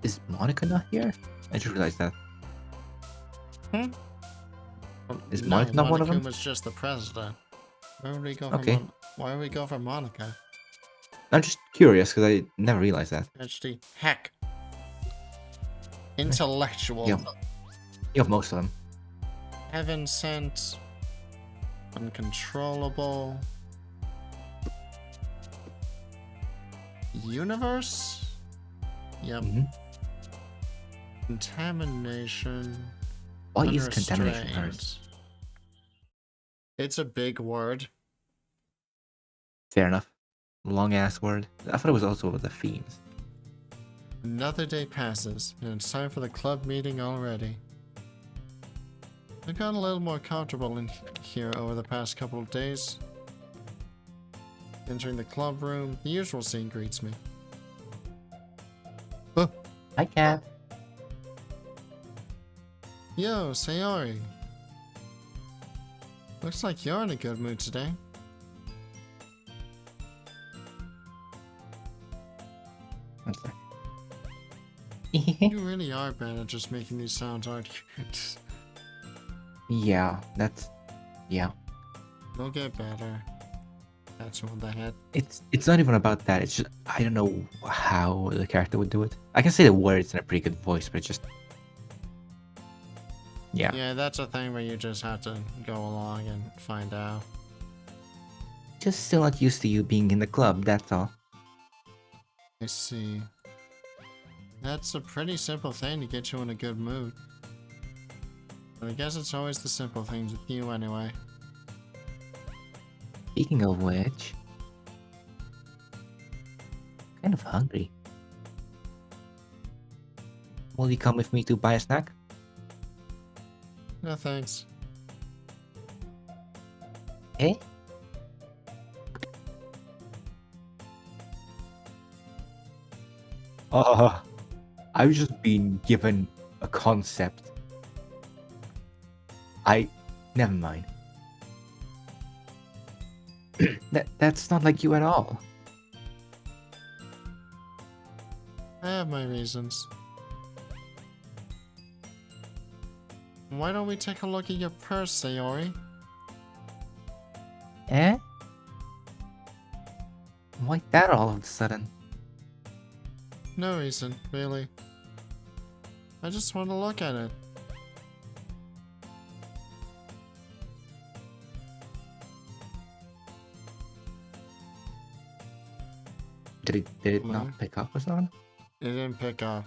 Is Monica not here? I just realized that. Is Monica not one of them? was just the president. Where would we go Okay. from Why would we go for Monica? I'm just curious because I never realized that. HD. Heck. Intellectual. You have most of them. Heaven sent. Uncontrollable. Universe? Yep. Contamination. Why is contamination unrestrained. hers? It's a big word. Fair enough. Long ass word. I thought it was also about the themes. Another day passes, and it's time for the club meeting already. I've gotten a little more comfortable in here over the past couple of days. Entering the club room, the usual scene greets me. Oh, Hi, Cat. yo, Sayori. Looks like you're in a good mood today. One sec. You really are bad at just making these sounds, aren't you? Yeah, that's... Yeah. You'll get better. That's on the head. It's not even about that. It's just... I don't know how the character would do it. I can say the words in a pretty good voice, but it's just... Yeah. Yeah, that's a thing where you just have to go along and find out. Just still not used to you being in the club, that's all. I see. That's a pretty simple thing to get you in a good mood. But I guess it's always the simple things with you anyway. Speaking of which... kind of hungry. Will you come with me to buy a snack? No thanks. Eh? I've just been given a concept. Never mind. That's not like you at all. I have my reasons. Why don't we take a look at your purse, Sayori? Eh? Why that all of a sudden? No reason, really. I just want to look at it. Did it No. not pick up or something? It didn't pick up.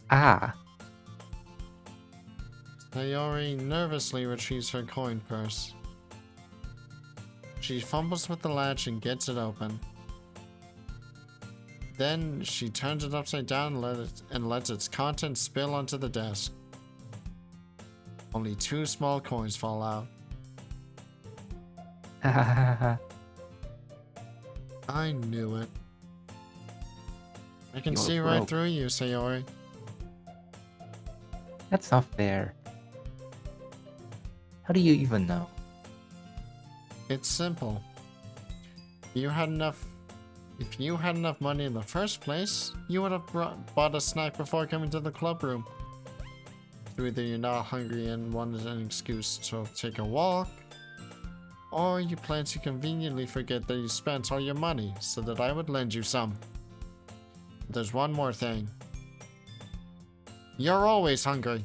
Ah. Sayori nervously retrieves her coin purse. She fumbles with the latch and gets it open. Then she turns it upside down and lets its contents spill onto the desk. Only 2 small coins fall out. I knew it. I can You're see right broke. through you, Sayori. That's not fair. How do you even know? It's simple. If you had enough money in the first place, you would have bought a snack before coming to the club room. Either you're not hungry and wanted an excuse to take a walk, or you plan to conveniently forget that you spent all your money so that I would lend you some. There's one more thing. You're always hungry.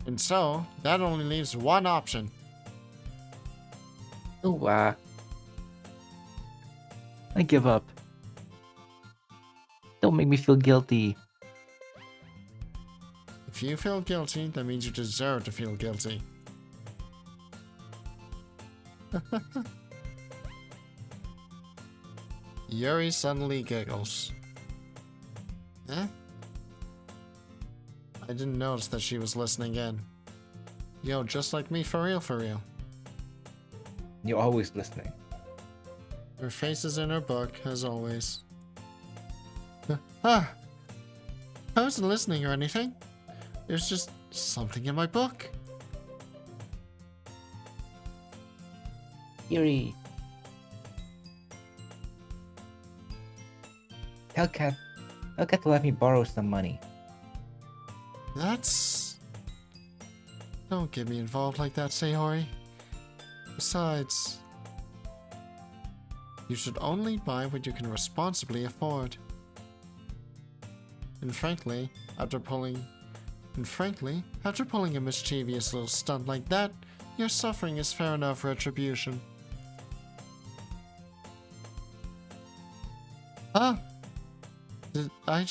And so, that only leaves one option. Oh, I give up. Don't make me feel guilty. If you feel guilty, that means you deserve to feel guilty. Yuri suddenly giggles. Eh? I didn't notice that she was listening in. Yo, just like me, for real, for real. You're always listening. Her face is in her book, as always. I wasn't listening or anything. There's just something in my book. Yuri. Tell Cat to let me borrow some money. That's... Don't get me involved like that, Sayori. Besides, you should only buy what you can responsibly afford. And frankly, after pulling a mischievous little stunt like that, your suffering is fair enough retribution. Ah! I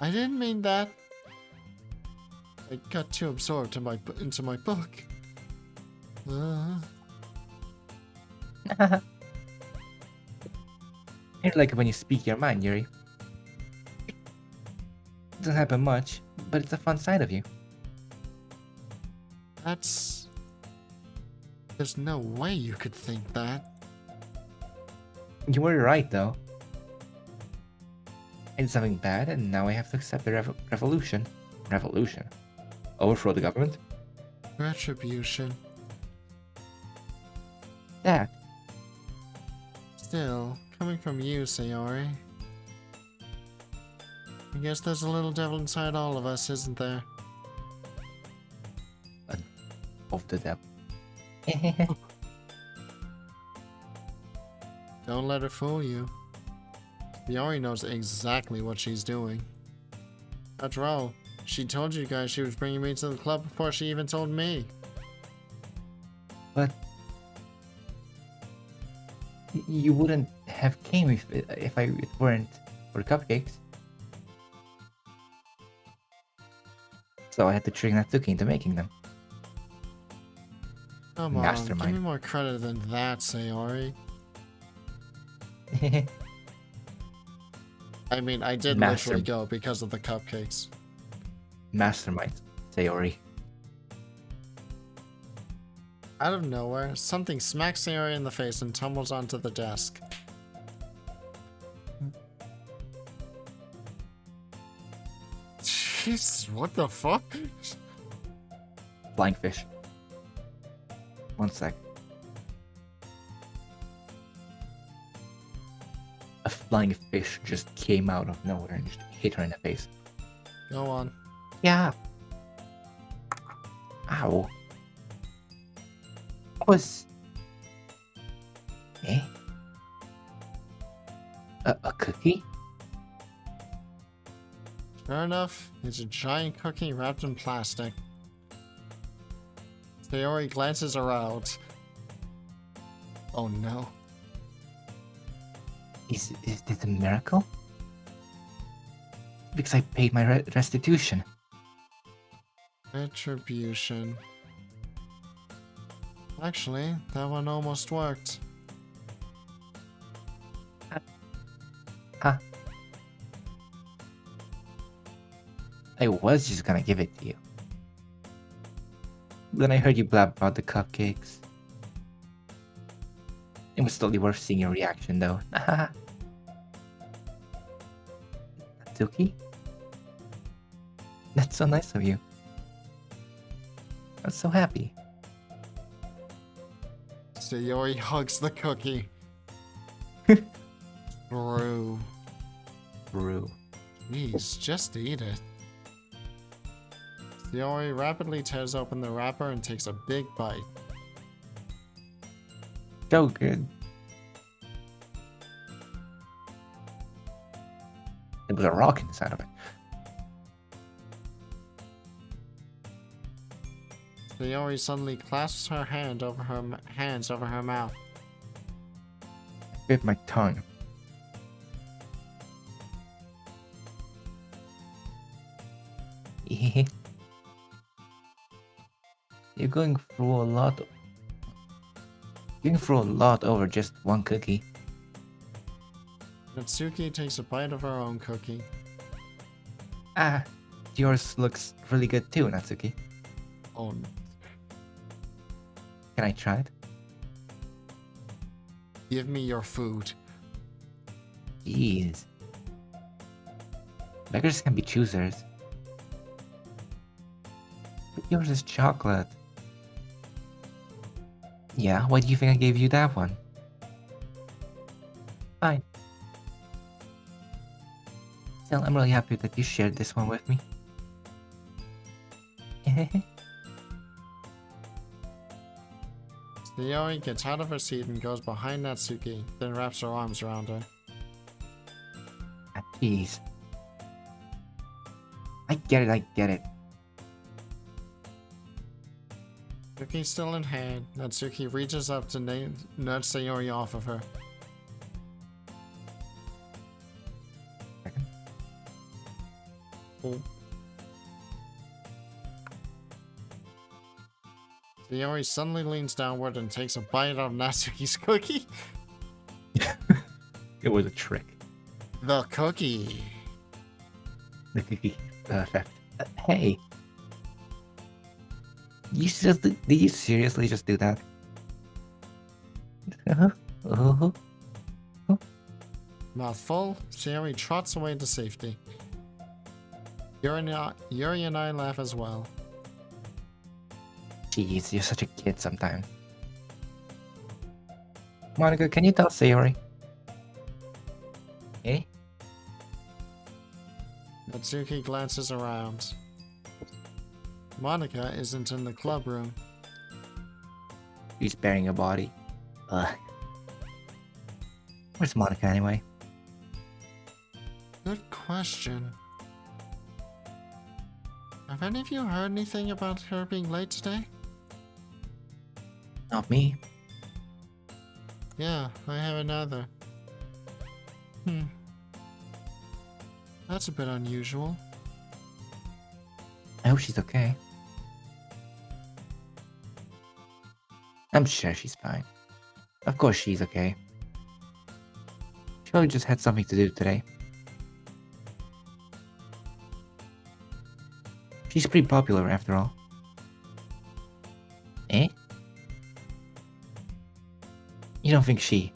didn't mean that. I got too absorbed into my book. I like it when you speak your mind, Yuri. Doesn't happen much, but it's a fun side of you. There's no way you could think that. You were right, though. I did something bad, and now I have to accept the revolution. Revolution? Overthrow the government? Retribution. That. Still, coming from you, Sayori. I guess there's a little devil inside all of us, isn't there? Of the devil. Don't let her fool you. Sayori knows exactly what she's doing. After all, she told you guys she was bringing me to the club before she even told me. But you wouldn't have came if it weren't for cupcakes. So I had to trick Natsuki into making them. Come on, Mastermind. give me more credit than that, Sayori. I mean, I did literally go because of the cupcakes. Mastermind, Sayori. Out of nowhere, something smacks Sayori in the face and tumbles onto the desk. Jeez, what the fuck? Flying fish. One sec. A flying fish just came out of nowhere and just hit her in the face. Go on. Yeah. Ow. Was... Eh? A cookie? Sure enough, it's a giant cookie wrapped in plastic. Sayori glances around. Oh no. Is this a miracle? Because I paid my restitution. Retribution. Actually, that one almost worked. Huh? I was just gonna give it to you. Then I heard you blab about the cupcakes. It was totally worth seeing your reaction, though. Natsuki? That's so nice of you. I'm so happy. Sayori hugs the cookie. Brew. Brew. Jeez, just eat it. Sayori rapidly tears open the wrapper and takes a big bite. So good. There was a rock inside of it. Sayori suddenly clasps her hands over her mouth. I bit my tongue. You're going through a lot. Going through a lot over just one cookie. Natsuki takes a bite of her own cookie. Ah, yours looks really good too, Natsuki. Oh, Can I try it? give me your food. Jeez. Beggars can be choosers. But yours is chocolate. Yeah, why do you think I gave you that one? Fine. Still, I'm really happy that you shared this one with me. Sayori gets out of her seat and goes behind Natsuki, then wraps her arms around her. Ah, jeez. I get it. Cookie still in hand, Natsuki reaches up to nudge Sayori off of her. Second. Oh. Sayori suddenly leans downward and takes a bite out of Natsuki's cookie. It was a trick. The cookie. The cookie effect. Hey. Did you seriously just do that? Uh-huh. Mouth full, Sayori trots away to safety. Yuri and I laugh as well. Jeez, you're such a kid sometimes. Monica, can you tell Sayori? Eh? Natsuki glances around. Monica isn't in the club room. She's burying a body. Ugh. Where's Monica anyway? Good question. Have any of you heard anything about her being late today? Not me. Yeah, I haven't either. That's a bit unusual. I hope she's okay. I'm sure she's fine. Of course she's okay. She probably just had something to do today. She's pretty popular after all. Eh? You don't think she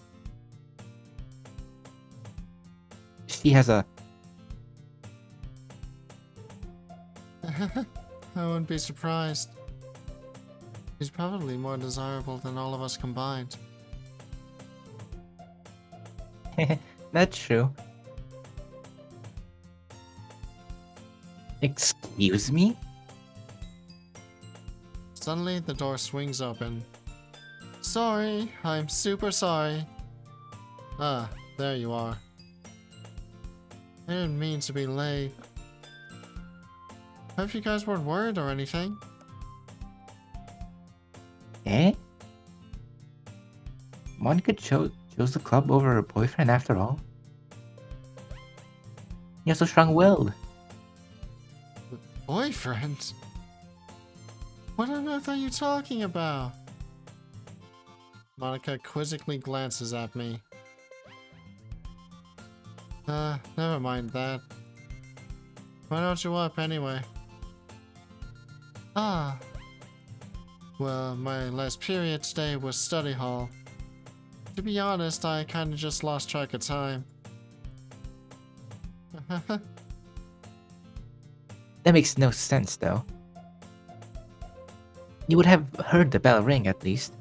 has a... I wouldn't be surprised. She's probably more desirable than all of us combined. That's true. Excuse me? Suddenly, the door swings open. Sorry, I'm super sorry. Ah, there you are. I didn't mean to be late. Hope you guys weren't worried or anything. Eh? Monica chose the club over her boyfriend after all? You're so strong-willed. Boyfriend? What on earth are you talking about? Monica quizzically glances at me. Never mind that. Why don't you up anyway? Ah. Well, my last period today was study hall. To be honest, I kinda just lost track of time. That makes no sense, though. You would have heard the bell ring, at least.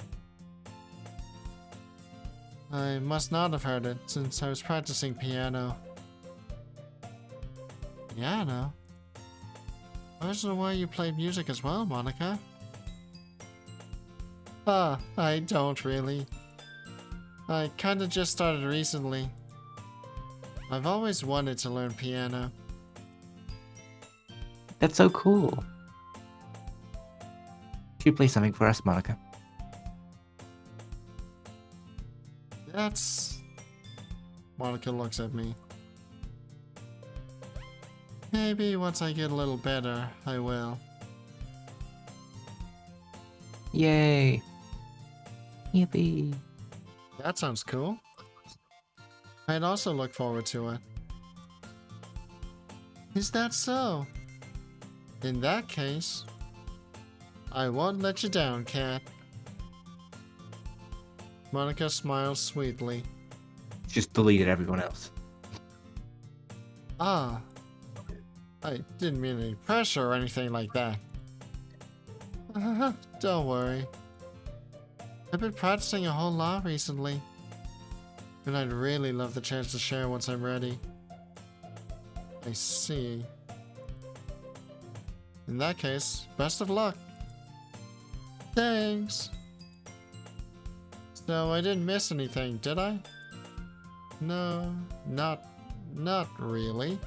I must not have heard it, since I was practicing piano. Piano? I was aware you played music as well, Monica. Ah, I don't really. I kinda just started recently. I've always wanted to learn piano. That's so cool. Should you play something for us, Monica? That's... Monica looks at me. Maybe once I get a little better, I will. Yay! Yippee! That sounds cool. I'd also look forward to it. Is that so? In that case, I won't let you down, Cat. Monica smiles sweetly. Just deleted everyone else. Ah, I didn't mean any pressure or anything like that. Don't worry. I've been practicing a whole lot recently, and I'd really love the chance to share once I'm ready. I see. In that case, best of luck. Thanks. So I didn't miss anything, did I? No, not really.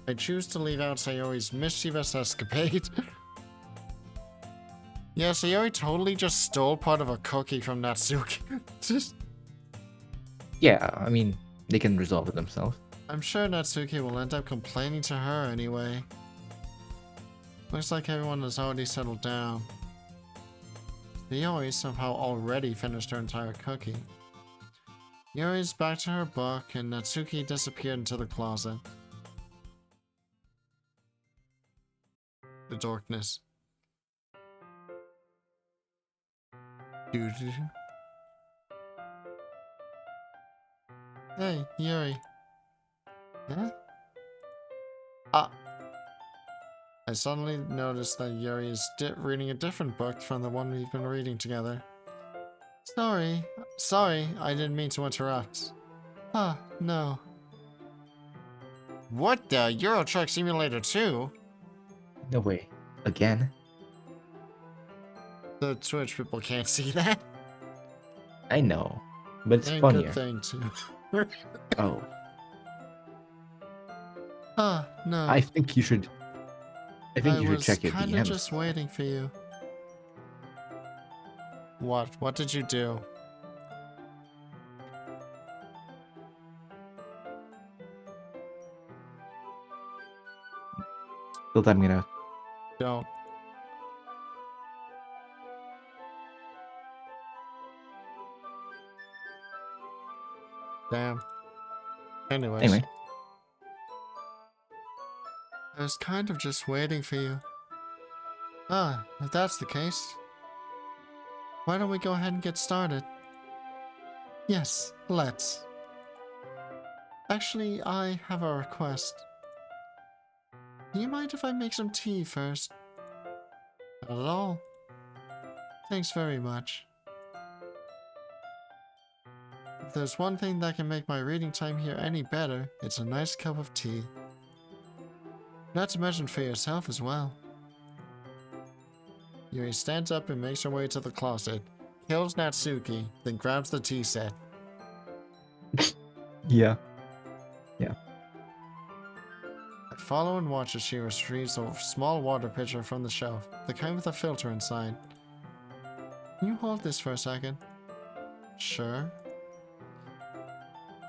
I choose to leave out Sayori's mischievous escapade. Yeah, Sayori totally just stole part of a cookie from Natsuki. Yeah, I mean, they can resolve it themselves. I'm sure Natsuki will end up complaining to her anyway. Looks like everyone has already settled down. Sayori somehow already finished her entire cookie. Yuri's back to her book, and Natsuki disappeared into the closet. The darkness. Hey, Yuri. Huh? Ah! I suddenly noticed that Yuri is reading a different book from the one we've been reading together. Sorry, I didn't mean to interrupt. Ah, no. What the? Euro Truck Simulator 2? No way. Again? The Twitch people can't see that. I know, but it's And funnier. good thing, too. Oh. Ah, no. I think you should check your I was kinda DMs. just waiting for you. What? What did you do? Still time it out. Don't. Damn. Anyways. Anyway. I was kind of just waiting for you. Ah, if that's the case, why don't we go ahead and get started? Yes, let's. Actually, I have a request. Do you mind if I make some tea first? Not at all. Thanks very much. If there's one thing that can make my reading time here any better, it's a nice cup of tea. Not to mention for yourself as well. Yuri stands up and makes her way to the closet, kills Natsuki, then grabs the tea set. Yeah. I follow and watch as she retrieves a small water pitcher from the shelf, the kind with a filter inside. Can you hold this for a second? Sure.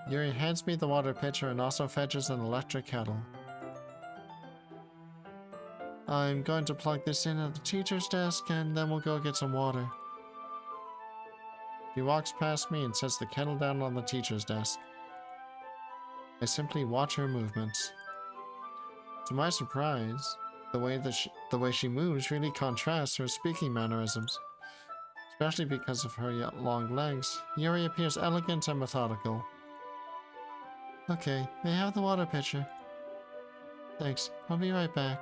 Yuri hands me the water pitcher and also fetches an electric kettle. I'm going to plug this in at the teacher's desk and then we'll go get some water. She walks past me and sets the kettle down on the teacher's desk. I simply watch her movements. To my surprise, the way she moves really contrasts her speaking mannerisms. Especially because of her long legs, Yuri appears elegant and methodical. Okay, may I have the water pitcher? Thanks, I'll be right back.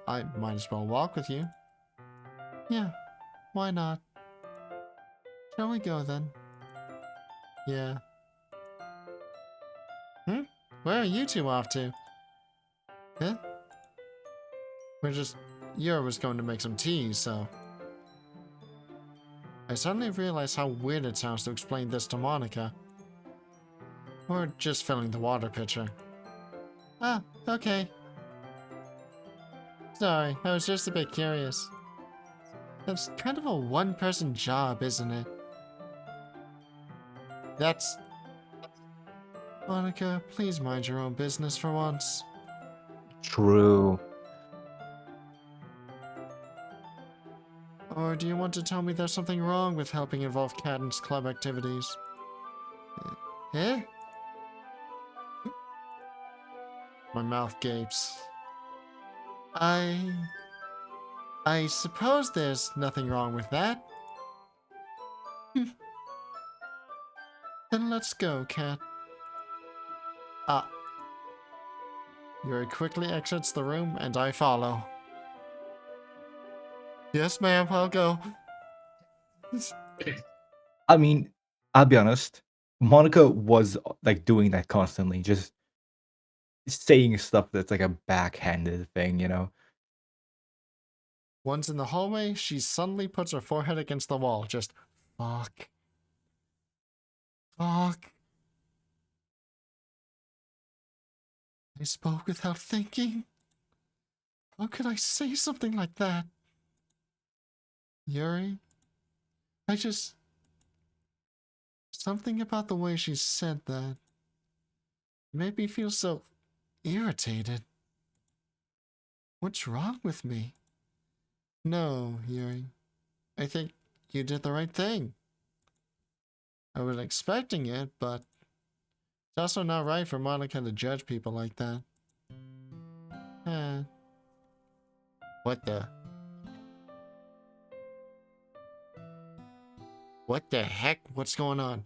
I might as well walk with you. Yeah, why not? Shall we go then? Yeah. Where are you two off to? Huh? Yuri was going to make some tea, so... I suddenly realized how weird it sounds to explain this to Monica. Or just filling the water pitcher. Ah, okay. Sorry, I was just a bit curious. That's kind of a one-person job, isn't it? That's... Monica, please mind your own business for once. True. Or do you want to tell me there's something wrong with helping involve Cadden's club activities? Eh? My mouth gapes. I suppose there's nothing wrong with that. Then let's go, Cat. Ah. Yuri quickly exits the room, and I follow. Yes, ma'am, I'll go. I mean, I'll be honest. Monica was like doing that constantly, just saying stuff that's like a backhanded thing, you know? Once in the hallway, she suddenly puts her forehead against the wall. Just, fuck. Fuck. I spoke without thinking. How could I say something like that? Yuri, something about the way she said that made me feel so irritated. What's wrong with me? No, Yuri. I think you did the right thing. I was expecting it, but it's also not right for Monica to judge people like that. What the? What the heck? What's going on?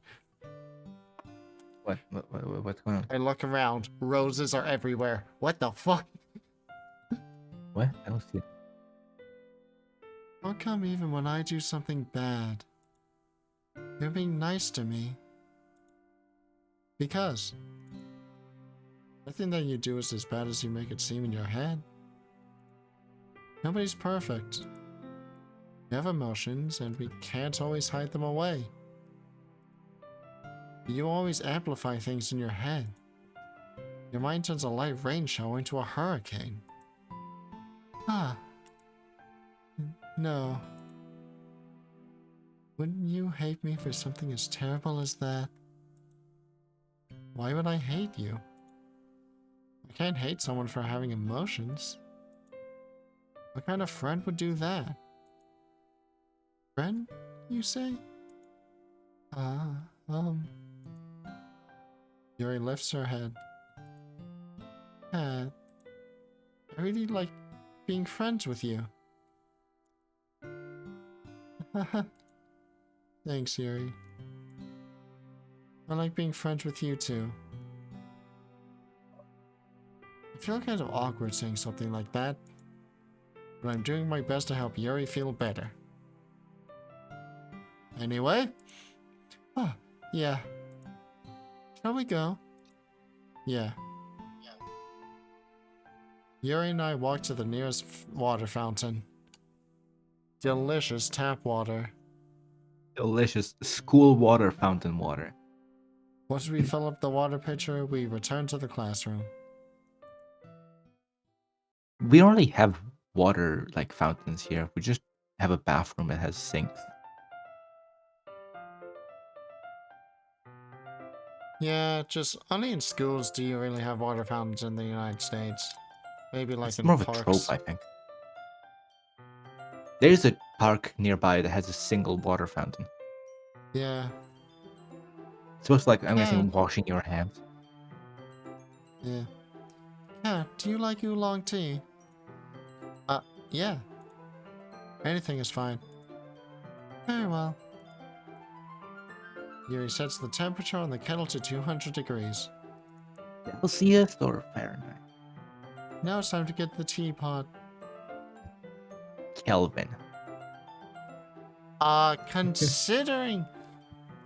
What's going on? I look around. Roses are everywhere. What the fuck? What? I don't see it. How come even when I do something bad, you're being nice to me? Because nothing that you do is as bad as you make it seem in your head. Nobody's perfect. We have emotions, and we can't always hide them away. You always amplify things in your head. Your mind turns a light rain shower into a hurricane. No. Wouldn't you hate me for something as terrible as that? Why would I hate you? I can't hate someone for having emotions. What kind of friend would do that? Friend, you say? Yuri lifts her head. I really like being friends with you. Thanks, Yuri. I like being friends with you too. I feel kind of awkward saying something like that, but I'm doing my best to help Yuri feel better. Anyway? Yeah. Shall we go? Yeah. Yuri and I walk to the nearest water fountain. Delicious tap water. Delicious school water, fountain water. Once we fill up the water pitcher, we return to the classroom. We don't really have water like fountains here. We just have a bathroom that has sinks. Yeah, just only in schools do you really have water fountains in the United States. Maybe like It's in more of a parks. trope, I think. There's a park nearby that has a single water fountain. Yeah. It's supposed to like, I'm guessing, washing your hands. Yeah. Yeah, do you like oolong tea? Yeah. Anything is fine. Very well. Yuri sets the temperature on the kettle to 200 degrees. Celsius or Fahrenheit? Now it's time to get the teapot. Kelvin. Considering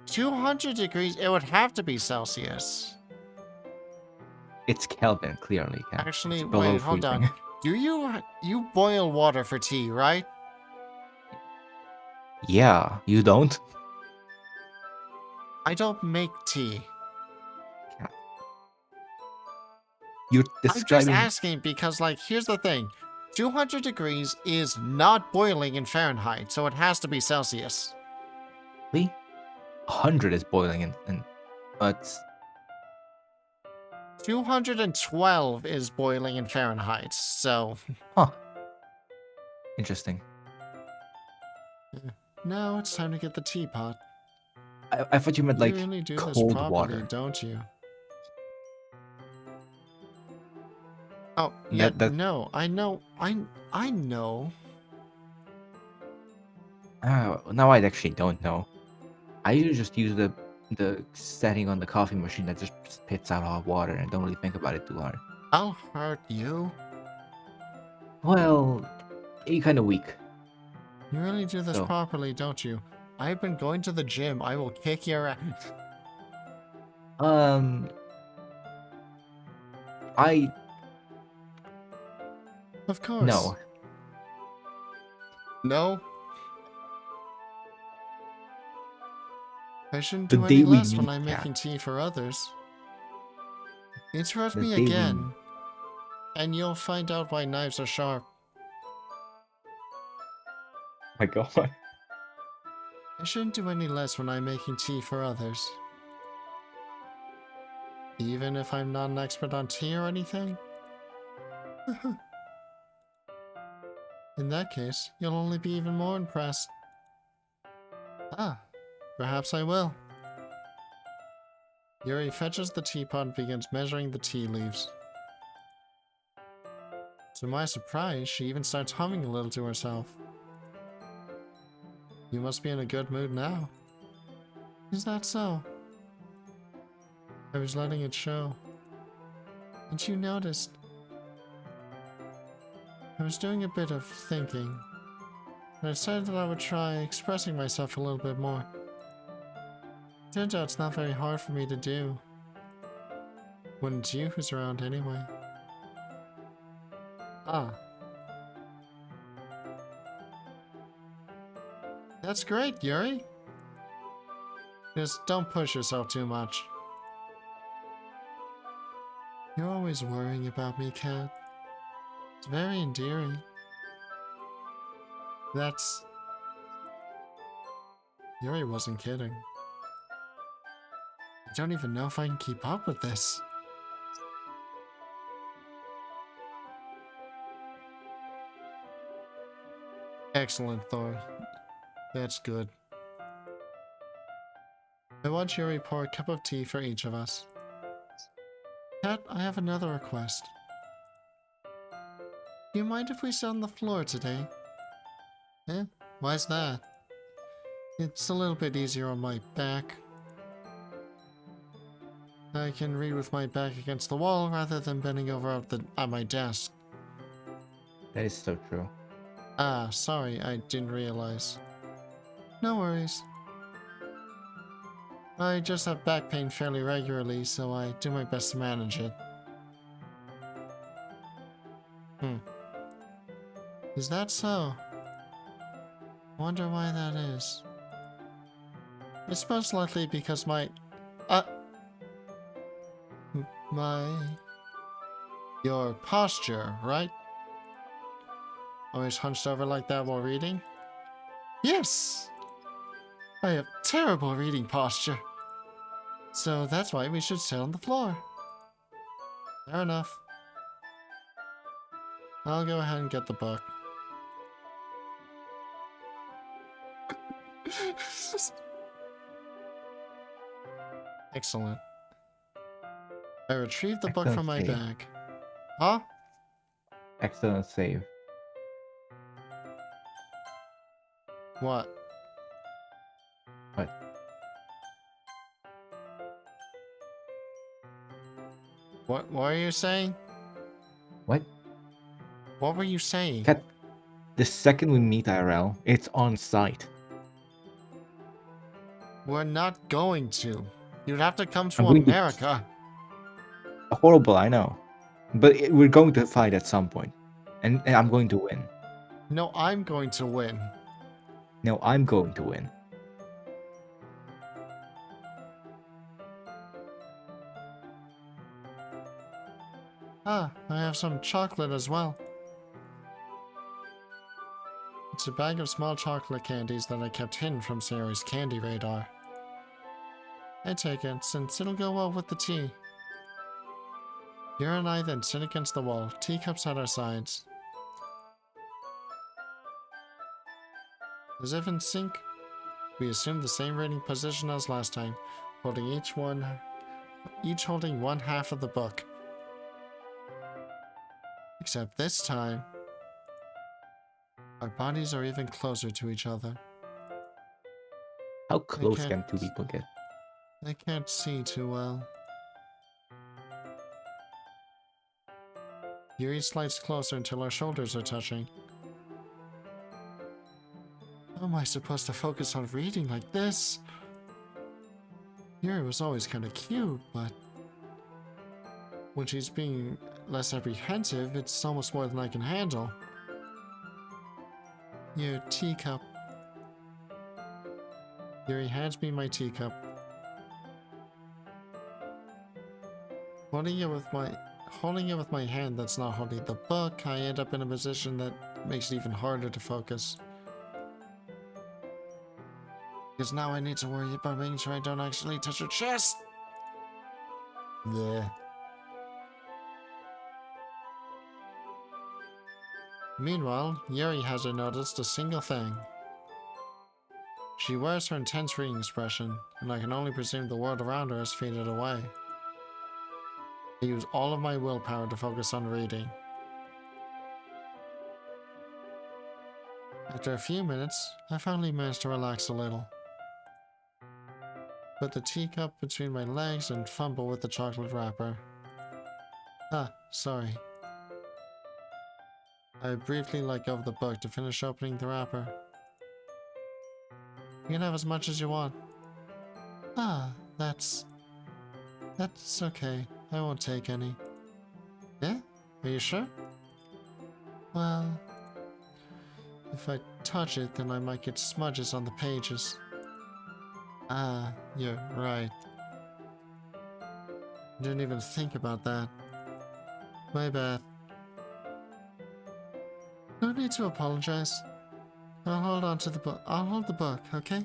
200 degrees, it would have to be Celsius. It's Kelvin, clearly. Yeah. Actually, below wait, hold freezing. on. Do you boil water for tea, right? Yeah, you don't? I don't make tea. You're I'm just describing... asking because, like, here's the thing. 200 degrees is not boiling in Fahrenheit, so it has to be Celsius. Really? 100 is boiling but 212 is boiling in Fahrenheit, so... Huh. Interesting. Now it's time to get the teapot. I thought you meant like you really do this cold properly, water. Don't you? Oh, yeah, no, I know. Now I actually don't know. I usually just use the setting on the coffee machine that just spits out hot water and don't really think about it too hard. I'll hurt you. Well, you're kind of weak. You really do this properly, don't you? I've been going to the gym. I will kick your ass. I... Of course. No. No? I shouldn't The do any day we less when meet, I'm Cat. making tea for others. Interrupt The me day we again, meet. and you'll find out why knives are sharp. My God. I shouldn't do any less when I'm making tea for others. Even if I'm not an expert on tea or anything? In that case, you'll only be even more impressed. Ah, perhaps I will. Yuri fetches the teapot and begins measuring the tea leaves. To my surprise, she even starts humming a little to herself. You must be in a good mood now. Is that so? I was letting it show. And you noticed. I was doing a bit of thinking, and I decided that I would try expressing myself a little bit more. Turns out it's not very hard for me to do. When it's you who's around anyway. Ah. That's great, Yuri. Just don't push yourself too much. You're always worrying about me, Kat. It's very endearing. That's... Yuri wasn't kidding. I don't even know if I can keep up with this. Excellent, Thor. That's good. I want Yuri to pour a cup of tea for each of us. Kat, I have another request. Do you mind if we sit on the floor today? Eh? Why's that? It's a little bit easier on my back. I can read with my back against the wall rather than bending over at my desk. That is so true. Ah, sorry, I didn't realize. No worries. I just have back pain fairly regularly, so I do my best to manage it. Is that so? Wonder why that is. It's most likely because your posture, right? Always hunched over like that while reading? Yes! I have terrible reading posture. So that's why we should sit on the floor. Fair enough. I'll go ahead and get the book. Excellent. I retrieved the book Excellent from my save. bag. Huh? Excellent save. What? What? What were you saying? What? What were you saying? Cat, the second we meet IRL, it's on site. We're not going to. You'd have to come I'm to going to... America. Horrible, I know. But we're going to fight at some point. And I'm going to win. No, I'm going to win. No, I'm going to win. Ah, I have some chocolate as well. It's a bag of small chocolate candies that I kept hidden from Sarah's candy radar. I take it, since it'll go well with the tea. Yura and I then sit against the wall, teacups at our sides. As if in sync, we assume the same reading position as last time, holding each holding one half of the book. Except this time, our bodies are even closer to each other. How close can two people get? I can't see too well. Yuri slides closer until our shoulders are touching. How am I supposed to focus on reading like this? Yuri was always kind of cute, but when she's being less apprehensive, it's almost more than I can handle. Your teacup. Yuri hands me my teacup. Holding it with my hand that's not holding the book, I end up in a position that makes it even harder to focus. Because now I need to worry about making sure I don't actually touch her chest. There. Meanwhile, Yuri hasn't noticed a single thing. She wears her intense reading expression, and I can only presume the world around her has faded away. I use all of my willpower to focus on reading. After a few minutes, I finally managed to relax a little. Put the teacup between my legs and fumble with the chocolate wrapper. Ah, sorry. I briefly let go of the book to finish opening the wrapper. You can have as much as you want. Ah, that's okay. I won't take any. Yeah? Are you sure? Well, if I touch it, then I might get smudges on the pages. Ah, you're right. Didn't even think about that. My bad. No need to apologize. I'll hold on to the book. I'll hold the book, okay?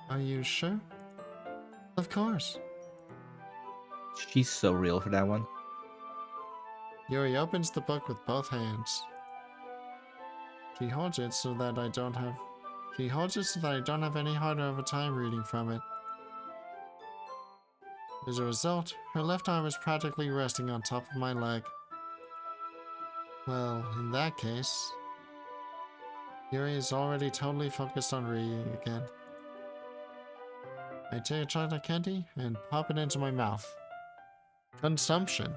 Are you sure? Of course. She's so real for that one. Yuri opens the book with both hands. She holds it so that I don't have any harder of a time reading from it. As a result, her left arm is practically resting on top of my leg. Well, in that case, Yuri is already totally focused on reading again. I take a chocolate candy and pop it into my mouth. Consumption. Is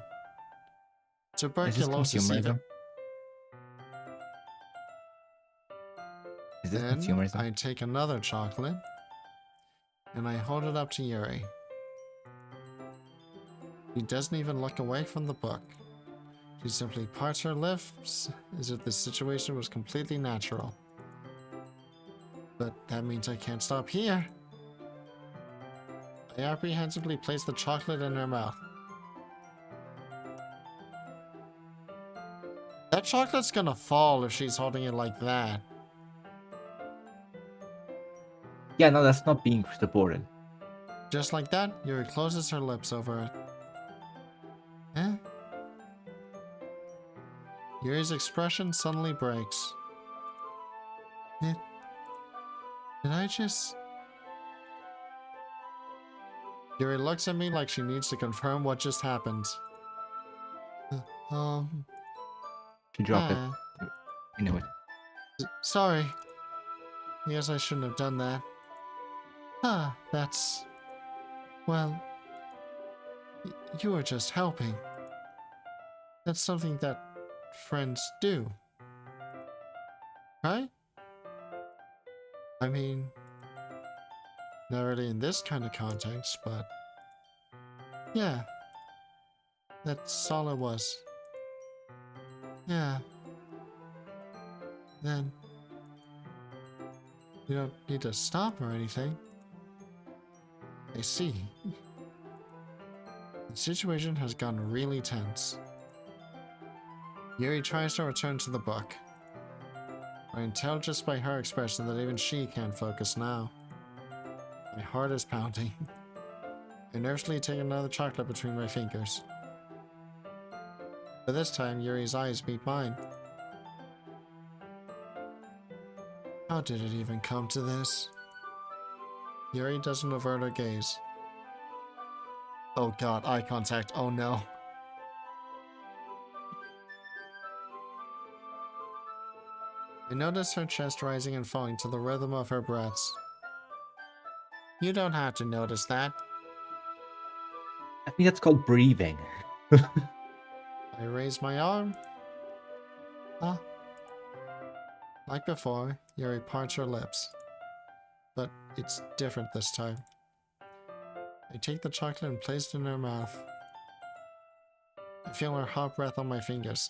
this Tuberculosis consumerism? even. Is this Then consumerism? I take another chocolate and I hold it up to Yuri. She doesn't even look away from the book. She simply parts her lips as if the situation was completely natural. But that means I can't stop here. I apprehensively place the chocolate in her mouth. That chocolate's gonna fall if she's holding it like that. Yeah, no, that's not being supported. Just like that, Yuri closes her lips over it. Eh? Yuri's expression suddenly breaks. Did I just... Yuri looks at me like she needs to confirm what just happened. She dropped it. Ah, I knew it. sorry. Yes, I shouldn't have done that. Ah, that's... Well... You were just helping. That's something that friends do. Right? I mean... Not really in this kind of context, but... Yeah. That's all it was. Yeah. Then... You don't need to stop or anything. I see. The situation has gotten really tense. Yuri tries to return to the book. I can tell just by her expression that even she can't focus now. My heart is pounding. I nervously take another chocolate between my fingers. But this time, Yuri's eyes meet mine. How did it even come to this? Yuri doesn't avert her gaze. Oh god, eye contact, oh no. I notice her chest rising and falling to the rhythm of her breaths. You don't have to notice that. I think that's called breathing. I raise my arm. Ah. Like before, Yuri parts her lips. But it's different this time. I take the chocolate and place it in her mouth. I feel her hot breath on my fingers.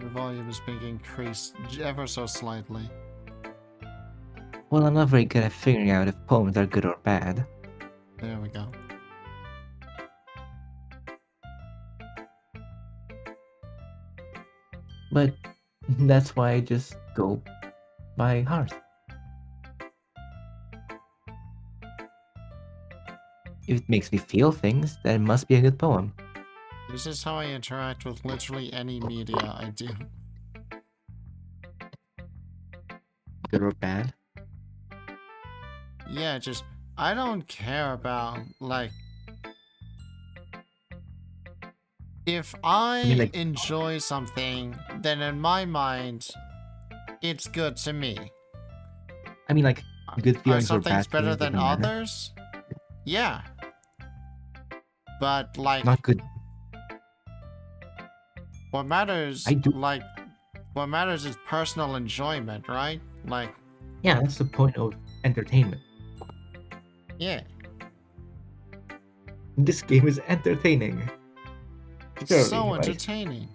Your volume is being increased ever so slightly. Well, I'm not very good at figuring out if poems are good or bad. There we go. But that's why I just go by heart. If it makes me feel things, then it must be a good poem. This is how I interact with literally any media I do. Good or bad? Yeah, just, I don't care about, like, if I mean, like- enjoy something, then in my mind, it's good to me. I mean, like, good Are feelings or some things bad better feelings than doesn't matter. others? Yeah. But, like, Not good. what matters, I do. like, what matters is personal enjoyment, right? Like, Yeah, that's the point of entertainment. yeah. This game is entertaining. It's Surely, so right? entertaining.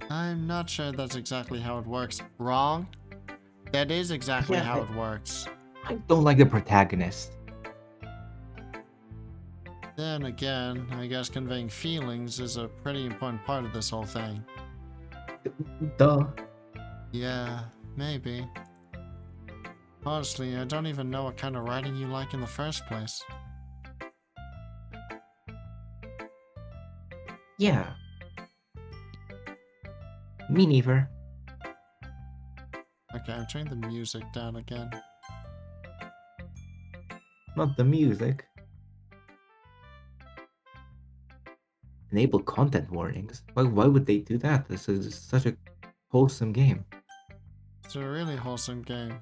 I'm not sure that's exactly how it works. Wrong? That is exactly Yeah, how it works. I don't like the protagonist. Then again, I guess conveying feelings is a pretty important part of this whole thing. Duh. Yeah, maybe. Honestly, I don't even know what kind of writing you like in the first place. Yeah. Me neither. Okay, I'm turning the music down again. Not the music. Enable content warnings. Why would they do that? This is such a wholesome game. It's a really wholesome game.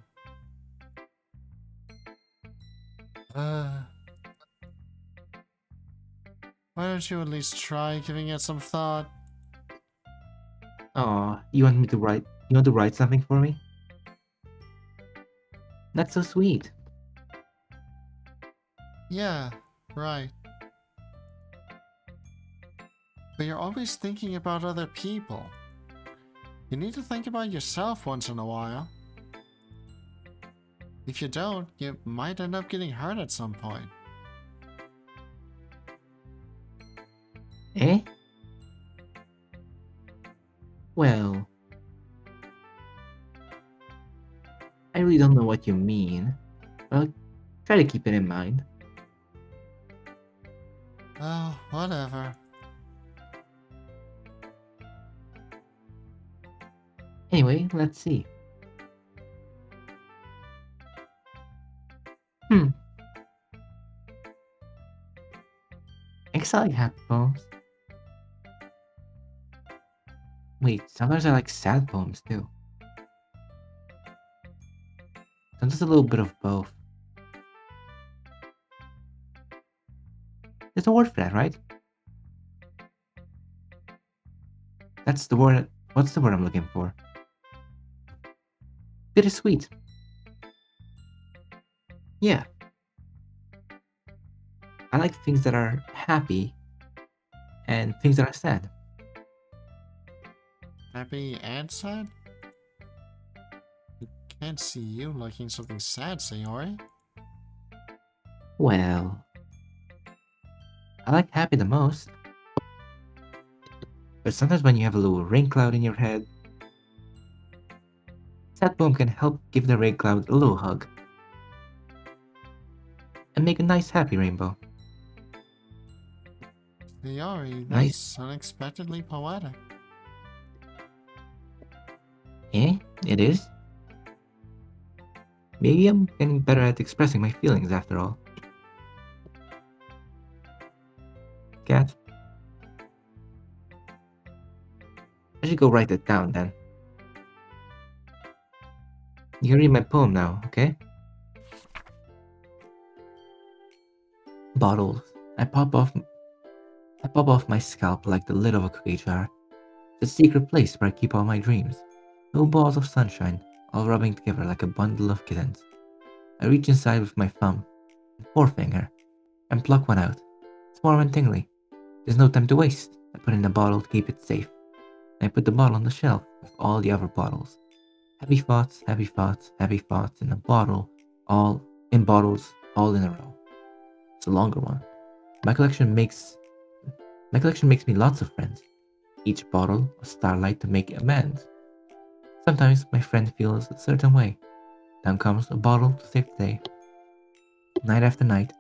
Why don't you at least try giving it some thought? Aw, you want me to write? You want to write something for me? That's so sweet. Yeah, right. But you're always thinking about other people. You need to think about yourself once in a while. If you don't, you might end up getting hurt at some point. Eh? Well, I really don't know what you mean. Well, try to keep it in mind. Oh, whatever. Anyway, let's see. I guess I like happy poems. Wait, sometimes I like sad poems too. Sometimes a little bit of both. There's a word for that, right? That's the word. What's the word I'm looking for? Bittersweet. Yeah. I like things that are happy and things that are sad. Happy and sad? I can't see you liking something sad, Sayori. Well, I like happy the most. But sometimes when you have a little rain cloud in your head, sad poem can help give the rain cloud a little hug. And make a nice happy rainbow. Sayori, Nice. that's unexpectedly poetic. Eh? It is? Maybe I'm getting better at expressing my feelings after all. Cat? I should go write it down then. You can read my poem now, okay? Bottles. I pop off my scalp like the lid of a cookie jar. It's a secret place where I keep all my dreams. No balls of sunshine, all rubbing together like a bundle of kittens. I reach inside with my thumb and forefinger and pluck one out. It's warm and tingly. There's no time to waste. I put it in a bottle to keep it safe. I put the bottle on the shelf with all the other bottles. Heavy thoughts, heavy thoughts, heavy thoughts in a bottle, all in bottles, all in a row. It's a longer one. My collection makes me lots of friends. Each bottle a starlight to make amends. Sometimes my friend feels a certain way. Then comes a bottle to save the day. Night after night,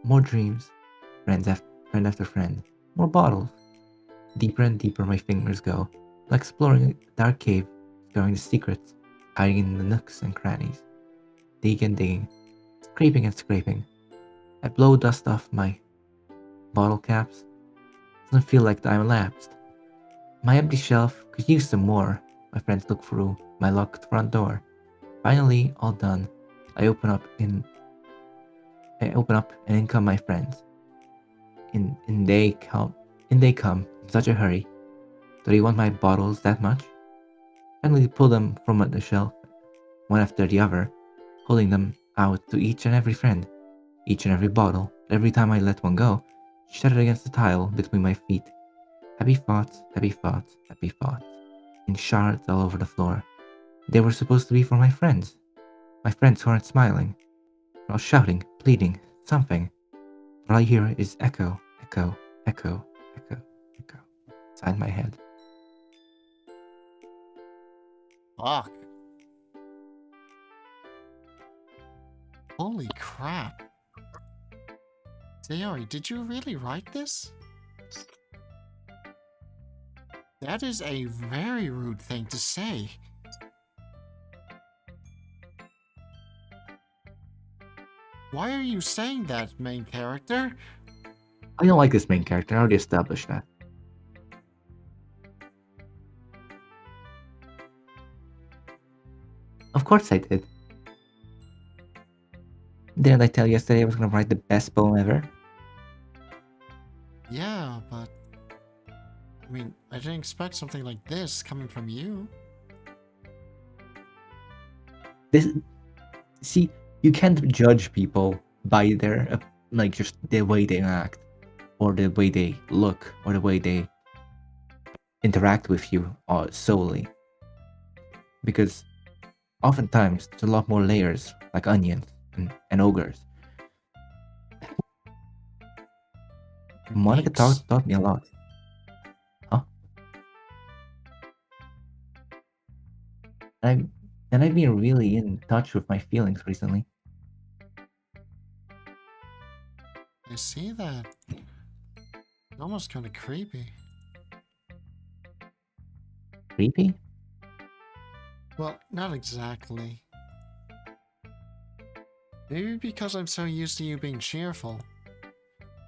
more dreams, friend after friend, more bottles. Deeper and deeper my fingers go, like exploring a dark cave, discovering the secrets, hiding in the nooks and crannies. Digging and digging, scraping and scraping. I blow dust off my bottle caps. Doesn't feel like time elapsed. My empty shelf could use some more. My friends look through my locked front door. Finally, all done. I open up and in come my friends. In they come in such a hurry. Do they want my bottles that much? Finally pull them from the shelf, one after the other, holding them out to each and every friend, each and every bottle. Every time I let one go, she shattered against the tile between my feet. Heavy thoughts, heavy thoughts, heavy thoughts, in shards all over the floor. They were supposed to be for my friends who aren't smiling. They're all shouting, pleading, something. All I hear is echo, echo, echo, echo, echo, inside my head. Fuck. Holy crap. Sayori, did you really write this? That is a very rude thing to say. Why are you saying that, main character? I don't like this main character. I already established that. Of course I did. Didn't I tell you yesterday I was gonna write the best poem ever? Yeah, but... I mean, I didn't expect something like this coming from you. See, you can't judge people by their like just the way they act, or the way they look, or the way they interact with you solely. Because oftentimes there's a lot more layers, like onions and ogres. Monica Thanks. taught me a lot. Huh? And I've been really in touch with my feelings recently. I see that. It's almost kind of creepy. Creepy? Well, not exactly. Maybe because I'm so used to you being cheerful.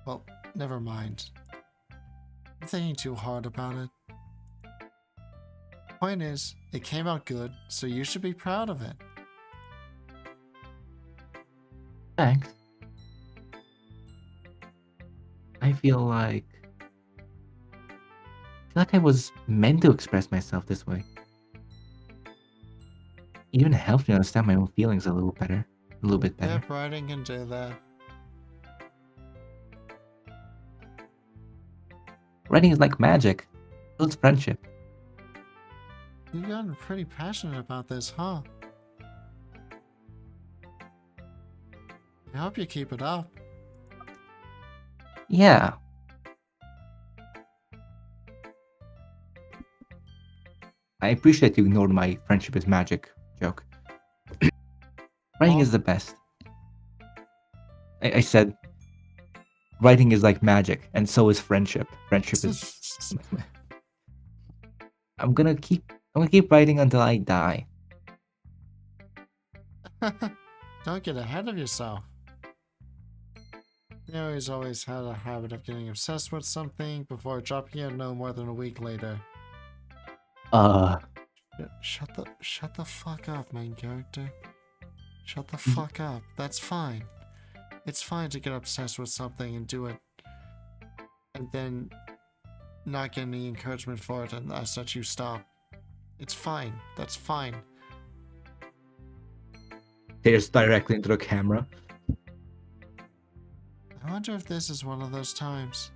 Well, never mind. I'm thinking too hard about it. Point is, it came out good, so you should be proud of it. Thanks. I feel like I was meant to express myself this way. It even helps me understand my own feelings a little bit better. Yep, writing can do that. Writing is like magic. Builds friendship. You've gotten pretty passionate about this, huh? I hope you keep it up. Yeah. I appreciate you ignored my friendship is magic joke. Writing Oh. is the best. I said writing is like magic, and so is friendship. Friendship is I'm gonna keep writing until I die. Don't get ahead of yourself. You know, he's always had a habit of getting obsessed with something before dropping it no more than a week later. Shut the fuck up, main character. Shut the fuck up. That's fine. It's fine to get obsessed with something and do it, and then not get any encouragement for it and ask that you stop. It's fine. That's fine. Stares directly into the camera. I wonder if this is one of those times.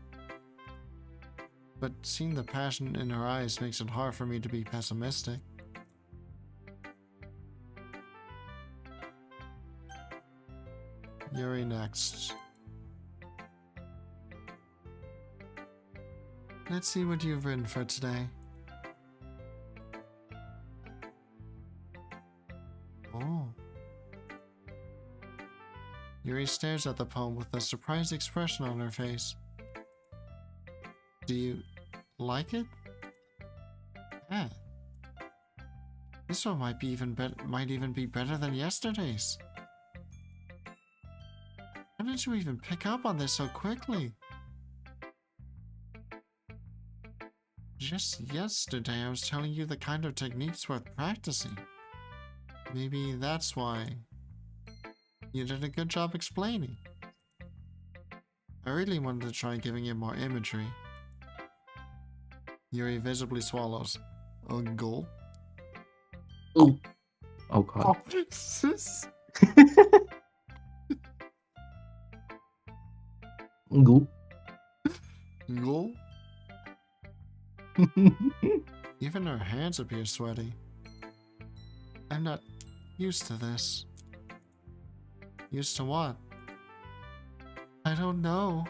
but seeing the passion in her eyes makes it hard for me to be pessimistic. Yuri next. Let's see what you've written for today. Oh. Yuri stares at the poem with a surprised expression on her face. Do you like it? Yeah. This one might even be better than yesterday's. How did you even pick up on this so quickly? Just yesterday I was telling you the kind of techniques worth practicing. Maybe that's why you did a good job explaining. I really wanted to try giving it more imagery. Yuri visibly swallows. A gulp? Oh. Oh god. Gulp. Gulp? Even her hands appear sweaty. I'm not used to this. Used to what? I don't know.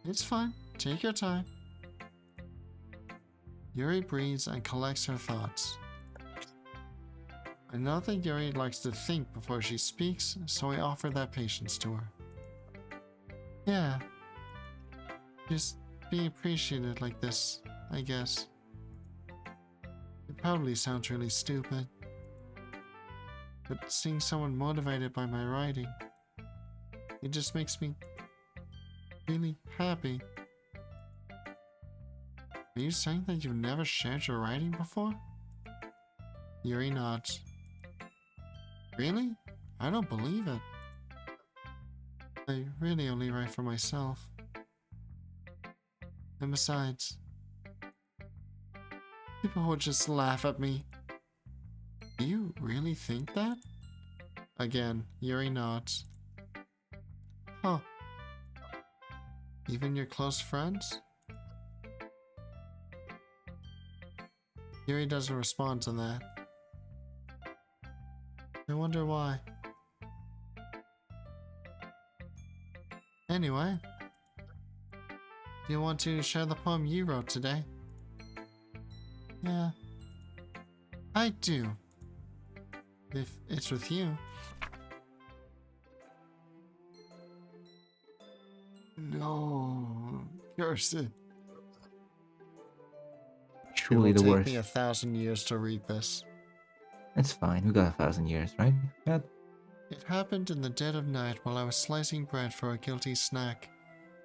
It's fine. Take your time. Yuri breathes and collects her thoughts. I know that Yuri likes to think before she speaks, so I offer that patience to her. Yeah. Just be appreciated like this, I guess. It probably sounds really stupid, but seeing someone motivated by my writing, it just makes me really happy. Are you saying that you've never shared your writing before? Yuri nods. Really? I don't believe it. I really only write for myself. And besides, people would just laugh at me. Do you really think that? Again, Yuri nods. Huh. Even your close friends? Yuri doesn't respond to that. I wonder why. Anyway, do you want to share the poem you wrote today? Yeah, I do. If it's with you. No, curse it. Truly It the will take worst. me 1,000 years to read this. It's fine. We got 1,000 years, right? Yeah. It happened in the dead of night while I was slicing bread for a guilty snack.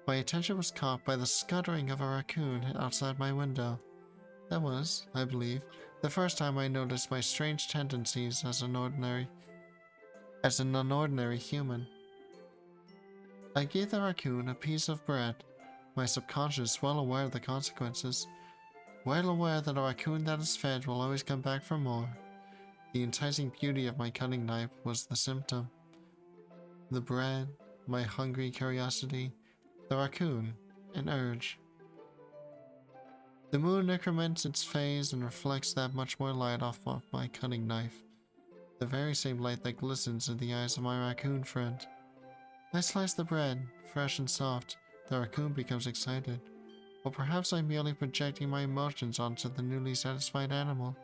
My attention was caught by the scuttering of a raccoon outside my window. That was, I believe, the first time I noticed my strange tendencies as an unordinary human. I gave the raccoon a piece of bread, my subconscious well aware of the consequences, well aware that a raccoon that is fed will always come back for more. The enticing beauty of my cutting knife was the symptom. The bread, my hungry curiosity, the raccoon, an urge. The moon increments its phase and reflects that much more light off of my cutting knife, the very same light that glistens in the eyes of my raccoon friend. I slice the bread, fresh and soft. The raccoon becomes excited. Or perhaps I'm merely projecting my emotions onto the newly satisfied animal.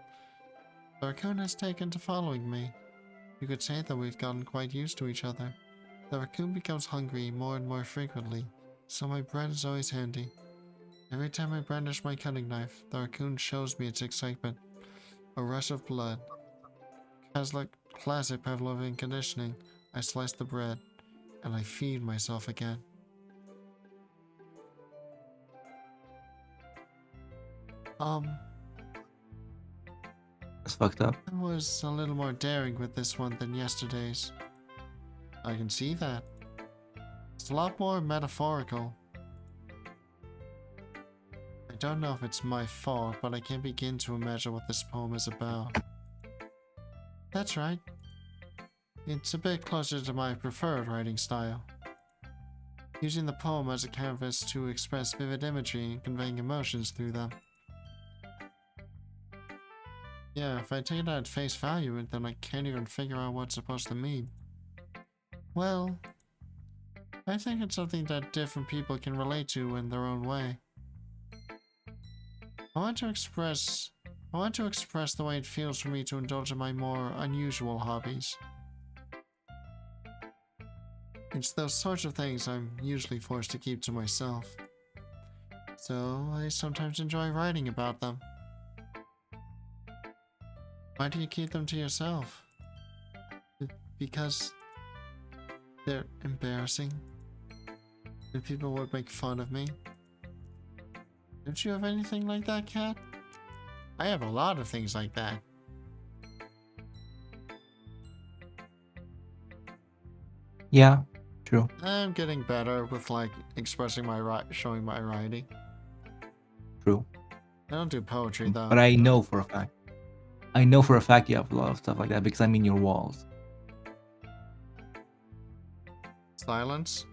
The raccoon has taken to following me. You could say that we've gotten quite used to each other. The raccoon becomes hungry more and more frequently, so my bread is always handy. Every time I brandish my cutting knife, the raccoon shows me its excitement. A rush of blood. Classic Pavlovian conditioning. I slice the bread, and I feed myself again. It's fucked up. I was a little more daring with this one than yesterday's. I can see that. It's a lot more metaphorical. I don't know if it's my fault, but I can't begin to imagine what this poem is about. That's right. It's a bit closer to my preferred writing style. using the poem as a canvas to express vivid imagery and conveying emotions through them. Yeah, if I take it at face value, then I can't even figure out what it's supposed to mean. Well, I think it's something that different people can relate to in their own way. I want to express the way it feels for me to indulge in my more unusual hobbies. It's those sorts of things I'm usually forced to keep to myself. So I sometimes enjoy writing about them. Why do you keep them to yourself? Because they're embarrassing? And people would make fun of me? Don't you have anything like that, Kat? I have a lot of things like that. Yeah, true. I'm getting better with expressing showing my writing. True. I don't do poetry though. But I know for a fact. I know for a fact you have a lot of stuff like that because I'm in your walls. Silence.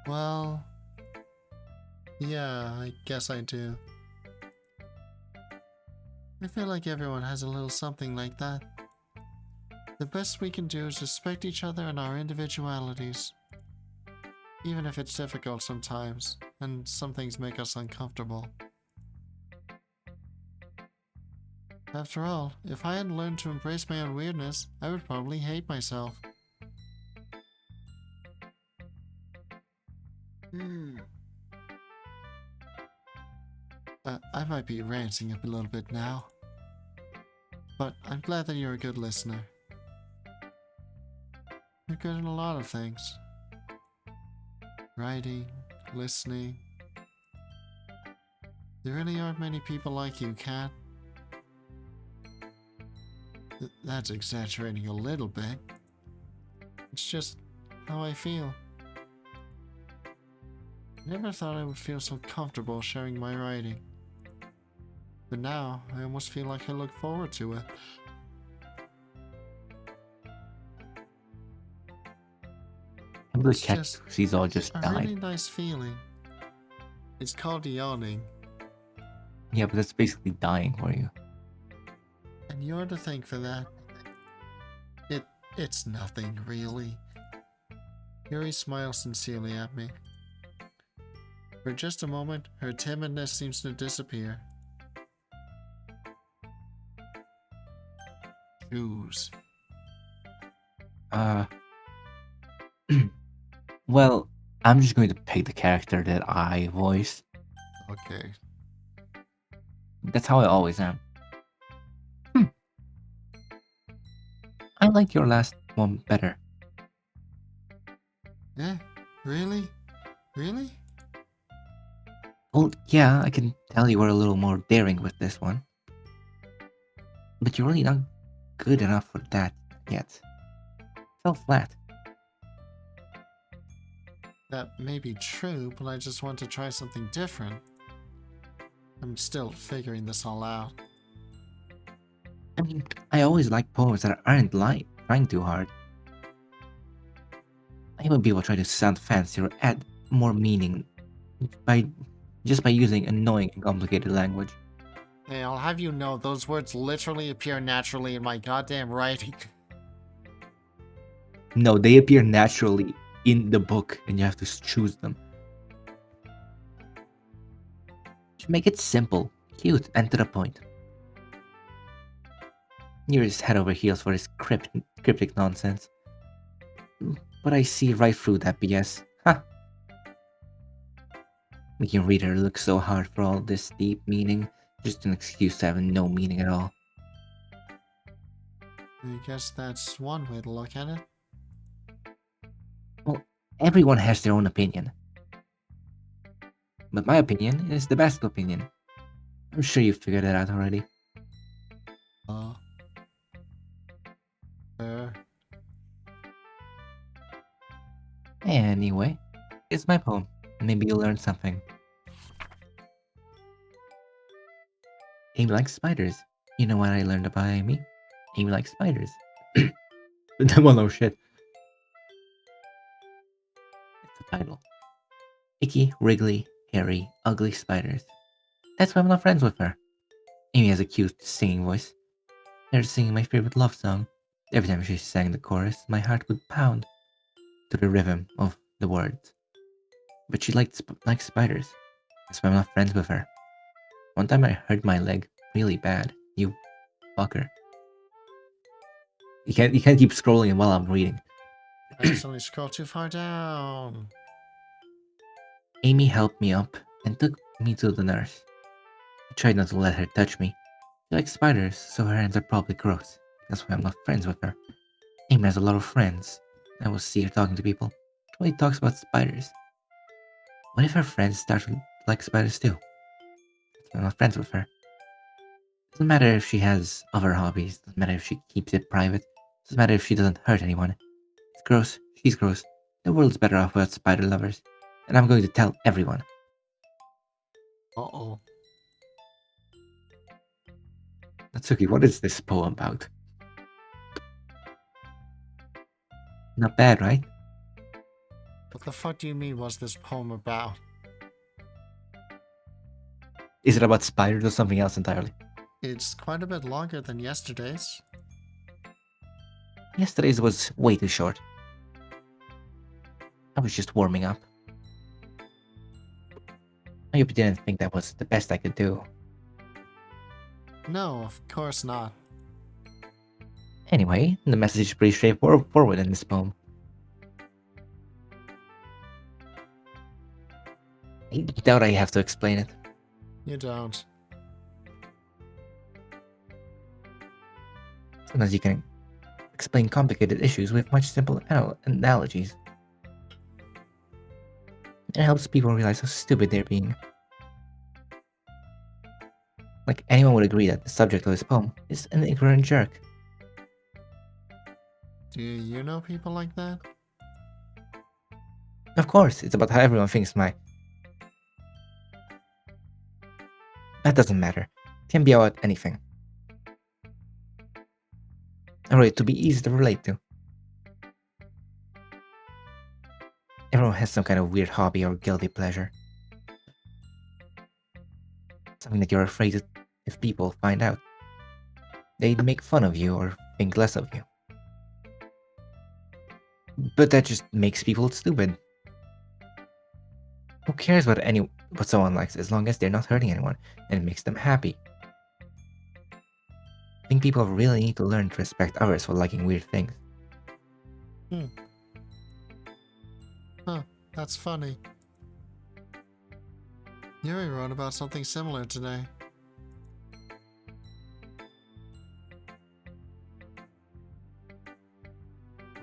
Well, yeah, I guess I do. I feel like everyone has a little something like that. The best we can do is respect each other and our individualities. Even if it's difficult sometimes, and some things make us uncomfortable. After all, if I hadn't learned to embrace my own weirdness, I would probably hate myself. I might be ranting a little bit now. But I'm glad that you're a good listener. You're good in a lot of things. Writing, listening. There really aren't many people like you, Kat. That's exaggerating a little bit. It's just how I feel. I never thought I would feel so comfortable sharing my writing. But now, I almost feel like I look forward to it. And the It's cat just sees all just a died. really nice feeling. It's called yawning, Yeah, but that's basically dying for you. and you're to thank for that. It's nothing, really. Yuri smiles sincerely at me. For just a moment, her timidness seems to disappear. Choose. Well, I'm just going to pick the character that I voice. Okay. That's how I always am. I like your last one better. Eh? Really? Really? Well, yeah, I can tell you were a little more daring with this one. But you're really not good enough for that yet. Fell flat. That may be true, but I just want to try something different. I'm still figuring this all out. I mean, I always like poems that aren't trying too hard. I even people try to sound fancy or add more meaning by using annoying and complicated language. Hey, I'll have you know, those words literally appear naturally in my goddamn writing. No, they appear naturally in the book and you have to choose them. Just make it simple, cute, and to the point. You're just head over heels for this cryptic nonsense. But I see right through that BS. Ha! Making reader look so hard for all this deep meaning, just an excuse to have no meaning at all. I guess that's one way to look at it. Well, everyone has their own opinion. But my opinion is the best opinion. I'm sure you figured that out already. Anyway, it's my poem. Maybe you'll learn something. Amy likes spiders. You know what I learned about Amy? Amy likes spiders. Well, no shit. It's the title. Icky, wriggly, hairy, ugly spiders. That's why I'm not friends with her. Amy has a cute singing voice. They're singing my favorite love song. Every time she sang the chorus, my heart would pound to the rhythm of the words. But she likes spiders. That's why I'm not friends with her. One time I hurt my leg really bad. You fucker. You can't keep scrolling while I'm reading. I accidentally scrolled too far down. Amy helped me up and took me to the nurse. I tried not to let her touch me. She likes spiders, so her hands are probably gross. That's why I'm not friends with her. Amy has a lot of friends. I will see her talking to people. She only talks about spiders. What if her friends start to like spiders too? That's why I'm not friends with her. Doesn't matter if she has other hobbies. Doesn't matter if she keeps it private. Doesn't matter if she doesn't hurt anyone. It's gross. She's gross. The world's better off without spider lovers. And I'm going to tell everyone. Uh-oh. Natsuki, what is this poem about? Not bad, right? What the fuck do you mean, what's this poem about? Is it about spiders or something else entirely? It's quite a bit longer than yesterday's. Yesterday's was way too short. I was just warming up. I hope you didn't think that was the best I could do. No, of course not. Anyway, the message is pretty straightforward in this poem. I doubt I have to explain it. You don't. Sometimes you can explain complicated issues with much simple analogies. It helps people realize how stupid they're being. Like, anyone would agree that the subject of this poem is an ignorant jerk. Do you know people like that? Of course, it's about how everyone thinks That doesn't matter. It can be about anything. I wrote it to be easy to relate to. Everyone has some kind of weird hobby or guilty pleasure. Something that you're afraid that if people find out, they'd make fun of you or think less of you. But that just makes people stupid. Who cares what someone likes as long as they're not hurting anyone and it makes them happy? I think people really need to learn to respect others for liking weird things. Huh, that's funny. Yuri wrote about something similar today.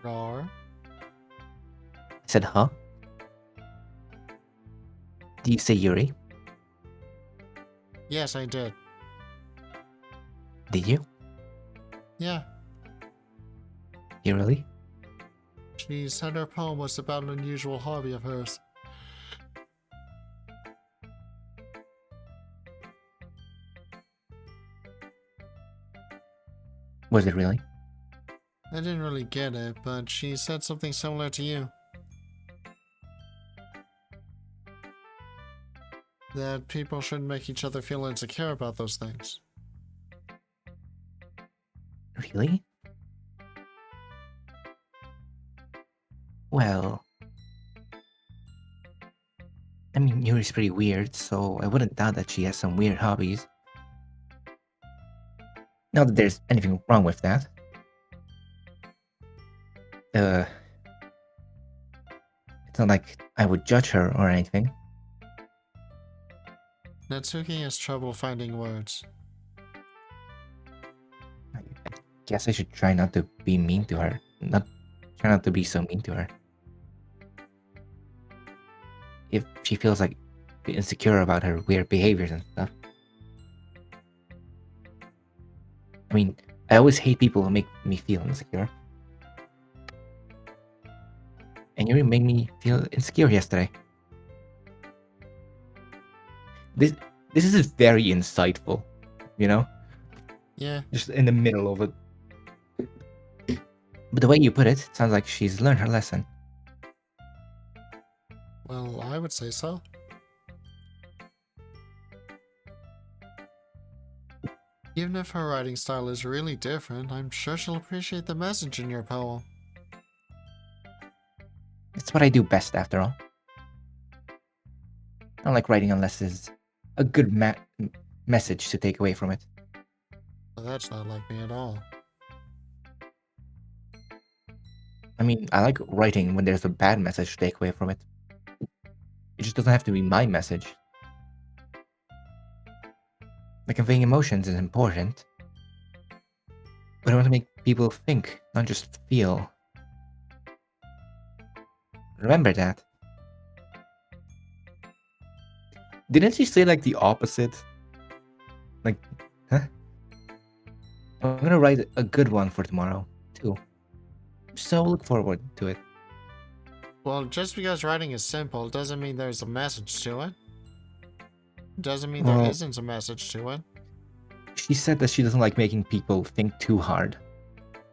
Roar? I said, huh? Do you say Yuri? Yes, I did. Did you? Yeah. You really? She said her poem was about an unusual hobby of hers. Was it really? I didn't really get it, but she said something similar to you. That people shouldn't make each other feel insecure about those things. Really? Well, I mean, Yuri's pretty weird, so I wouldn't doubt that she has some weird hobbies. Not that there's anything wrong with that. It's not like I would judge her or anything. Natsuki has trouble finding words. I guess I should try not to be mean to her. Try not to be so mean to her. If she feels like insecure about her weird behaviors and stuff. I mean, I always hate people who make me feel insecure. And Yuri made me feel insecure yesterday. This is very insightful, you know? Yeah. Just in the middle of it. But the way you put it sounds like she's learned her lesson. Well, I would say so. Even if her writing style is really different, I'm sure she'll appreciate the message in your poem. It's what I do best, after all. I don't like writing unless there's a good message to take away from it. Well, that's not like me at all. I mean, I like writing when there's a bad message to take away from it. It just doesn't have to be my message. Like, conveying emotions is important. But I want to make people think, not just feel. Remember that. Didn't she say, like, the opposite? Like, huh? I'm gonna write a good one for tomorrow, too. So look forward to it. Well, just because writing is simple doesn't mean there's a message to it. Doesn't mean there isn't a message to it. She said that she doesn't like making people think too hard.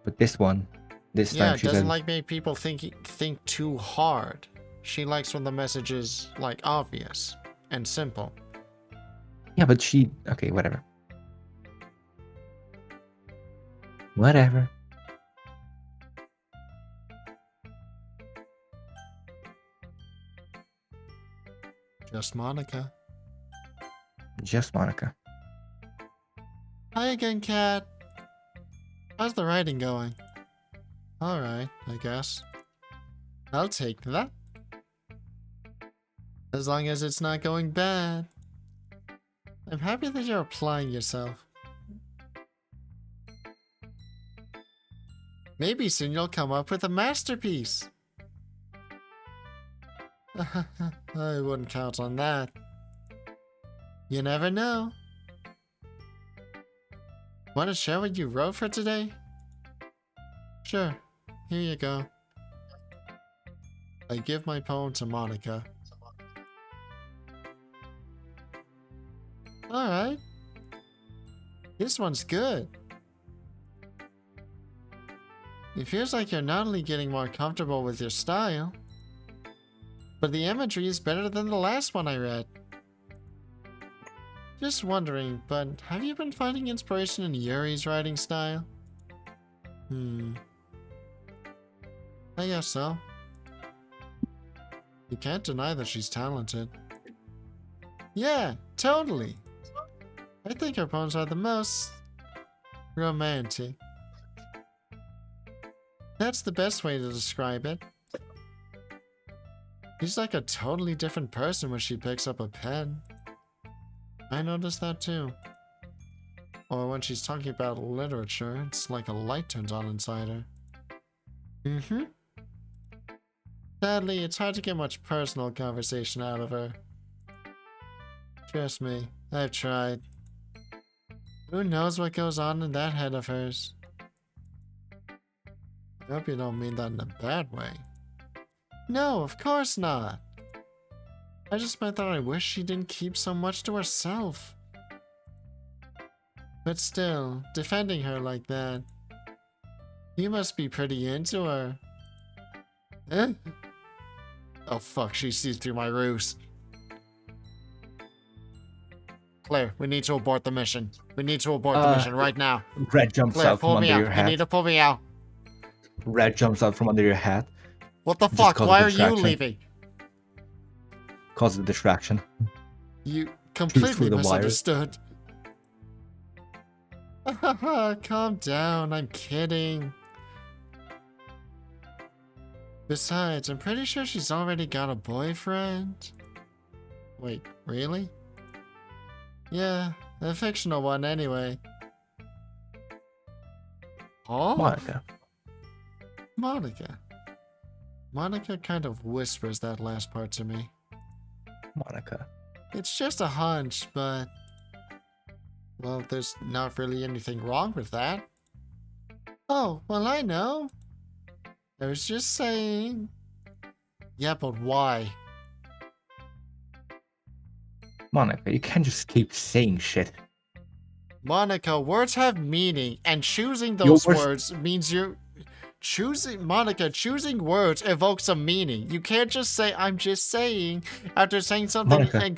But this time she doesn't said... like making people think too hard. She likes when the message is, like, obvious and simple. Yeah, but she... Okay, whatever. Whatever. Just Monica. Just Monica. Hi again, Cat. How's the writing going? Alright, I guess. I'll take that. As long as it's not going bad. I'm happy that you're applying yourself. Maybe soon you'll come up with a masterpiece. I wouldn't count on that. You never know. Want to share what you wrote for today? Sure, here you go. I give my poem to Monica. Alright. This one's good. It feels like you're not only getting more comfortable with your style, but the imagery is better than the last one I read. Just wondering, but have you been finding inspiration in Yuri's writing style? I guess so. You can't deny that she's talented. Yeah, totally. I think her poems are the most romantic. That's the best way to describe it. She's like a totally different person when she picks up a pen. I noticed that too. Or when she's talking about literature, it's like a light turns on inside her. Sadly, it's hard to get much personal conversation out of her. Trust me, I've tried. Who knows what goes on in that head of hers? I hope you don't mean that in a bad way. No, of course not. I just meant that I wish she didn't keep so much to herself. But still, defending her like that. You must be pretty into her. Eh? Oh fuck, she sees through my ruse. Claire, we need to abort the mission. We need to abort the mission right now. Red jumps Claire, out from pull me under out. your You hat. need to pull me out. Red jumps out from under your hat. What the Just fuck? cause Why a are you distraction. leaving? Cause a distraction. You through completely the wires. misunderstood. Calm down, I'm kidding. Besides, I'm pretty sure she's already got a boyfriend. Wait, really? Yeah, a fictional one anyway. Oh? Monica. Monica. Monica kind of whispers that last part to me. Monica. It's just a hunch, but... well, there's not really anything wrong with that. Oh, well, I know. I was just saying. Yeah, but why? Monica, you can't just keep saying shit. Monica, words have meaning, and choosing those words- words means you're choosing words evokes a meaning. You can't just say, I'm just saying, after saying something Monica.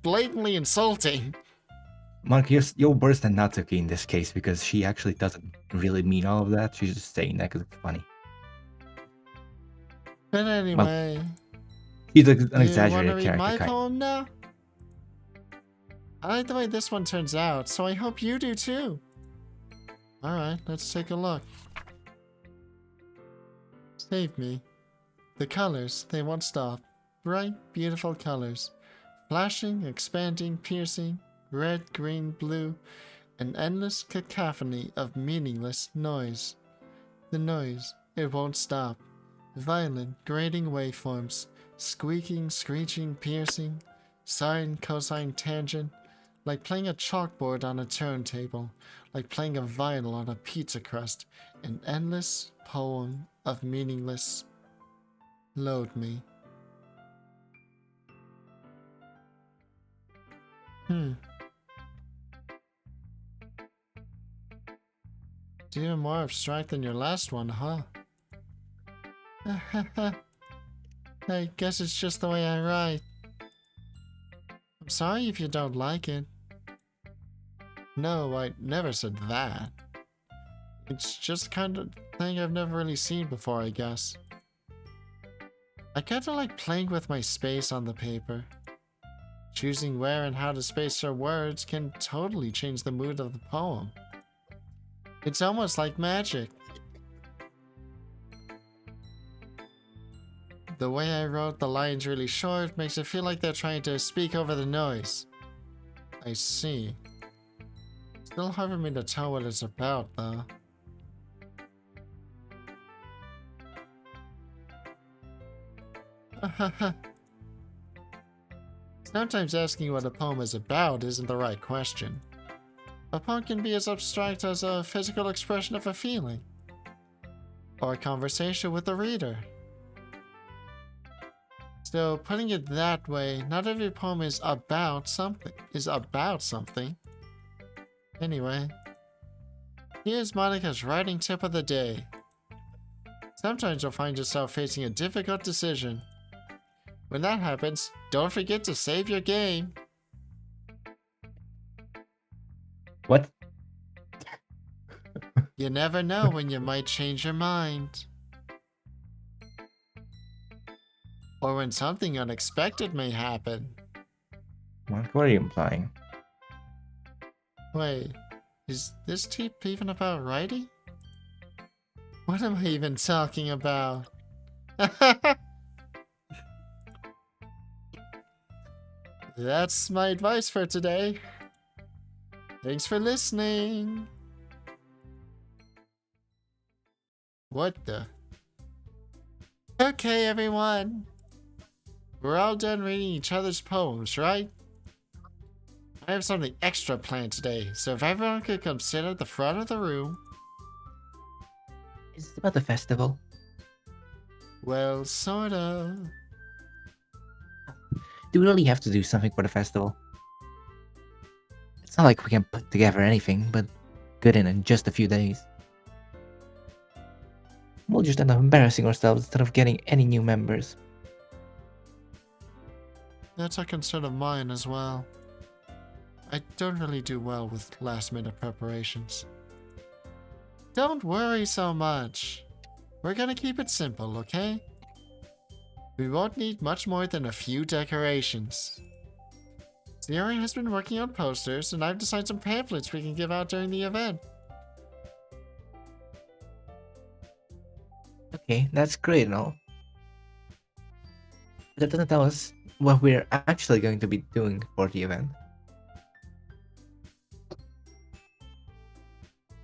blatantly insulting. Monica, you're worse than Natsuki in this case because she actually doesn't really mean all of that. She's just saying that because it's funny. But anyway, She's an do you want to exaggerated read character, my kind. poem now? I like the way this one turns out, so I hope you do too. Alright, let's take a look. Save me. The colors, they won't stop. Bright, beautiful colors. Flashing, expanding, piercing. Red, green, blue. An endless cacophony of meaningless noise. The noise, it won't stop. Violent, grating waveforms. Squeaking, screeching, piercing. Sine, cosine, tangent. Like playing a chalkboard on a turntable. Like playing a vinyl on a pizza crust. An endless poem of meaningless. Load me. It's even more abstract than your last one, huh? I guess it's just the way I write. I'm sorry if you don't like it. No, I never said that. It's just the kind of thing I've never really seen before, I guess. I kinda like playing with my space on the paper. Choosing where and how to space your words can totally change the mood of the poem. It's almost like magic. The way I wrote the lines really short makes it feel like they're trying to speak over the noise. I see. Still hard for me to tell what it's about, though. Sometimes asking what a poem is about isn't the right question. A poem can be as abstract as a physical expression of a feeling, or a conversation with the reader. So, putting it that way, not every poem is about something. Anyway, here's Monica's writing tip of the day. Sometimes you'll find yourself facing a difficult decision. When that happens, don't forget to save your game. What? You never know when you might change your mind. Or when something unexpected may happen. Monica, what are you implying? Wait, is this tip even about writing? What am I even talking about? That's my advice for today. Thanks for listening. What the? Okay, everyone. We're all done reading each other's poems, right? I have something extra planned today, so if everyone could come sit at the front of the room. Is it about the festival? Well, sort of. Do we really have to do something for the festival? It's not like we can put together anything, but good in just a few days. We'll just end up embarrassing ourselves instead of getting any new members. That's a concern of mine as well. I don't really do well with last-minute preparations. Don't worry so much. We're gonna keep it simple, okay? We won't need much more than a few decorations. Sierra has been working on posters, and I've designed some pamphlets we can give out during the event. Okay, that's great and all. But that doesn't tell us what we're actually going to be doing for the event.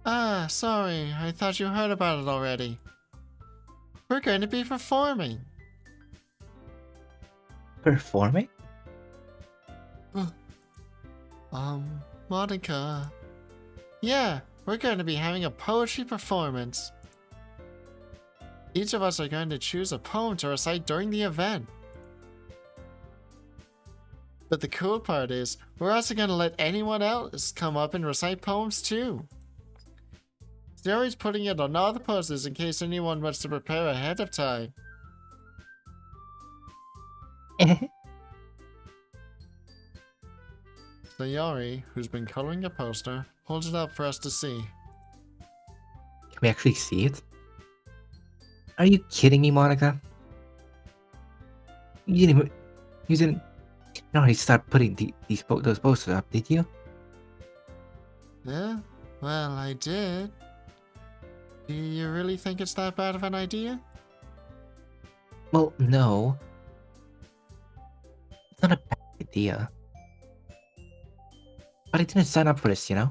Ah, sorry. I thought you heard about it already. We're going to be performing. Performing? Monica. Yeah, we're going to be having a poetry performance. Each of us are going to choose a poem to recite during the event. But the cool part is, we're also going to let anyone else come up and recite poems too. Yuri's putting it on all the posters in case anyone wants to prepare ahead of time. Sayori, who's been coloring a poster, holds it up for us to see. Can we actually see it? Are you kidding me, Monica? You didn't already start putting those posters up, did you? Yeah? Well, I did. Do you really think it's that bad of an idea? Well, no. It's not a bad idea. But I didn't sign up for this, you know?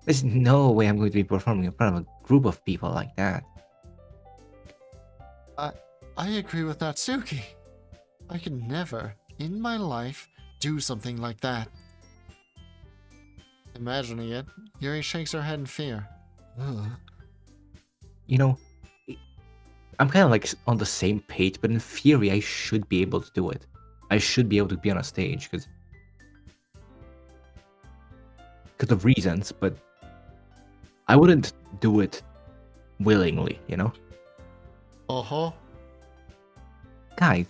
There's no way I'm going to be performing in front of a group of people like that. I agree with Natsuki. I could never, in my life, do something like that. Imagining it, Yuri shakes her head in fear. Ugh. You know, I'm kind of like on the same page, but in theory, I should be able to do it. I should be able to be on a stage because of reasons, but I wouldn't do it willingly, you know? Uh-huh. Guys.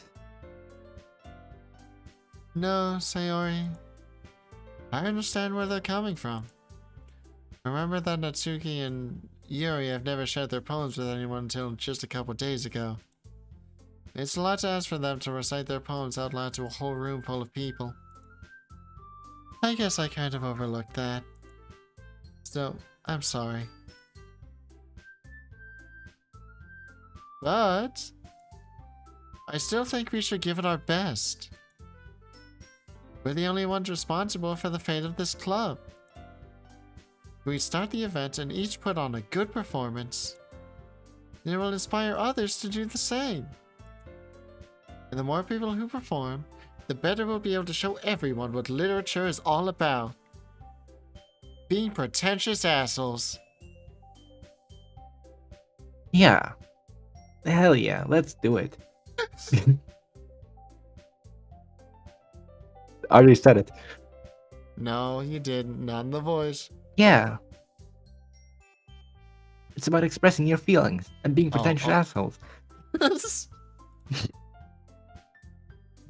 No, Sayori. I understand where they're coming from. Remember that Natsuki and Yuri have never shared their poems with anyone until just a couple days ago. It's a lot to ask for them to recite their poems out loud to a whole room full of people. I guess I kind of overlooked that. So, I'm sorry. But I still think we should give it our best. We're the only ones responsible for the fate of this club. We start the event and each put on a good performance. It will inspire others to do the same. And the more people who perform, the better we'll be able to show everyone what literature is all about. Being pretentious assholes. Yeah. Hell yeah, let's do it. I already said it. No, you didn't. Not in the voice. Yeah. It's about expressing your feelings and being pretentious assholes.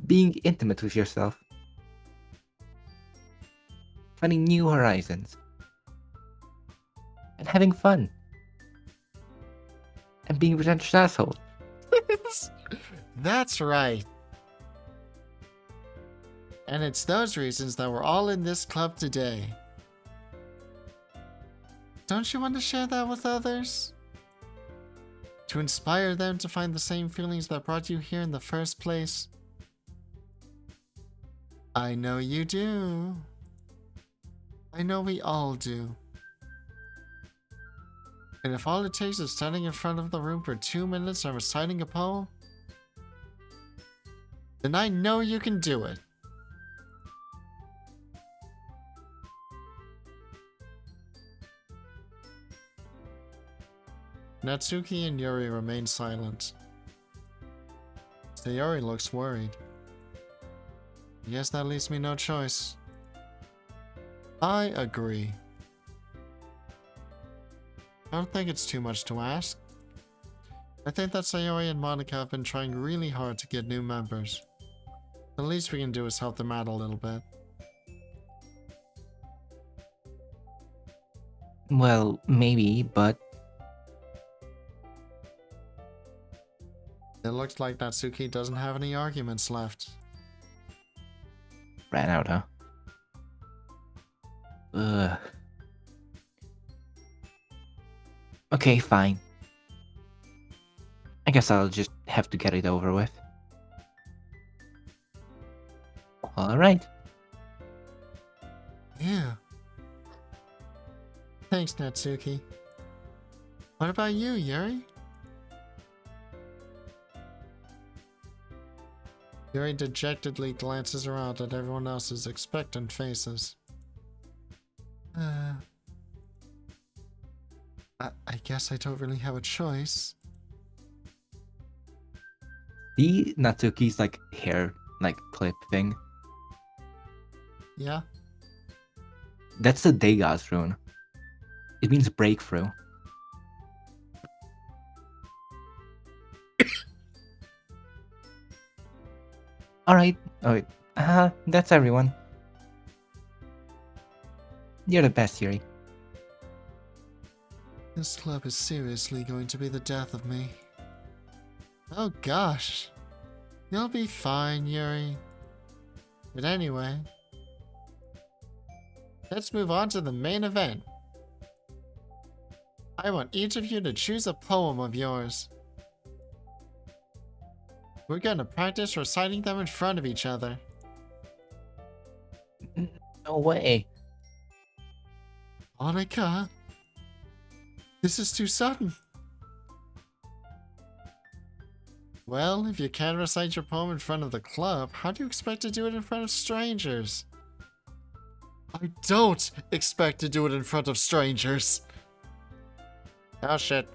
Being intimate with yourself. Finding new horizons. And having fun. And being pretentious assholes. That's right. And it's those reasons that we're all in this club today. Don't you want to share that with others? To inspire them to find the same feelings that brought you here in the first place? I know you do. I know we all do. And if all it takes is standing in front of the room for 2 minutes and reciting a poem, then I know you can do it. Natsuki and Yuri remain silent. Sayori looks worried. Yes, that leaves me no choice. I agree. I don't think it's too much to ask. I think that Sayori and Monica have been trying really hard to get new members. The least we can do is help them out a little bit. Well, maybe, but It looks like Natsuki doesn't have any arguments left. ran out, huh? Ugh. Okay, fine. I guess I'll just have to get it over with. Alright. Yeah. Thanks, Natsuki. What about you, Yuri? Yuri dejectedly glances around at everyone else's expectant faces. I guess I don't really have a choice. See Natsuki's like hair clip thing? Yeah? That's the Degas rune. It means breakthrough. Alright. Oh, that's everyone. You're the best, Yuri. This club is seriously going to be the death of me. Oh gosh. You'll be fine, Yuri. But anyway, let's move on to the main event. I want each of you to choose a poem of yours. We're gonna practice reciting them in front of each other. No way. Monica, this is too sudden. Well, if you can't recite your poem in front of the club, how do you expect to do it in front of strangers? I don't expect to do it in front of strangers. Oh shit.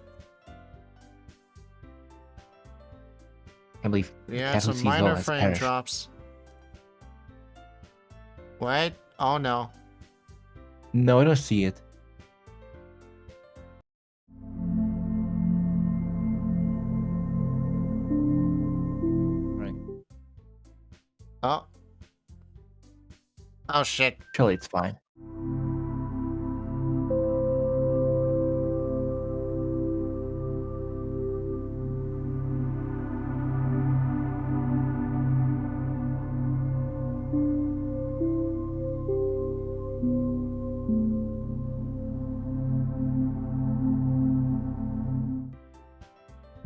I believe We had cat who some sees minor all has frame perished. drops. Wait. Oh no. No, I don't see it. Right. Oh. Oh shit. Surely it's fine.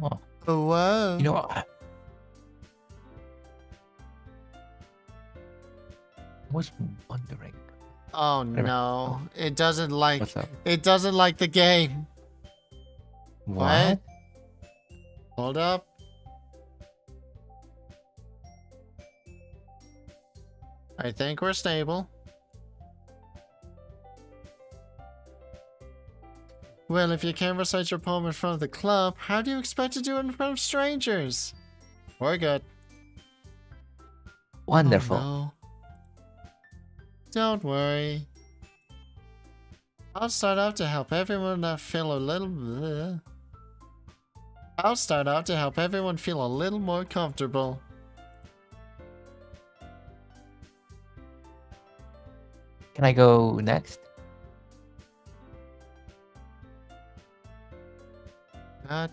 Oh, Oh, whoa. you know what? I was wondering. Oh Whatever. no. It doesn't like What's up? it doesn't like the game. What? Hold up. I think we're stable. Well, if you can't recite your poem in front of the club, how do you expect to do it in front of strangers? We're good. Wonderful. Oh, no. Don't worry. I'll start out to help everyone feel a little... bleh. I'll start out to help everyone feel a little more comfortable. Can I go next? Not.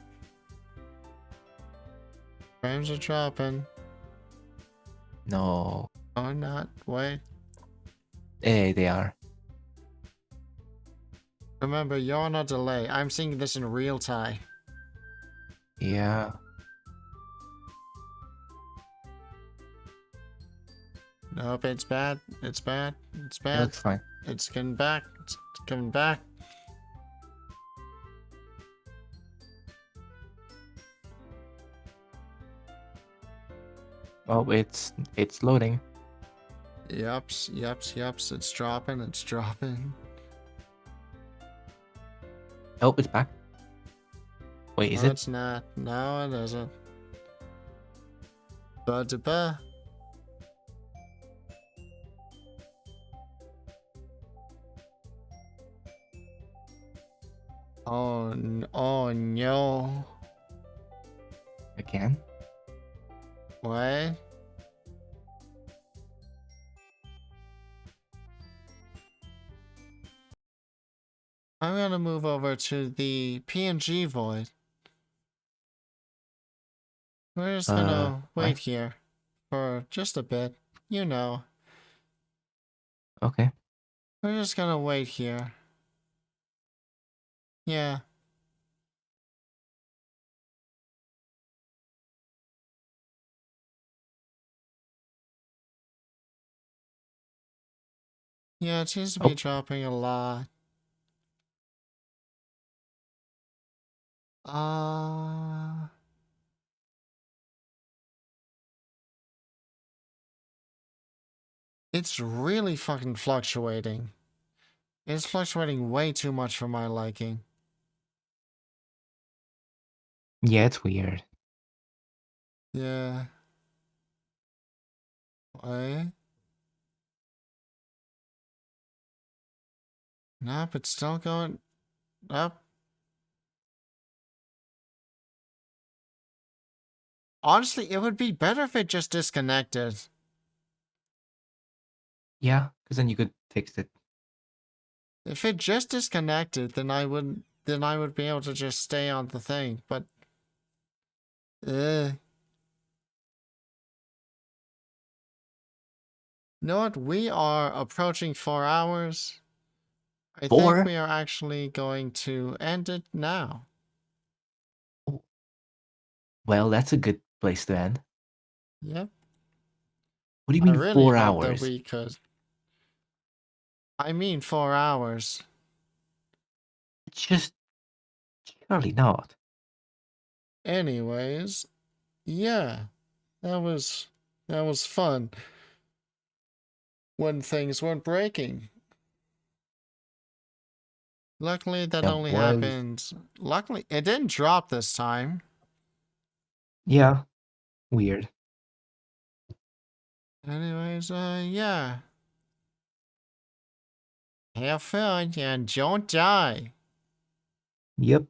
Frames are dropping. No. Or not. Wait. Hey, they are. Remember, you're on a delay. I'm seeing this in real time. Yeah. Nope, it's bad. It's bad. It's It bad. looks fine. It's coming back. It's coming back. Oh, it's loading. Yups, yups, yups. It's dropping. It's dropping. Oh, it's back. Wait, is No, it? it's not. No, it isn't. Ba-da-ba. Oh, oh no. Again? What? I'm gonna move over to the PNG void. We're just gonna wait what? here for just a bit. You know. Okay. We're just gonna wait here. Yeah. Yeah, it seems to be Oh. dropping a lot. It's really fucking fluctuating. It's fluctuating way too much for my liking. Yeah, it's weird. Yeah. What? Nope, it's still going. Honestly, it would be better if it just disconnected. Yeah, because then you could fix it. If it just disconnected, then I would be able to just stay on the thing. But, you know what? We are approaching 4 hours. I think 4? we are actually going to end it now. Well, that's a good place to end. Yep. What do you I mean really 4 hope that hours? we could. I mean 4 hours. It's just surely not. Anyways, yeah. That was fun. When things weren't breaking. Luckily, that That only was happened. Luckily, it didn't drop this time. yeah, weird. Anyways, yeah. Have fun and don't die. Yep.